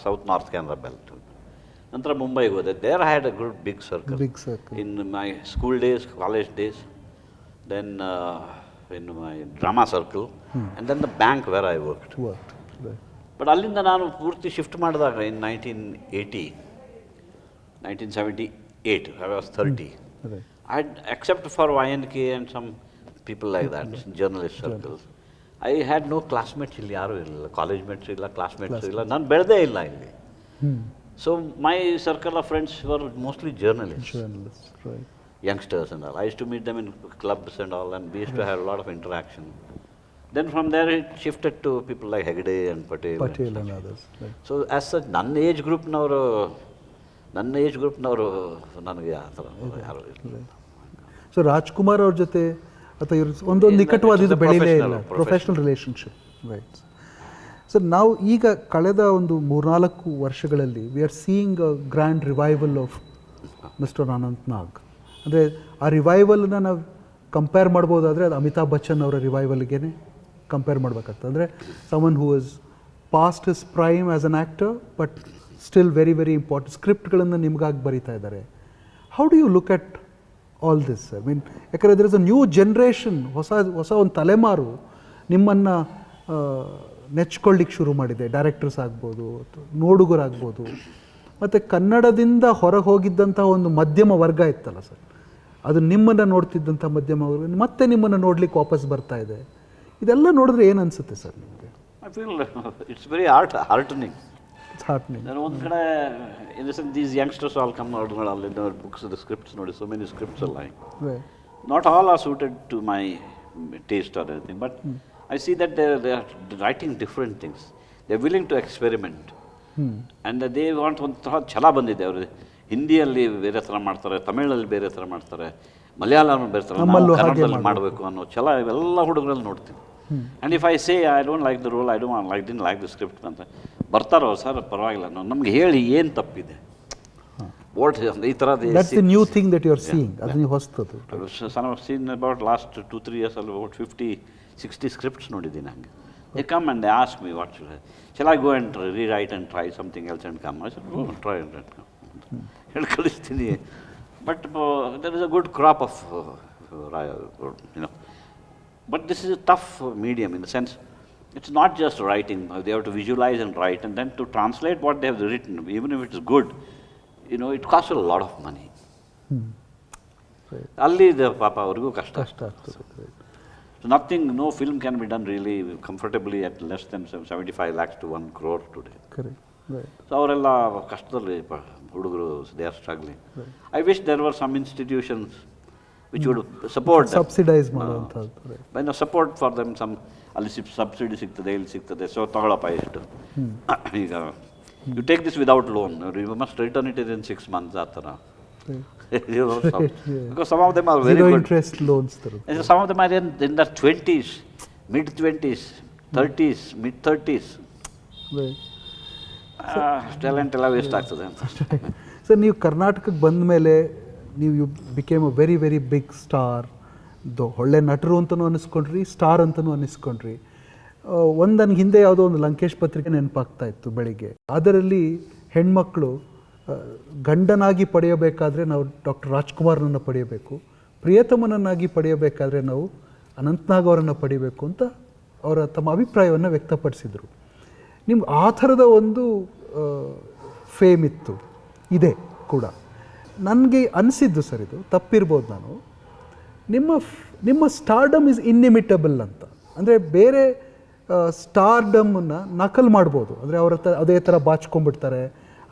South North Canara belt. Nantra Mumbai ಹೋದೆ. There I had a good big circle. Big circle. In my school days, college days, then in my drama circle, and then the bank where I worked. Right. But ಅಲ್ಲಿಂದ ನಾನು ಪೂರ್ತಿ shift ಮಾಡಿದಾಗ in 1978, I was 30. Right. Except for YNK and some people like that, journalist circles, I had no classmates ಇಲ್ಲಿ ಯಾರೂ ಇರಲಿಲ್ಲ, college mates ಇಲ್ಲ, classmates ಇಲ್ಲ, ನಾನು ಬೆಳೆದೇ ಇಲ್ಲ ಇಲ್ಲಿ. So my circle of friends were mostly journalists, Right. youngsters and all. I used to meet them in clubs and all, and we used to have a lot of interaction. Then from there it shifted to people like Hegde and Patel and others. Right. So as such, ನನ್ನ age ಗ್ರೂಪ್ನವರು ನನಗೆ ಆ ಥರ ಯಾರು ಇರಲಿಲ್ಲ. So Rajkumar ಅವ್ರ ಜೊತೆ ಅಥವಾ ಇವ್ರ ಒಂದೊಂದು ನಿಕಟವಾದ ಇದು ಬೆಳೀಲೇ ಇಲ್ಲ, ಪ್ರೊಫೆಷನಲ್ ರಿಲೇಷನ್ಶಿಪ್. ರೈಟ್. ಸೊ ನಾವು ಈಗ ಕಳೆದ ಒಂದು 3-4 ವರ್ಷಗಳಲ್ಲಿ we are seeing a grand revival of mister Anant Nag. ಅಂದರೆ ಆ ರಿವೈವಲ್ನ ನಾವು ಕಂಪೇರ್ ಮಾಡ್ಬೋದಾದರೆ ಅದು ಅಮಿತಾಬ್ ಬಚ್ಚನ್ ಅವರ ರಿವೈವಲ್ಗೆ ಕಂಪೇರ್ ಮಾಡಬೇಕಾಗ್ತದೆ. ಅಂದರೆ someone who was past his prime as an actor but still very very important ಸ್ಕ್ರಿಪ್ಟ್ಗಳನ್ನು ನಿಮಗಾಗಿ ಬರೀತಾ ಇದ್ದಾರೆ. How do you look at all this? I mean, ಯಾಕಂದರೆ there is a new generation, ಹೊಸ ಒಂದು ತಲೆಮಾರು ನಿಮ್ಮನ್ನು ನೆಚ್ಕೊಳ್ಳಿಕ್ಕೆ ಶುರು ಮಾಡಿದೆ. ಡೈರೆಕ್ಟರ್ಸ್ ಆಗ್ಬೋದು, ನೋಡುಗರಾಗ್ಬೋದು, ಮತ್ತು ಕನ್ನಡದಿಂದ ಹೊರಗೆ ಹೋಗಿದ್ದಂಥ ಒಂದು ಮಧ್ಯಮ ವರ್ಗ ಇತ್ತಲ್ಲ ಸರ್, ಅದು ನಿಮ್ಮನ್ನು ನೋಡ್ತಿದ್ದಂಥ ಮಧ್ಯಮ ವರ್ಗ ಮತ್ತೆ ನಿಮ್ಮನ್ನು ನೋಡ್ಲಿಕ್ಕೆ ವಾಪಸ್ ಬರ್ತಾ ಇದೆ. ಇದೆಲ್ಲ ನೋಡಿದ್ರೆ ಏನು ಅನಿಸುತ್ತೆ ಸರ್ ನಿಮಗೆ? I feel it's very heartening. It's heartening. Then ಒಂದು ಕಡೆ in the sense these youngsters all come out in their books, the scripts ನೋಡಿ, so many scripts are lying. Right. Not all are suited to my taste or anything, but I see that they are writing different things. They are willing to experiment. And they want ಒಂಥರ ಛಲ ಬಂದಿದೆ ಅವರು. ಹಿಂದಿಯಲ್ಲಿ ಬೇರೆ ಥರ ಮಾಡ್ತಾರೆ, ತಮಿಳಲ್ಲಿ ಬೇರೆ ಥರ ಮಾಡ್ತಾರೆ, ಮಲಯಾಳಂ ಬೇರೆ ಥರ, ನಾವು ಕನ್ನಡದಲ್ಲಿ ಮಾಡಬೇಕು ಅನ್ನೋ ಛಲ ಇವೆಲ್ಲ ಹುಡುಗರಲ್ಲಿ ನೋಡ್ತೀನಿ. And if I say I don't like the role, didn't like the script ಅಂತ ಬರ್ತಾರೋ, ಸರ್ ಪರವಾಗಿಲ್ಲ, ನಮ್ಗೆ ಹೇಳಿ ಏನು ತಪ್ಪಿದೆ, ಈ ಥರ. That's the new thing that you are seeing. ಅದು ನೀವು ಹೊಸದು. I've seen about last 2-3 years about 50-60 scripts ನೋಡಿದ್ದೀನಿ ಹಂಗೆ. They come and they ask me, what shall I go and rewrite and try something else and come? I said, go try and come. ಹೇಳಿ ಕಳಿಸ್ತೀನಿ. But there is a good crop of, but this is a tough medium in the sense, it's not just writing. They have to visualize and write, and then to translate what they have written, even if it is good, it costs a lot of money. ಅಲ್ಲಿ ಪಾಪ ಅವ್ರಿಗೂ ಕಷ್ಟ ಆಗ್ತದೆ. So no film can be done really comfortably at less than 75 lakhs to 1 crore today. Correct. Right. So ಅವರೆಲ್ಲ ಕಷ್ಟದಲ್ಲಿ ಹುಡುಗರು, they are struggling. Right. I wish there were some institutions which would support them. Subsidize ಮಾಡುವಂಥದ್ದು. By support for them, some ಅಲ್ಲಿ subsidy ಸಿಗ್ತದೆ, ಇಲ್ಲಿ ಸಿಗ್ತದೆ, so ತಗೊಳಪ್ಪ ಎಷ್ಟು. ಈಗ you take this without loan, you must return it in 6 months ಆ ಥರ. Because some of them are very Zero good. interest loans. Some of them are in their 20s, mid-20s, 30s, mid-30s. Right. Talent ಎಲ್ಲ waste ಆಗ್ತದೆ ಅಂತ. Sir, ನೀವು ಕರ್ನಾಟಕಕ್ಕೆ ಬಂದ ಮೇಲೆ ನೀವು you became a very very big star. ಒಳ್ಳೆ ನಟರು ಅಂತಲೂ ಅನ್ನಿಸ್ಕೊಂಡ್ರಿ, ಸ್ಟಾರ್ ಅಂತಲೂ ಅನ್ನಿಸ್ಕೊಂಡ್ರಿ. ನನಗೆ ಹಿಂದೆ ಯಾವುದೋ ಒಂದು ಲಂಕೇಶ್ ಪತ್ರಿಕೆ ನೆನಪಾಗ್ತಾ ಇತ್ತು ಬೆಳಿಗ್ಗೆ. ಅದರಲ್ಲಿ ಹೆಣ್ಮಕ್ಳು ಗಂಡನಾಗಿ ಪಡೆಯಬೇಕಾದ್ರೆ ನಾವು ಡಾಕ್ಟರ್ ರಾಜ್ಕುಮಾರ್ನನ್ನು ಪಡೆಯಬೇಕು, ಪ್ರಿಯತಮನನ್ನಾಗಿ ಪಡೆಯಬೇಕಾದ್ರೆ ನಾವು ಅನಂತ್ನಾಗ್ ಅವರನ್ನು ಪಡೆಯಬೇಕು ಅಂತ ಅವರ ತಮ್ಮ ಅಭಿಪ್ರಾಯವನ್ನು ವ್ಯಕ್ತಪಡಿಸಿದರು. ನಿಮ್ಗೆ ಆ ಥರದ ಒಂದು ಫೇಮ್ ಇತ್ತು, ಇದೆ ಕೂಡ. ನನಗೆ ಅನಿಸಿದ್ದು ಸರ್, ಇದು ತಪ್ಪಿರ್ಬೋದು, ನಾನು ನಿಮ್ಮ ಸ್ಟಾರ್ಡಮ್ ಇಸ್ ಇನ್ನಿಮಿಟಬಲ್ ಅಂತ. ಅಂದರೆ ಬೇರೆ ಸ್ಟಾರ್ಡಮನ್ನು ನಕಲ್ ಮಾಡ್ಬೋದು, ಅಂದರೆ ಅವರ ಅದೇ ಥರ ಬಾಚ್ಕೊಂಡ್ಬಿಡ್ತಾರೆ,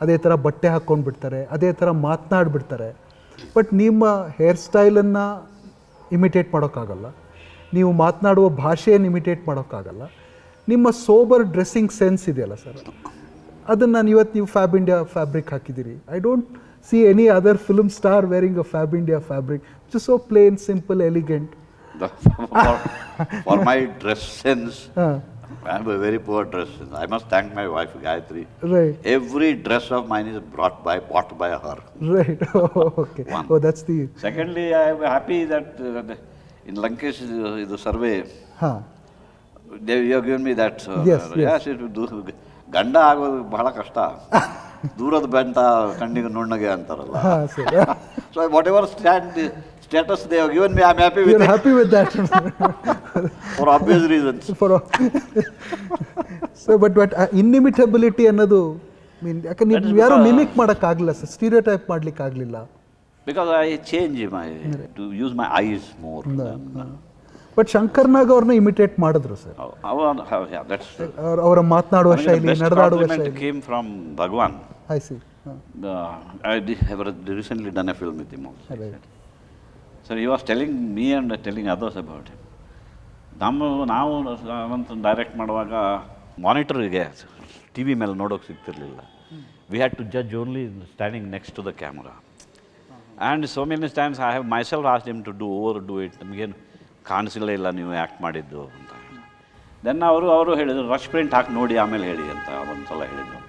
ಅದೇ ಥರ ಬಟ್ಟೆ ಹಾಕ್ಕೊಂಡು ಬಿಡ್ತಾರೆ, ಅದೇ ಥರ ಮಾತನಾಡ್ಬಿಡ್ತಾರೆ. ಬಟ್ ನಿಮ್ಮ ಹೇರ್ ಸ್ಟೈಲನ್ನು ಇಮಿಟೇಟ್ ಮಾಡೋಕ್ಕಾಗಲ್ಲ, ನೀವು ಮಾತನಾಡುವ ಭಾಷೆಯನ್ನು ಇಮಿಟೇಟ್ ಮಾಡೋಕ್ಕಾಗಲ್ಲ. ನಿಮ್ಮ ಸೋಬರ್ ಡ್ರೆಸ್ಸಿಂಗ್ ಸೆನ್ಸ್ ಇದೆಯಲ್ಲ ಸರ್, ಅದನ್ನು ನಾನು ಇವತ್ತು ನೀವು ಫ್ಯಾಬ್ ಇಂಡಿಯಾ ಫ್ಯಾಬ್ರಿಕ್ ಹಾಕಿದ್ದೀರಿ. I don't see any other film star wearing a Fab India fabric, which is so plain, simple, elegant. For my dress sense, I have a very poor dress sense. I must thank my wife Gayatri. Right. Every dress of mine is bought by her. Right. Okay. One. Oh, that's the. Secondly, I am happy that in Lankesh the survey, you have given me that. Yes, it will do. ಗಂಡ ಆಗೋದು ಬಹಳ ಕಷ್ಟ, ದೂರದ ಬೆಂಟ ಕಣ್ಣಿಗೆ ನುಣ್ಣಗೆ ಅಂತಾರಲ್ಲ. So what ever status they have given me, I am happy with it. You are happy with that. For obvious reasons. So but inimitability ಅನ್ನೋದು ಯಾಕಂದ್ರೆ ನೀವು ಯಾರು ಮಿಮಿಕ್ ಮಾಡೋಕ್ಕಾಗಲಿಲ್ಲ ಸರ್, ಸ್ಟೀರಿಯೋಟೈಪ್ ಮಾಡ್ಲಿಕ್ಕೆ ಆಗಲಿಲ್ಲ. Because I change to use my eyes more. But Shankar Nag ಅವ್ರನ್ನ imitate ಮಾಡಿದ್ರು sir. ಅವರ ಮಾತನಾಡುವ ಶೈಲಿ, ನಡೆದಾಡುವ ಶೈಲಿ came from Bhagwan. I see. I have recently done a film with him also. Right. So he was telling me and telling others about him. ನಾವು Ananth direct ಮಾಡುವಾಗ ಮಾನಿಟರ್ಗೆ T V ಮೇಲೆ ನೋಡೋಕೆ ಸಿಗ್ತಿರ್ಲಿಲ್ಲ. We had to judge only standing next to the camera. And so many times I have myself asked him to do it. ನಮಗೇನು ಕಾಣಿಸಲೇ ಇಲ್ಲ ನೀವು act ಮಾಡಿದ್ದು ಅಂತ. ದೆನ್ ಅವರು ಹೇಳಿದರು ರಶ್ ಪ್ರಿಂಟ್ ಹಾಕಿ ನೋಡಿ ಆಮೇಲೆ ಹೇಳಿ ಅಂತ ಒಂದು ಸಲ ಹೇಳಿದರು.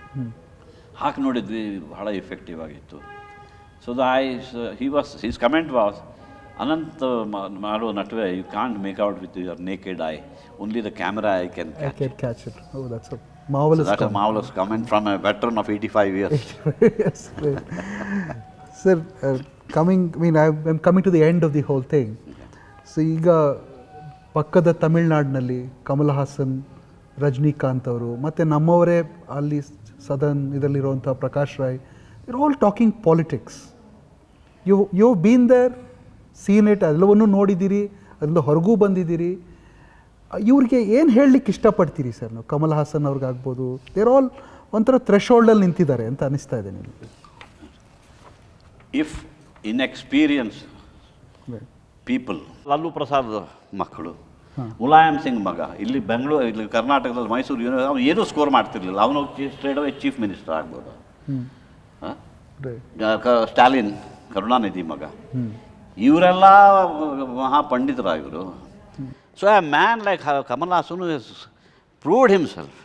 ಹಾಕಿ ನೋಡಿದ್ವಿ, ಬಹಳ ಇಫೆಕ್ಟಿವ್ ಆಗಿತ್ತು. So he's comment was, Anant ಮಾಡುವ ನಟುವೆ you can't make out with your naked eye, only the camera I can catch it. Oh, that's a marvelous comment. That's a marvelous comment from a veteran of 85 years. Yes, great. Sir, I'm coming to the end of the whole thing. So ಈಗ ಪಕ್ಕದ ತಮಿಳ್ನಾಡಿನಲ್ಲಿ ಕಮಲ್ ಹಾಸನ್, ರಜನಿಕಾಂತ್ ಅವರು, ಮತ್ತು ನಮ್ಮವರೇ ಅಲ್ಲಿ southern ಇದರಲ್ಲಿರುವಂಥ Prakash Rai, they are all talking politics. You been there, seen it, ಎಲ್ಲವನ್ನೂ ನೋಡಿದ್ದೀರಿ, ಅದರಿಂದ ಹೊರಗೂ ಬಂದಿದ್ದೀರಿ. ಇವ್ರಿಗೆ ಏನು ಹೇಳಲಿಕ್ಕೆ ಇಷ್ಟಪಡ್ತೀರಿ ಸರ್ ನಾವು? ಕಮಲ್ ಹಾಸನ್ ಅವ್ರಿಗಾಗ್ಬೋದು, ದೇ ಆರ್ ಆಲ್ ಒಂಥರ ಥ್ರೆಶೋಲ್ಡಲ್ಲಿ ನಿಂತಿದ್ದಾರೆ ಅಂತ ಅನಿಸ್ತಾ ಇದೆ ನಿಮಗೆ. If inexperience people, Lalu Prasad ಮಕ್ಕಳು, ಮುಲಾಯಂ ಸಿಂಗ್ ಮಗ, ಇಲ್ಲಿ ಬೆಂಗಳೂರು, ಇಲ್ಲಿ ಕರ್ನಾಟಕದಲ್ಲಿ ಮೈಸೂರು ಅವನು ಏನೂ ಸ್ಕೋರ್ ಮಾಡ್ತಿರ್ಲಿಲ್ಲ, ಅವನು ಸ್ಟ್ರೇಟ್ ಅವೇ ಚೀಫ್ ಮಿನಿಸ್ಟರ್ ಆಗ್ಬೋದು. ಸ್ಟಾಲಿನ್, ಕರುಣಾನಿಧಿ ಮಗ, ಇವರೆಲ್ಲ ಮಹಾಪಂಡಿತರ ಇವರು. So a man like Kamal Haasan has proved himself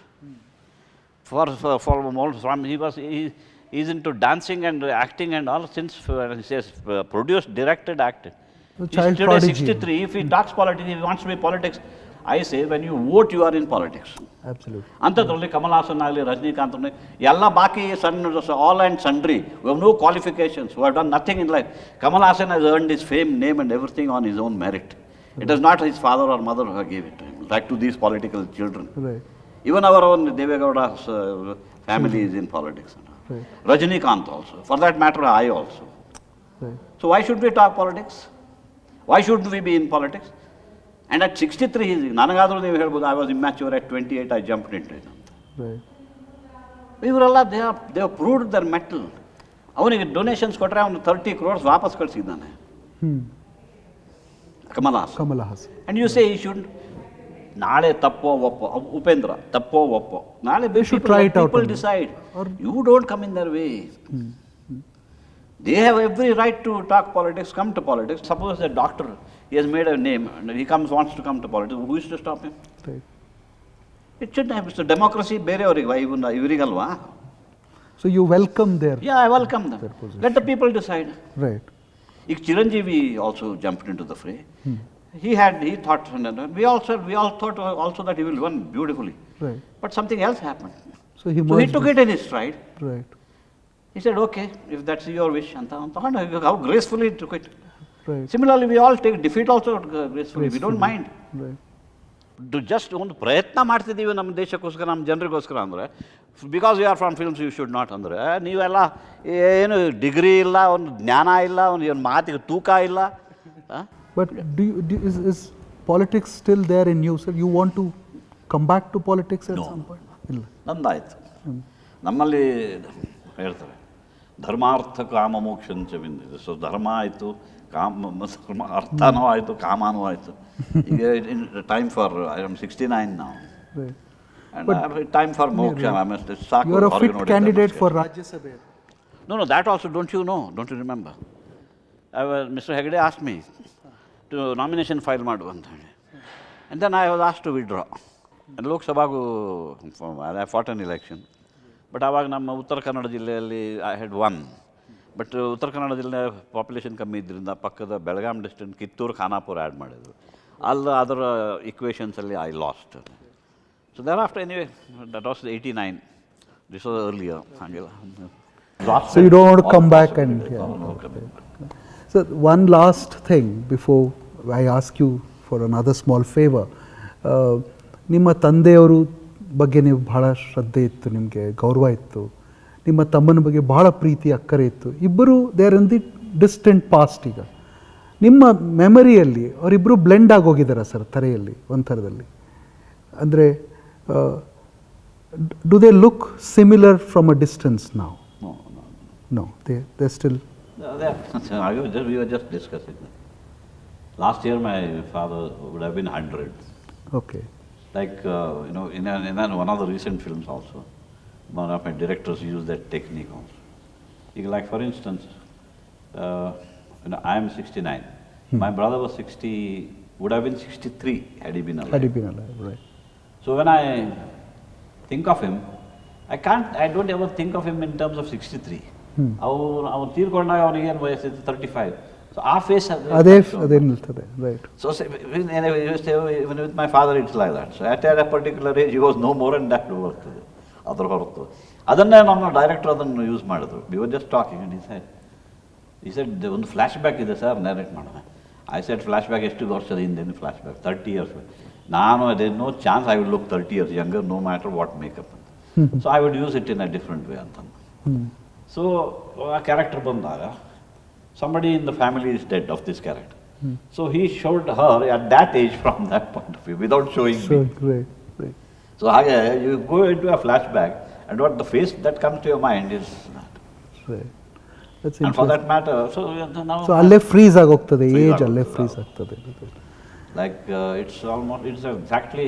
for more from he is into dancing and acting and all since he says produced, directed, acted. Child He's prodigy. 63. If he talks politics, if he wants to be politics, I say when you vote you are in politics. Absolutely. ಅಂಥದ್ರಲ್ಲಿ ಕಮಲ್ ಹಾಸನ್ ಆಗಲಿ, ರಜನಿಕಾಂತ್ ಎಲ್ಲ ಬಾಕಿ ಸಣ್ಣ all and sundry who have no qualifications, who have done nothing in life. Kamal Hassan has earned his fame, name and everything on his own merit. It is not his father or mother who gave it to him, like to these political children. Right. Even our own Devegowda's family is in politics. Right. Rajinikanth also. For that matter, I also. Right. So why should we talk politics? Why shouldn't we be in politics? And at 63, ನನಗಾದರೂ ನೀವು ಹೇಳ್ಬೋದು, I was immature at 28, I jumped into it. Right. ಇವರೆಲ್ಲ they have proved their mettle. ಅವನಿಗೆ donations ಕೊಟ್ಟರೆ ಅವನು 30 crores ವಾಪಸ್ ಕಳಿಸಿದ್ದಾನೆ. Kamal Haasan. And you say he shouldn't. ನಾಳೆ ತಪ್ಪೋ Oppo, Upendra ತಪ್ಪೋ Oppo, ನಾಳೆ people decide. You don't come in their way. They have every right to talk politics, come to politics. Suppose a doctor, he has made a name and he wants to come to politics. Who is to stop him? Right. It should have. It's a democracy. ಬೇರೆಯವರಿಗೆ ಇವರಿಗಲ್ವಾ? So you welcome their. Yeah, I welcome them. Let the people decide. Right. ಈಗ Chiranjeevi also jumped into the fray. He thought, we all thought also that he will run beautifully. Right. But something else happened. So he took it in his stride. Right. He said, okay, if that's your wish, how gracefully he took it. Right. Similarly, we all take defeat also gracefully. We don't mind. Right. Just ಒಂದು ಪ್ರಯತ್ನ ಮಾಡ್ತಿದ್ದೀವಿ ನಮ್ಮ ದೇಶಕ್ಕೋಸ್ಕರ, ನಮ್ಮ ಜನರಿಗೋಸ್ಕರ ಅಂದರೆ, because you are from films you should not ಅಂದರೆ, ನೀವೆಲ್ಲ ಏನು ಡಿಗ್ರಿ ಇಲ್ಲ, ಒಂದು ಜ್ಞಾನ ಇಲ್ಲ, ಒಂದು ಮಾತಿಗೆ ತೂಕ ಇಲ್ಲ. But is politics still there in you, sir? You want to come back to politics at some point? ಇಲ್ಲ. ನಂದಾಯ್ತು. ನಮ್ಮಲ್ಲಿ ಹೇಳ್ತಾರೆ ಧರ್ಮಾರ್ಥ ಕಾಮ ಮೋಕ್ಷಂಚ ಬಿಂದಿದೆ. ಸೊ ಧರ್ಮ ಆಯಿತು, ಧರ್ಮ ಅರ್ಥನೂ ಆಯಿತು, ಕಾಮನೂ ಆಯಿತು. ಈಗ ಟೈಮ್ ಫಾರ್ ಐ ಆಮ್ 69 ನಾವು, and time for moksha. I must ಸಾಕು. You are a fit candidate for Rajya Sabha. No, that also don't you know? Don't you remember? Mr. Hegde asked me to nomination file ಮಾಡು ಅಂತ ಹೇಳಿ, and then I was asked to withdraw. And Lok Sabhagu I fought an election, but ಆವಾಗ ನಮ್ಮ ಉತ್ತರ ಕನ್ನಡ ಜಿಲ್ಲೆಯಲ್ಲಿ I had won. But Uttara Kannada ಜಿಲ್ಲೆ population ಕಮ್ಮಿ ಇದ್ದರಿಂದ ಪಕ್ಕದ ಬೆಳಗಾಂ ಡಿಸ್ಟ್ರಿಕ್ಟ್ ಕಿತ್ತೂರು ಖಾನಾಪುರ ಆ್ಯಡ್ ಮಾಡಿದ್ರು. ಅದರ ಇಕ್ವೇಷನ್ಸಲ್ಲಿ I lost. So thereafter, anyway, that was 89. This was earlier. So you don't want to come back and... So one last thing before I ask you for another small favor. ನಿಮ್ಮ ತಂದೆಯವರು ಬಗ್ಗೆ ನೀವು ಬಹಳ ಶ್ರದ್ಧೆ ಇತ್ತು, ನಿಮಗೆ ಗೌರವ ಇತ್ತು. ನಿಮ್ಮ ತಮ್ಮನ ಬಗ್ಗೆ ಬಹಳ ಪ್ರೀತಿ ಅಕ್ಕರೆ ಇತ್ತು. ಇಬ್ಬರು they are in the distant past. ಈಗ ನಿಮ್ಮ ಮೆಮರಿಯಲ್ಲಿ ಅವರಿಬ್ಬರು ಬ್ಲೆಂಡ್ ಆಗೋಗಿದ್ದಾರೆ ಸರ್ ತೆರೆಯಲ್ಲಿ ಒಂಥರದಲ್ಲಿ. ಅಂದರೆ do they look similar from a distance now? No, they're still... We were just discussing. Last year my father would have been 100. Okay. Like, in one of the recent films also, one of my directors used that technique also. Like for instance, I am 69. My brother was 60, would have been 63 had he been alive. Had he been alive, right. So when I think of him, I don't ever think of him in terms of 63. ಅವನು ತೀರ್ಕೊಂಡಾಗ ಅವನಿಗೆ ಏನು ವಯಸ್ಸಿತ್ತು 35. So ಆ face ಅದೇ ನಿಲ್ತದೆ, right. So even with my father it's like that. So at a particular age he was no more and that ಬರ್ತದೆ ಅದ್ರ ಹೊರತು. ಅದನ್ನೇ ನಮ್ಮ ಡೈರೆಕ್ಟರ್ ಅದನ್ನು ಯೂಸ್ ಮಾಡಿದ್ರು. we were just talking and he said ಒಂದು ಫ್ಲ್ಯಾಶ್ ಬ್ಯಾಕ್ ಇದೆ sir, ನ್ಯಾರೇಟ್ ಮಾಡೋಣ. I said ಫ್ಲ್ಯಾಶ್ ಬ್ಯಾಕ್ ಎಷ್ಟು ವರ್ಷದ ಹಿಂದೆ ಫ್ಲ್ಯಾಶ್ ಬ್ಯಾಕ್? 30 years. ನಾನು there is no chance I will look 30 years younger no matter what makeup. So I would use it in a different way ಅಂತ. So ಆ character ಬಂದಾಗ somebody in the family is dead of this character. So he showed her at that age from that point of view without showing me. Right. So ಹಾಗೆ you go into a flashback and what the face that comes to your mind is that. Right. That's and for that matter, so now ಅಲ್ಲೇ freeze ಆಗೋಗ್ತದೆ, age ಅಲ್ಲೇ freeze ಆಗ್ತದೆ. Like it's exactly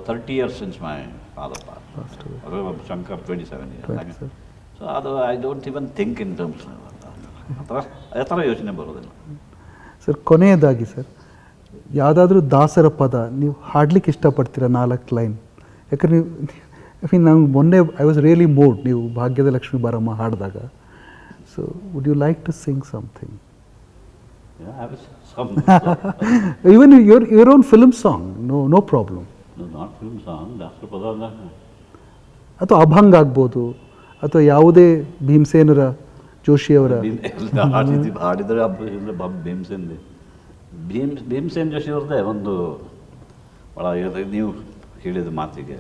30 years since my father passed away. Shankar 27 years. So I don't even think in terms of ಆ ಥರ ಯೋಚನೆ ಬರೋದಿಲ್ಲ. Sir ಕೊನೆಯದಾಗಿ sir, ಯಾವುದಾದ್ರೂ ದಾಸರ ಪದ ನೀವು ಹಾಡ್ಲಿಕ್ಕೆ ಇಷ್ಟಪಡ್ತೀರಾ? 4 ಲೈನ್. ಯಾಕಂದ್ರೆ ನೀವು ನಾನು ಮೊನ್ನೆ ಐ ವಾಸ್ ರಿಯಲಿ ಮೂಡ್ ನೀವು ಭಾಗ್ಯದ ಲಕ್ಷ್ಮೀ ಬಾರಮ್ಮ ಹಾಡಿದಾಗ. So would you like to sing something? Even your own film song, no problem. No, not film song, ದಾಸರ ಪದ ಅಲ್ಲ. ಅಥವಾ ಅಭಂಗ ಆಗ್ಬೋದು, ಅಥವಾ ಯಾವುದೇ ಭೀಮಸೇನರ ಜೋಶಿಯವರ ಹಾಡಿದರೆ ಭೀಮಸೇನ್ ಜೋಶಿ ಅವ್ರದ್ದೇ ಒಂದು ಭಾಳ ನೀವು ಹೇಳಿದ ಮಾತಿಗೆ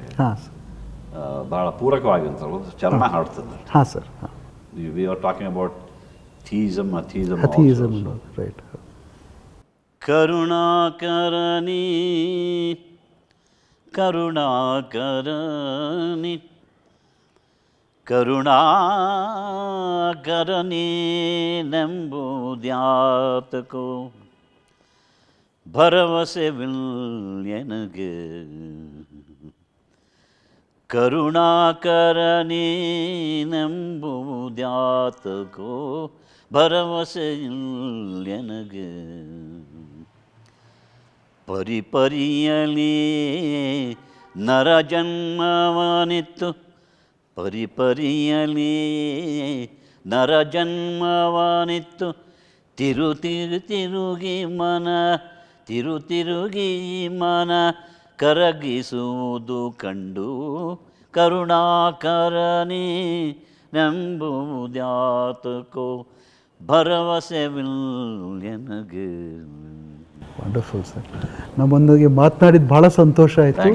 ಭಾಳ ಪೂರಕವಾಗಿರ್ತಾರೆ ಒಂದು ಚರಣ ಹಾಡ್ತದೆ. ಹಾಂ sir. We are talking about theism right. ಕರುಣಾಕರಣಿ ಕರುಣಾಕರಣಿ ಕರುಣಾಕರಣಿ ನೆಂಬುದ್ಯಾತಕೋ ಭರವಸೆವಿಲ್ಯನಗೆ ಕರುಣಾಕರಣಿ ನೆಂಬುದ್ಯಾತಕೋ ಭರವಸೆಯಿಲ್ಯನಗೆ ಪರಿಪರಿಯಲಿ ನರಜನ್ಮವನಿತ್ತು ಪರಿಪರಿಯಲಿ ನರಜನ್ಮವನಿತ್ತು ತಿರುಗಿ ಮನ ಕರಗಿಸುವುದು ಕಂಡು ಕರುಣಾಕರಣಿ ನೆಂಬುದ್ಯಾತಕೋ ಭರವಸೆವಿಲ್ಯನಗೆ. ವಂಡರ್ಫುಲ್ ಸರ್, ನಮ್ಮೊಂದಿಗೆ ಮಾತನಾಡಿದ್ದು ಭಾಳ ಸಂತೋಷ ಆಯಿತು.